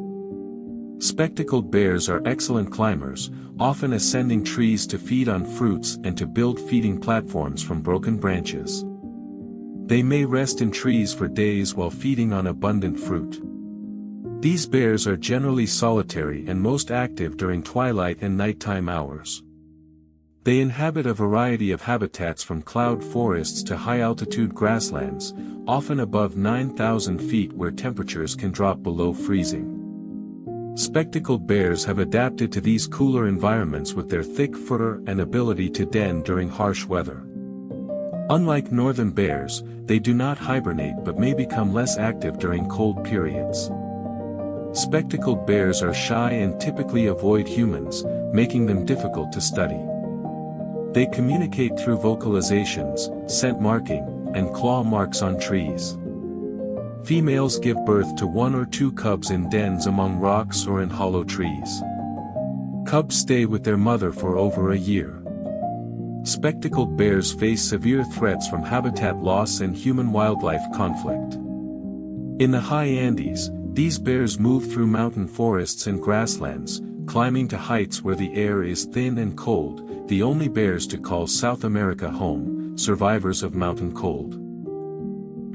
Spectacled bears are excellent climbers, often ascending trees to feed on fruits and to build feeding platforms from broken branches. They may rest in trees for days while feeding on abundant fruit. These bears are generally solitary and most active during twilight and nighttime hours. They inhabit a variety of habitats from cloud forests to high-altitude grasslands, often above 9,000 feet where temperatures can drop below freezing. Spectacled bears have adapted to these cooler environments with their thick fur and ability to den during harsh weather. Unlike northern bears, they do not hibernate but may become less active during cold periods. Spectacled bears are shy and typically avoid humans, making them difficult to study. They communicate through vocalizations, scent marking, and claw marks on trees. Females give birth to 1 or 2 cubs in dens among rocks or in hollow trees. Cubs stay with their mother for over a year. Spectacled bears face severe threats from habitat loss and human-wildlife conflict. In the high Andes, these bears move through mountain forests and grasslands, climbing to heights where the air is thin and cold, the only bears to call South America home, survivors of mountain cold.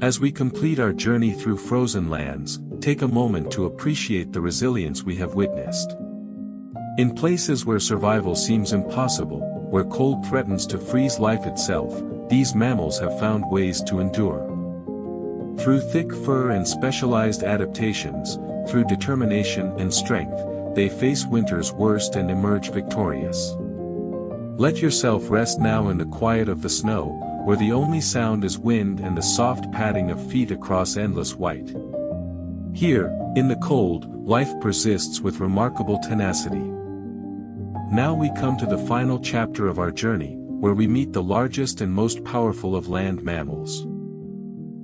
As we complete our journey through frozen lands, take a moment to appreciate the resilience we have witnessed. In places where survival seems impossible, where cold threatens to freeze life itself, these mammals have found ways to endure. Through thick fur and specialized adaptations, through determination and strength, they face winter's worst and emerge victorious. Let yourself rest now in the quiet of the snow, where the only sound is wind and the soft padding of feet across endless white. Here, in the cold, life persists with remarkable tenacity. Now we come to the final chapter of our journey, where we meet the largest and most powerful of land mammals.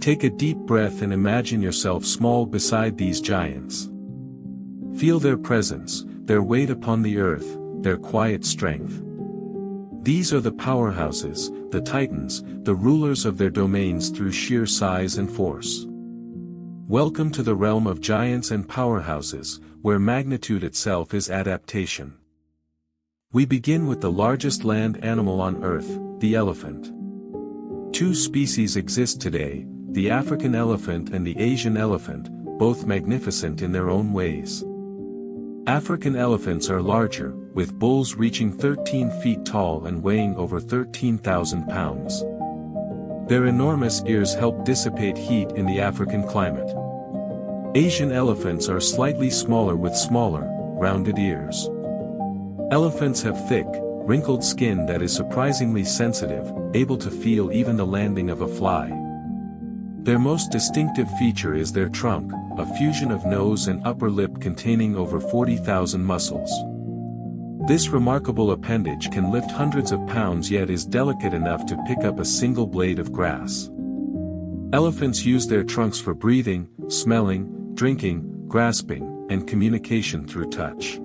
Take a deep breath and imagine yourself small beside these giants. Feel their presence, their weight upon the earth, their quiet strength. These are the powerhouses, the titans, the rulers of their domains through sheer size and force. Welcome to the realm of giants and powerhouses, where magnitude itself is adaptation. We begin with the largest land animal on Earth, the elephant. Two species exist today, the African elephant and the Asian elephant, both magnificent in their own ways. African elephants are larger, with bulls reaching 13 feet tall and weighing over 13,000 pounds. Their enormous ears help dissipate heat in the African climate. Asian elephants are slightly smaller with smaller, rounded ears. Elephants have thick, wrinkled skin that is surprisingly sensitive, able to feel even the landing of a fly. Their most distinctive feature is their trunk, a fusion of nose and upper lip containing over 40,000 muscles. This remarkable appendage can lift hundreds of pounds yet is delicate enough to pick up a single blade of grass. Elephants use their trunks for breathing, smelling, drinking, grasping, and communication through touch.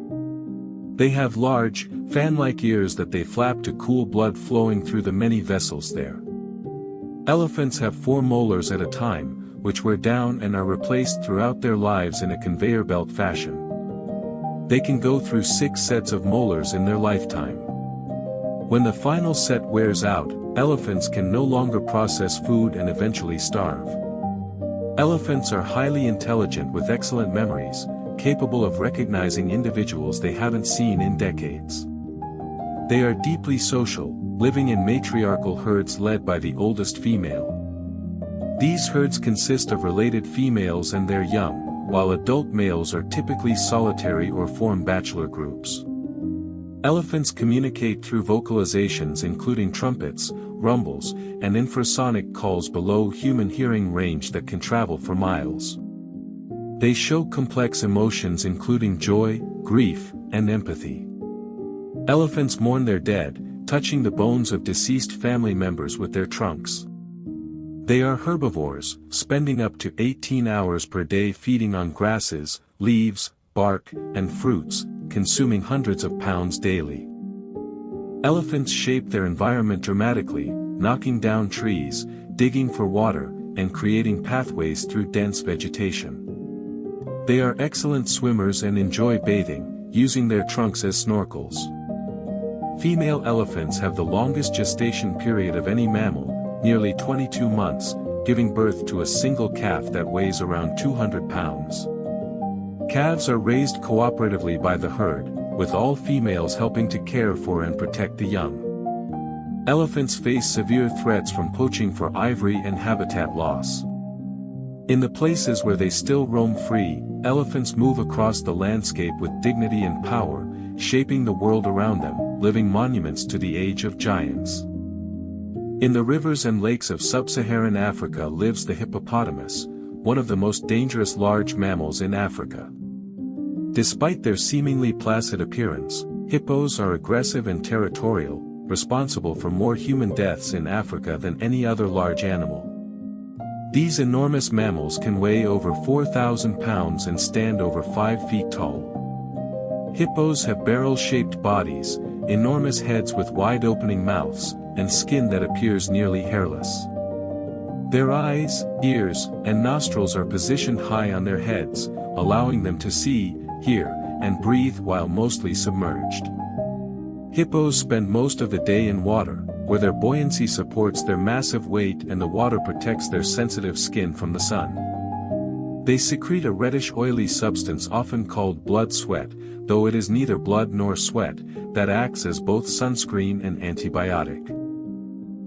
They have large, fan-like ears that they flap to cool blood flowing through the many vessels there. Elephants have 4 molars at a time, which wear down and are replaced throughout their lives in a conveyor belt fashion. They can go through 6 sets of molars in their lifetime. When the final set wears out, elephants can no longer process food and eventually starve. Elephants are highly intelligent with excellent memories, capable of recognizing individuals they haven't seen in decades. They are deeply social, living in matriarchal herds led by the oldest female. These herds consist of related females and their young, while adult males are typically solitary or form bachelor groups. Elephants communicate through vocalizations including trumpets, rumbles, and infrasonic calls below human hearing range that can travel for miles. They show complex emotions including joy, grief, and empathy. Elephants mourn their dead, touching the bones of deceased family members with their trunks. They are herbivores, spending up to 18 hours per day feeding on grasses, leaves, bark, and fruits, consuming hundreds of pounds daily. Elephants shape their environment dramatically, knocking down trees, digging for water, and creating pathways through dense vegetation. They are excellent swimmers and enjoy bathing, using their trunks as snorkels. Female elephants have the longest gestation period of any mammal, nearly 22 months, giving birth to a single calf that weighs around 200 pounds. Calves are raised cooperatively by the herd, with all females helping to care for and protect the young. Elephants face severe threats from poaching for ivory and habitat loss. In the places where they still roam free, elephants move across the landscape with dignity and power, shaping the world around them, living monuments to the age of giants. In the rivers and lakes of sub-Saharan Africa lives the hippopotamus, one of the most dangerous large mammals in Africa. Despite their seemingly placid appearance, hippos are aggressive and territorial, responsible for more human deaths in Africa than any other large animal. These enormous mammals can weigh over 4,000 pounds and stand over 5 feet tall. Hippos have barrel-shaped bodies, enormous heads with wide-opening mouths, and skin that appears nearly hairless. Their eyes, ears, and nostrils are positioned high on their heads, allowing them to see, hear, and breathe while mostly submerged. Hippos spend most of the day in water, where their buoyancy supports their massive weight and the water protects their sensitive skin from the sun. They secrete a reddish oily substance often called blood sweat, though it is neither blood nor sweat, that acts as both sunscreen and antibiotic.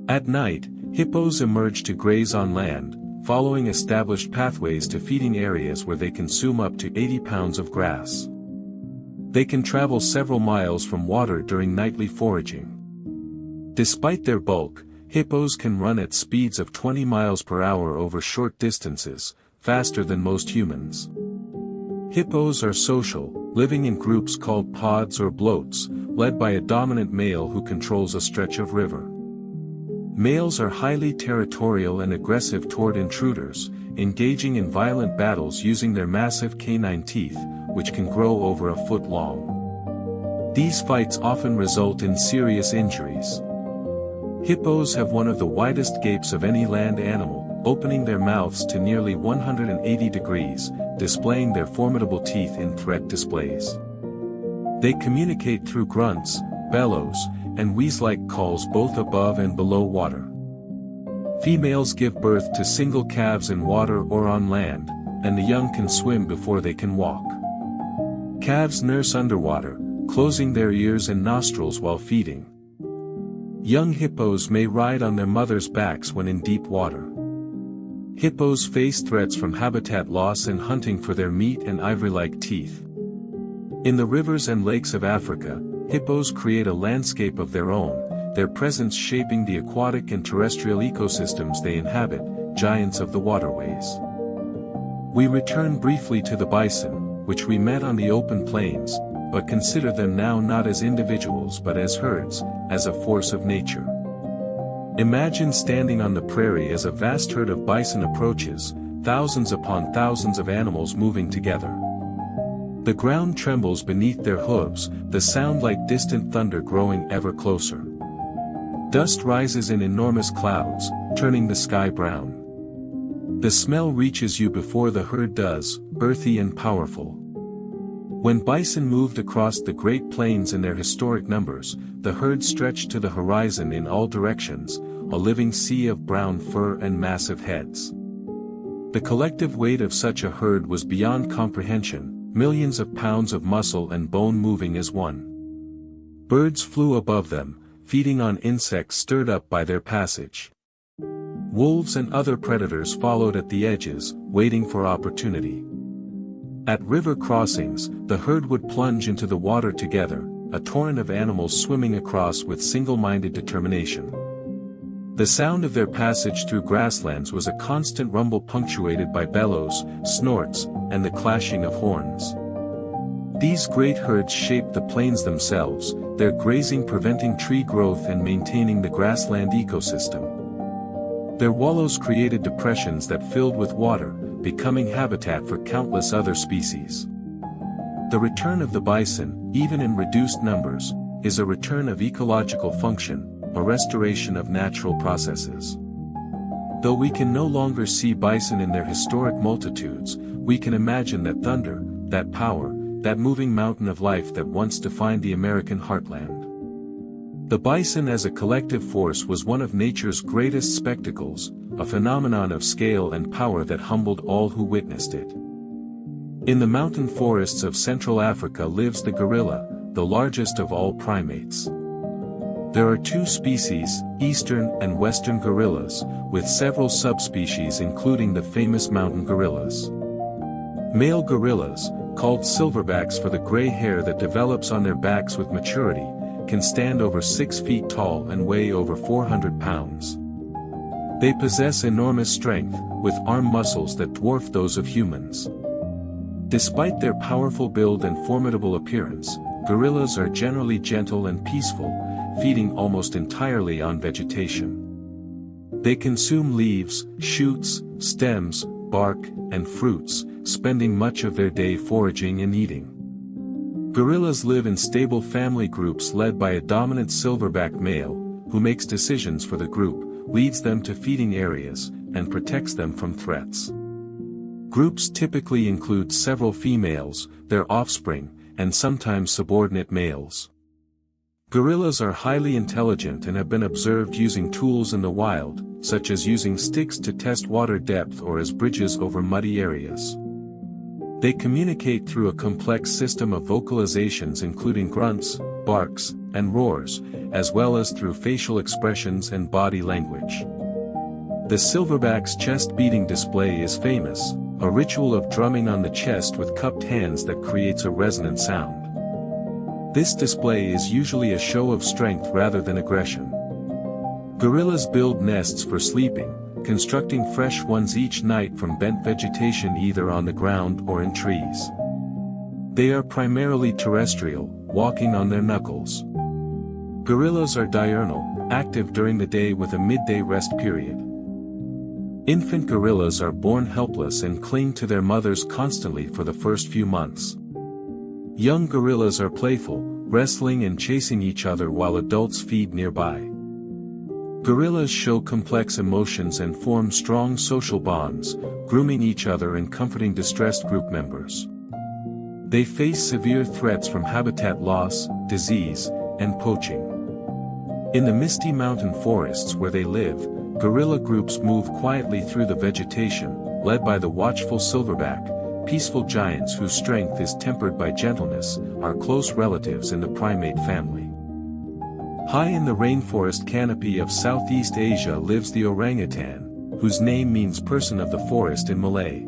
At night, hippos emerge to graze on land, following established pathways to feeding areas where they consume up to 80 pounds of grass. They can travel several miles from water during nightly foraging. Despite their bulk, hippos can run at speeds of 20 miles per hour over short distances, faster than most humans. Hippos are social, living in groups called pods or bloats, led by a dominant male who controls a stretch of river. Males are highly territorial and aggressive toward intruders, engaging in violent battles using their massive canine teeth, which can grow over a foot long. These fights often result in serious injuries. Hippos have one of the widest gapes of any land animal, opening their mouths to nearly 180 degrees, displaying their formidable teeth in threat displays. They communicate through grunts, bellows, and wheeze-like calls both above and below water. Females give birth to single calves in water or on land, and the young can swim before they can walk. Calves nurse underwater, closing their ears and nostrils while feeding. Young hippos may ride on their mothers' backs when in deep water. Hippos face threats from habitat loss and hunting for their meat and ivory-like teeth. In the rivers and lakes of Africa, hippos create a landscape of their own, their presence shaping the aquatic and terrestrial ecosystems they inhabit, giants of the waterways. We return briefly to the bison, which we met on the open plains, but consider them now not as individuals but as herds, as a force of nature. Imagine standing on the prairie as a vast herd of bison approaches, thousands upon thousands of animals moving together. The ground trembles beneath their hooves, the sound like distant thunder growing ever closer. Dust rises in enormous clouds, turning the sky brown. The smell reaches you before the herd does, earthy and powerful. When bison moved across the Great Plains in their historic numbers, the herd stretched to the horizon in all directions, a living sea of brown fur and massive heads. The collective weight of such a herd was beyond comprehension, millions of pounds of muscle and bone moving as one. Birds flew above them, feeding on insects stirred up by their passage. Wolves and other predators followed at the edges, waiting for opportunity. At river crossings, the herd would plunge into the water together, a torrent of animals swimming across with single-minded determination. The sound of their passage through grasslands was a constant rumble punctuated by bellows, snorts, and the clashing of horns. These great herds shaped the plains themselves, their grazing preventing tree growth and maintaining the grassland ecosystem. Their wallows created depressions that filled with water, becoming habitat for countless other species. The return of the bison, even in reduced numbers, is a return of ecological function, a restoration of natural processes. Though we can no longer see bison in their historic multitudes, we can imagine that thunder, that power, that moving mountain of life that once defined the American heartland. The bison as a collective force was one of nature's greatest spectacles, a phenomenon of scale and power that humbled all who witnessed it. In the mountain forests of Central Africa lives the gorilla, the largest of all primates. There are two species, eastern and western gorillas, with several subspecies including the famous mountain gorillas. Male gorillas, called silverbacks for the gray hair that develops on their backs with maturity, can stand over 6 feet tall and weigh over 400 pounds. They possess enormous strength, with arm muscles that dwarf those of humans. Despite their powerful build and formidable appearance, gorillas are generally gentle and peaceful, feeding almost entirely on vegetation. They consume leaves, shoots, stems, bark, and fruits, spending much of their day foraging and eating. Gorillas live in stable family groups led by a dominant silverback male, who makes decisions for the group, leads them to feeding areas, and protects them from threats. Groups typically include several females, their offspring, and sometimes subordinate males. Gorillas are highly intelligent and have been observed using tools in the wild, such as using sticks to test water depth or as bridges over muddy areas. They communicate through a complex system of vocalizations including grunts, barks, and roars, as well as through facial expressions and body language. The silverback's chest-beating display is famous, a ritual of drumming on the chest with cupped hands that creates a resonant sound. This display is usually a show of strength rather than aggression. Gorillas build nests for sleeping, constructing fresh ones each night from bent vegetation either on the ground or in trees. They are primarily terrestrial, walking on their knuckles. Gorillas are diurnal, active during the day with a midday rest period. Infant gorillas are born helpless and cling to their mothers constantly for the first few months. Young gorillas are playful, wrestling and chasing each other while adults feed nearby. Gorillas show complex emotions and form strong social bonds, grooming each other and comforting distressed group members. They face severe threats from habitat loss, disease, and poaching. In the misty mountain forests where they live, gorilla groups move quietly through the vegetation, led by the watchful silverback. Peaceful giants whose strength is tempered by gentleness, are close relatives in the primate family. High in the rainforest canopy of Southeast Asia lives the orangutan, whose name means person of the forest in Malay.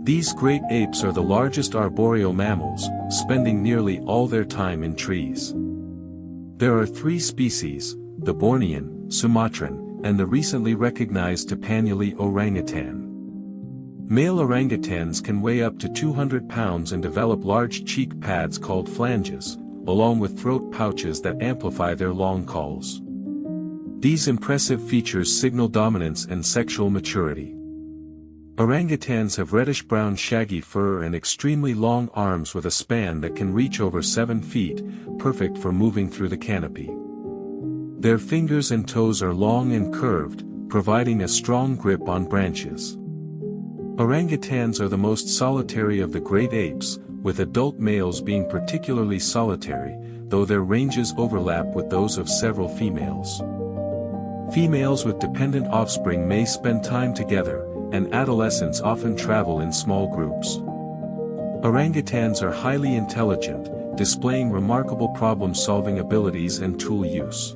These great apes are the largest arboreal mammals, spending nearly all their time in trees. There are 3 species, the Bornean, Sumatran, and the recently recognized Tapanuli orangutan. Male orangutans can weigh up to 200 pounds and develop large cheek pads called phalanges, along with throat pouches that amplify their long calls. These impressive features signal dominance and sexual maturity. Orangutans have reddish-brown shaggy fur and extremely long arms with a span that can reach over 7 feet, perfect for moving through the canopy. Their fingers and toes are long and curved, providing a strong grip on branches. Orangutans are the most solitary of the great apes, with adult males being particularly solitary, though their ranges overlap with those of several females. Females with dependent offspring may spend time together, and adolescents often travel in small groups. Orangutans are highly intelligent, displaying remarkable problem-solving abilities and tool use.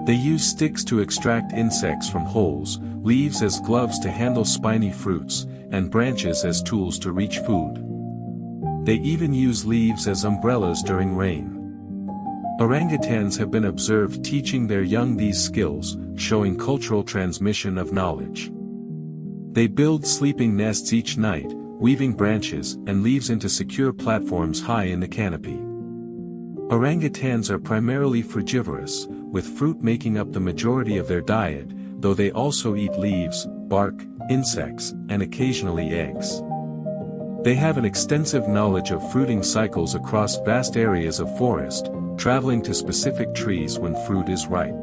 They use sticks to extract insects from holes, leaves as gloves to handle spiny fruits, and branches as tools to reach food. They even use leaves as umbrellas during rain. Orangutans have been observed teaching their young these skills, showing cultural transmission of knowledge. They build sleeping nests each night, weaving branches and leaves into secure platforms high in the canopy. Orangutans are primarily frugivorous, with fruit making up the majority of their diet, though they also eat leaves, bark, insects, and occasionally eggs. They have an extensive knowledge of fruiting cycles across vast areas of forest, traveling to specific trees when fruit is ripe.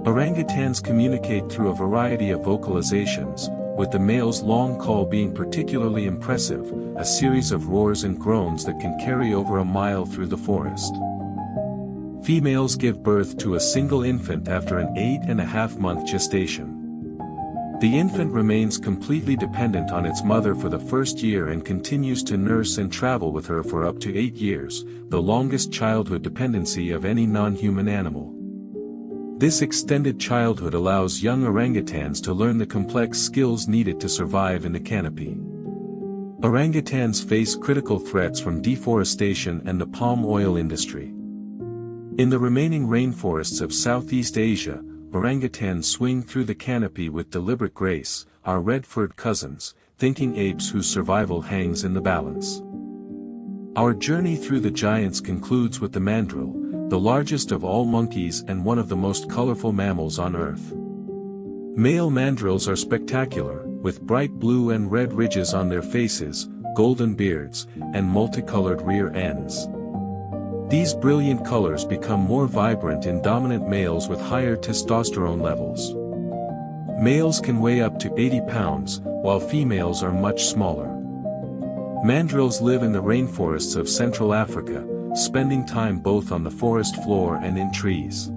Orangutans communicate through a variety of vocalizations, with the male's long call being particularly impressive, a series of roars and groans that can carry over a mile through the forest. Females give birth to a single infant after an 8.5-month gestation. The infant remains completely dependent on its mother for the first year and continues to nurse and travel with her for up to 8 years, the longest childhood dependency of any non-human animal. This extended childhood allows young orangutans to learn the complex skills needed to survive in the canopy. Orangutans face critical threats from deforestation and the palm oil industry. In the remaining rainforests of Southeast Asia, orangutans swing through the canopy with deliberate grace, our red-furred cousins, thinking apes whose survival hangs in the balance. Our journey through the giants concludes with the mandrill, the largest of all monkeys and one of the most colorful mammals on Earth. Male mandrills are spectacular, with bright blue and red ridges on their faces, golden beards, and multicolored rear ends. These brilliant colors become more vibrant in dominant males with higher testosterone levels. Males can weigh up to 80 pounds, while females are much smaller. Mandrills live in the rainforests of Central Africa, spending time both on the forest floor and in trees.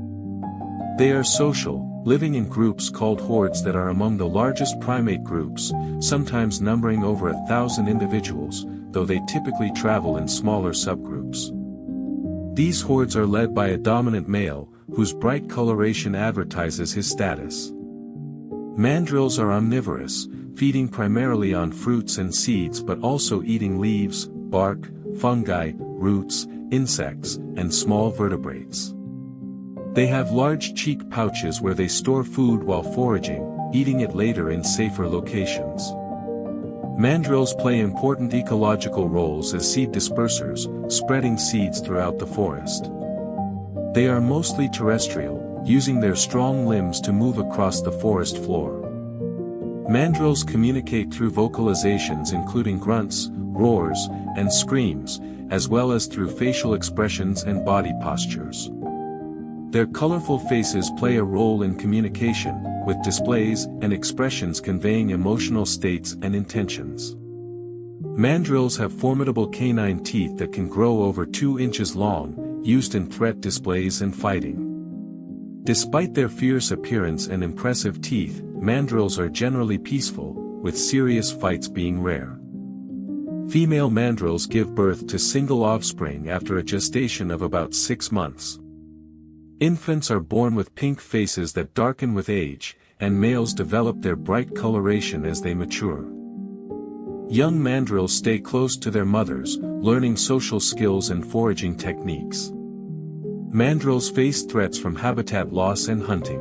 They are social, living in groups called hordes that are among the largest primate groups, sometimes numbering over 1,000 individuals, though they typically travel in smaller subgroups. These hordes are led by a dominant male, whose bright coloration advertises his status. Mandrills are omnivorous, feeding primarily on fruits and seeds but also eating leaves, bark, fungi, roots, insects, and small vertebrates. They have large cheek pouches where they store food while foraging, eating it later in safer locations. Mandrills play important ecological roles as seed dispersers, spreading seeds throughout the forest. They are mostly terrestrial, using their strong limbs to move across the forest floor. Mandrills communicate through vocalizations including grunts, roars, and screams, as well as through facial expressions and body postures. Their colorful faces play a role in communication, with displays and expressions conveying emotional states and intentions. Mandrills have formidable canine teeth that can grow over 2 inches long, used in threat displays and fighting. Despite their fierce appearance and impressive teeth, mandrills are generally peaceful, with serious fights being rare. Female mandrills give birth to single offspring after a gestation of about 6 months. Infants are born with pink faces that darken with age, and males develop their bright coloration as they mature. Young mandrills stay close to their mothers, learning social skills and foraging techniques. Mandrills face threats from habitat loss and hunting.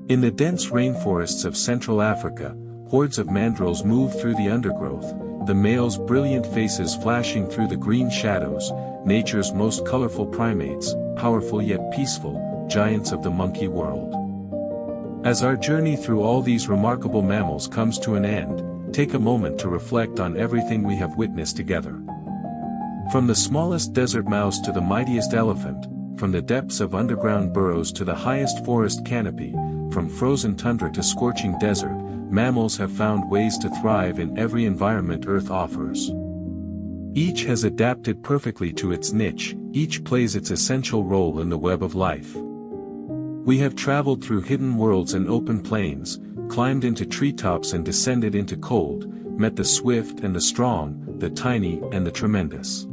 In the dense rainforests of Central Africa, hordes of mandrills move through the undergrowth, the males' brilliant faces flashing through the green shadows, nature's most colorful primates, powerful yet peaceful, giants of the monkey world. As our journey through all these remarkable mammals comes to an end, take a moment to reflect on everything we have witnessed together. From the smallest desert mouse to the mightiest elephant, from the depths of underground burrows to the highest forest canopy, from frozen tundra to scorching desert, mammals have found ways to thrive in every environment Earth offers. Each has adapted perfectly to its niche, each plays its essential role in the web of life. We have traveled through hidden worlds and open plains, climbed into treetops and descended into cold, met the swift and the strong, the tiny and the tremendous.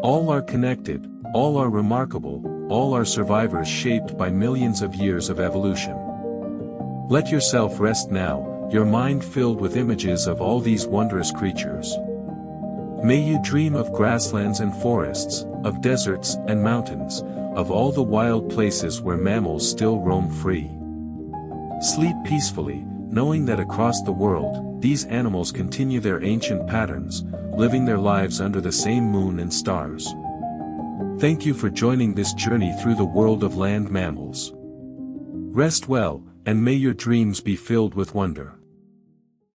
All are connected, all are remarkable, all are survivors shaped by millions of years of evolution. Let yourself rest now, your mind filled with images of all these wondrous creatures. May you dream of grasslands and forests, of deserts and mountains, of all the wild places where mammals still roam free. Sleep peacefully, knowing that across the world, these animals continue their ancient patterns, living their lives under the same moon and stars. Thank you for joining this journey through the world of land mammals. Rest well, and may your dreams be filled with wonder.